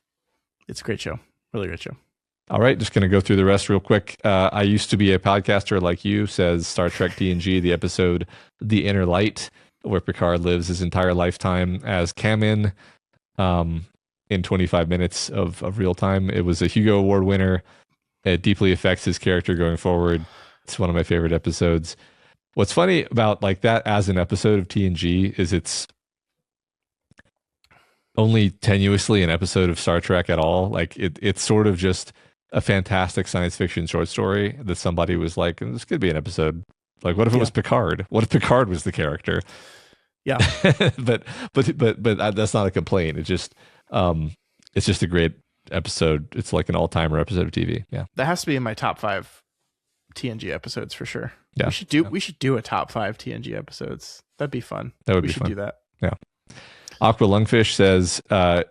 It's a great show. Really great show. All right, just going to go through the rest real quick. I used to be a podcaster like you, says Star Trek TNG, the episode The Inner Light, where Picard lives his entire lifetime as Kamin in 25 minutes of real time. It was a Hugo Award winner. It deeply affects his character going forward. It's one of my favorite episodes. What's funny about like that as an episode of TNG is it's only tenuously an episode of Star Trek at all. Like it's sort of just a fantastic science fiction short story that somebody was like, this could be an episode. Like, what if it was Picard? What if Picard was the character? Yeah. but that's not a complaint. It's just a great episode. It's like an all-timer episode of TV. Yeah. That has to be in my top 5 TNG episodes for sure. Yeah. We should do a top 5 TNG episodes. That'd be fun. We should do that. Yeah. Aqua Lungfish says,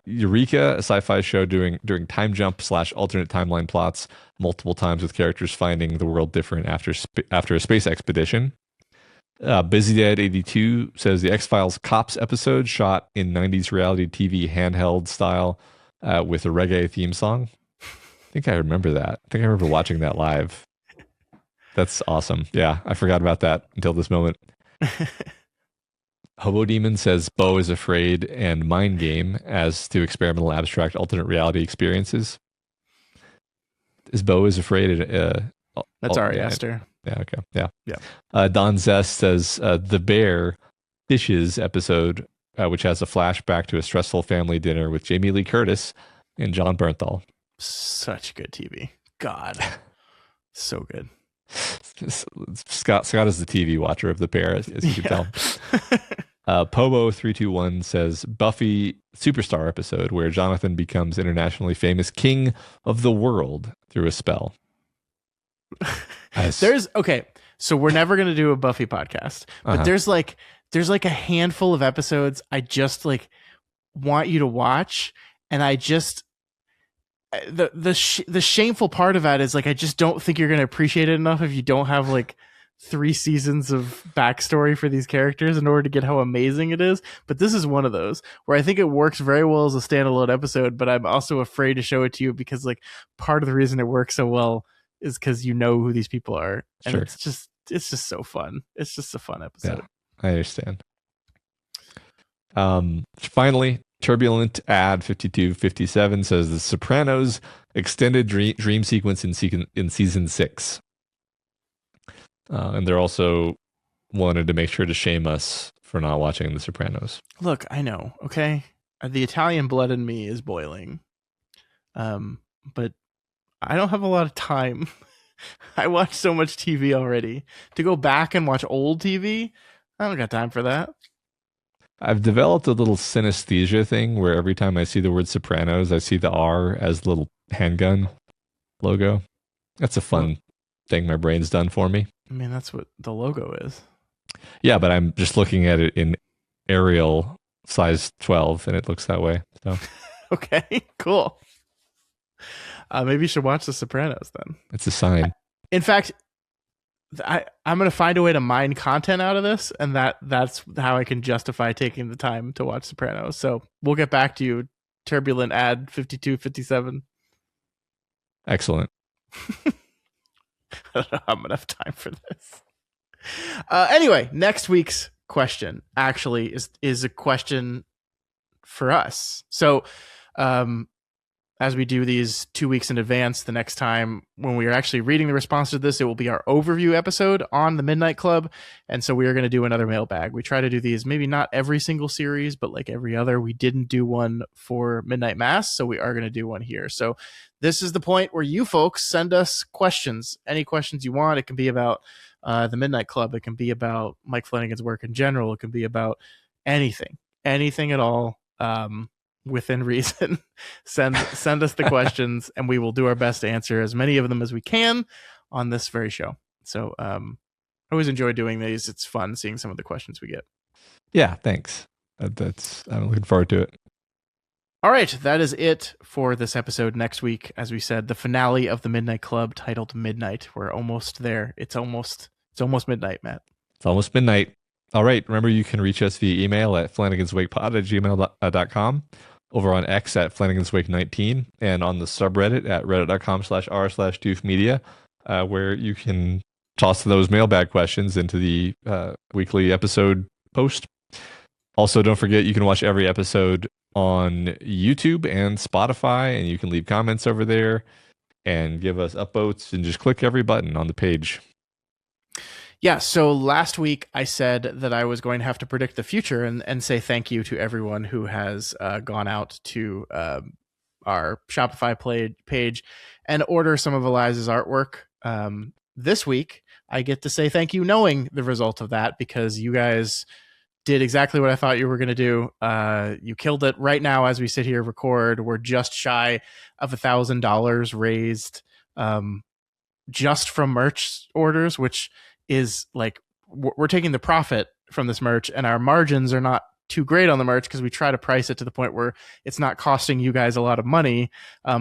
Eureka, a sci-fi show doing time jump / alternate timeline plots multiple times with characters finding the world different after a space expedition. Busy Dad 82 says the X-Files Cops episode shot in 90s reality TV handheld style with a reggae theme song. I think I remember that. I think I remember watching that live. That's awesome. Yeah, I forgot about that until this moment. Hobo Demon says Bo is afraid and Mind Game as to experimental abstract alternate reality experiences. Is Bo is afraid? That's Ari Aster. Yeah. Okay. Yeah. Don Zest says the Bear Dishes episode, which has a flashback to a stressful family dinner with Jamie Lee Curtis and John Bernthal. Such good TV. God, so good. Scott is the TV watcher of the Bear, as you can tell. Pobo321 says Buffy Superstar episode where Jonathan becomes internationally famous king of the world through a spell. So we're never going to do a Buffy podcast, but there's like a handful of episodes I just like want you to watch, and I just the shameful part of that is like I just don't think you're going to appreciate it enough if you don't have like 3 seasons of backstory for these characters in order to get how amazing it is. But this is one of those where I think it works very well as a standalone episode, but I'm also afraid to show it to you because like part of the reason it works so well is because you know who these people are. And sure. it's just so fun. It's just a fun episode. Yeah, I understand. Finally, Turbulent Ad 5257 says The Sopranos extended dream sequence in season 6. And they're also wanted to make sure to shame us for not watching The Sopranos. Look, I know, okay? The Italian blood in me is boiling. But I don't have a lot of time. I watch so much TV already. To go back and watch old TV, I don't got time for that. I've developed a little synesthesia thing where every time I see the word Sopranos, I see the R as the little handgun logo. That's a fun thing my brain's done for me. I mean, that's what the logo is. Yeah, but I'm just looking at it in Arial size 12, and it looks that way. So okay, cool. Maybe you should watch The Sopranos then. It's a sign. In fact, I'm going to find a way to mine content out of this, and that's how I can justify taking the time to watch Sopranos. So we'll get back to you. Turbulent Ad 5257. Excellent. I don't know how I'm going to have time for this. Anyway, next week's question actually is a question for us. So, as we do these 2 weeks in advance, the next time when we are actually reading the response to this, it will be our overview episode on the Midnight Club. And so we are going to do another mailbag. We try to do these, maybe not every single series, but like every other. We didn't do one for Midnight Mass, so we are going to do one here. So this is the point where you folks send us questions, any questions you want. It can be about the Midnight Club. It can be about Mike Flanagan's work in general. It can be about anything at all. Within reason. Send us the questions and we will do our best to answer as many of them as we can on this very show. So I always enjoy doing these. It's fun seeing some of the questions we get. Yeah, thanks. I'm looking forward to it. All right, that is it for this episode. Next week, as we said, the finale of the Midnight Club, titled Midnight. We're almost there. It's almost midnight, Matt. It's almost midnight. All right. Remember, you can reach us via email at flanaganswakepod@gmail.com, over on X at flanaganswake19, and on the subreddit at reddit.com/r/doofmedia, where you can toss those mailbag questions into the weekly episode post. Also, don't forget, you can watch every episode on YouTube and Spotify, and you can leave comments over there and give us upvotes, and just click every button on the page. Yeah, so last week I said that I was going to have to predict the future and say thank you to everyone who has gone out to our Shopify page and order some of Eliza's artwork. This week, I get to say thank you knowing the result of that, because you guys did exactly what I thought you were going to do. You killed it. Right now, as we sit here record, we're just shy of $1,000 raised just from merch orders, which is like, we're taking the profit from this merch, and our margins are not too great on the merch because we try to price it to the point where it's not costing you guys a lot of money,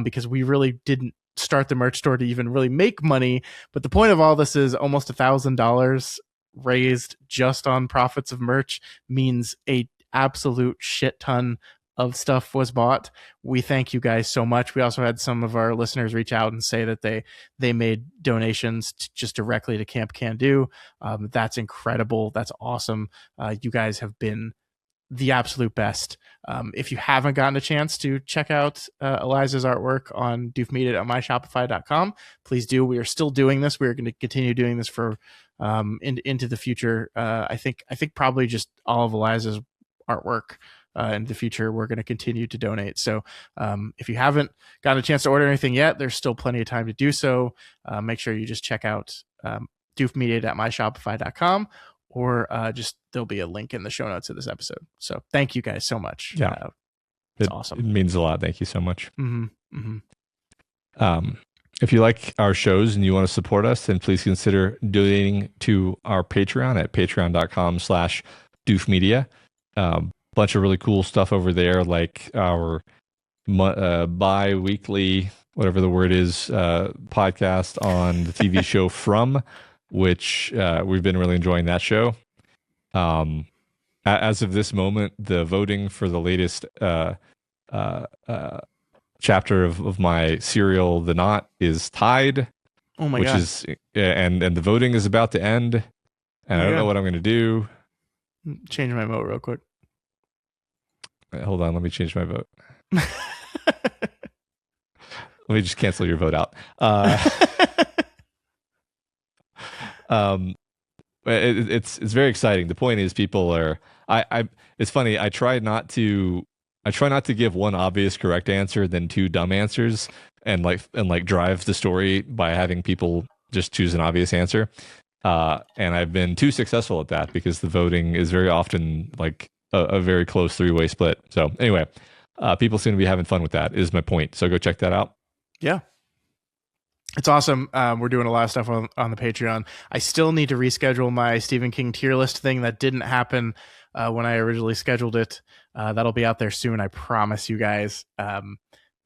because we really didn't start the merch store to even really make money. But the point of all this is almost $1,000 raised just on profits of merch means a absolute shit ton of stuff was bought. We thank you guys so much. We also had some of our listeners reach out and say that they made donations just directly to Camp Can Do. That's incredible. That's awesome. You guys have been the absolute best. If you haven't gotten a chance to check out Eliza's artwork on doofmedia at myshopify.com, please do. We are still doing this. We are going to continue doing this for into the future. I think probably just all of Eliza's artwork. In the future, we're going to continue to donate. So if you haven't gotten a chance to order anything yet, there's still plenty of time to do so. Make sure you just check out doofmedia.myshopify.com, or just there'll be a link in the show notes of this episode. So thank you guys so much. Yeah, it's awesome. It means a lot. Thank you so much. Mm-hmm. Mm-hmm. If you like our shows and you want to support us, then please consider donating to our Patreon at patreon.com/doofmedia. Bunch of really cool stuff over there, like our bi-weekly, whatever the word is, podcast on the TV show From, which we've been really enjoying that show. As of this moment, the voting for the latest chapter of my serial, The Knot, is tied. Oh my god! And the voting is about to end, and I don't know what I'm going to do. Change my vote real quick. Hold on, let me change my vote. Let me just cancel your vote out. It's very exciting. The point is, people are. It's funny. I try not to give one obvious correct answer, then two dumb answers, and drive the story by having people just choose an obvious answer. And I've been too successful at that because the voting is very often like a very close three-way split. So anyway, people seem to be having fun with that, is my point. So go check that out. Yeah. It's awesome. We're doing a lot of stuff on the Patreon. I still need to reschedule my Stephen King tier list thing. That didn't happen when I originally scheduled it. That'll be out there soon, I promise you guys.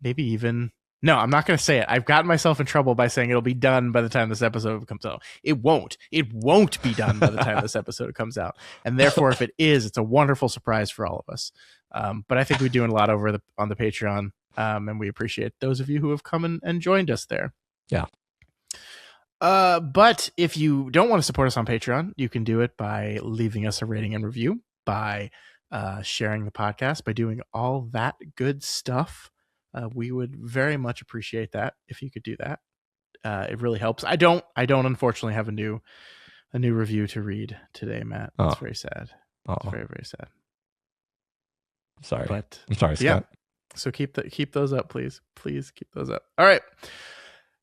Maybe even... No, I'm not going to say it. I've gotten myself in trouble by saying it'll be done by the time this episode comes out. It won't. It won't be done by the time this episode comes out. And therefore, if it is, it's a wonderful surprise for all of us. But I think we're doing a lot on the Patreon, and we appreciate those of you who have come and joined us there. Yeah. But if you don't want to support us on Patreon, you can do it by leaving us a rating and review, by sharing the podcast, by doing all that good stuff. We would very much appreciate that if you could do that. It really helps. I don't unfortunately have a new review to read today, Matt. That's very sad. It's very, very sad. Sorry. But I'm sorry, Scott. Yeah. So keep those up, please. Please keep those up. All right.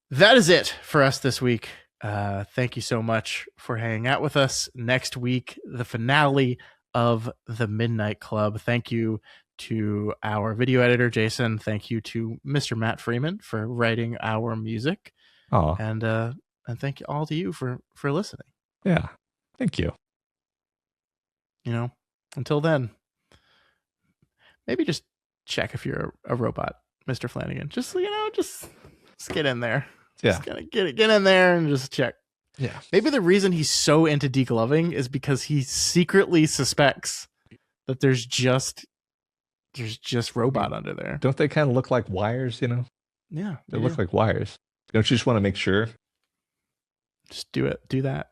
That is it for us this week. Thank you so much for hanging out with us. Next week, the finale of the Midnight Club. Thank you to our video editor, Jason. Thank you to Mr. Matt Freeman for writing our music. Oh, and thank you all to you for listening. Yeah. Thank you. You know, until then, maybe just check if you're a robot, Mr. Flanagan. Just, just get in there. Yeah. Just kind of get in there and just check. Yeah. Maybe the reason he's so into degloving is because he secretly suspects that there's just robot under there. Don't they kind of look like wires, Yeah. They look like wires. Don't you just want to make sure? Just do it. Do that.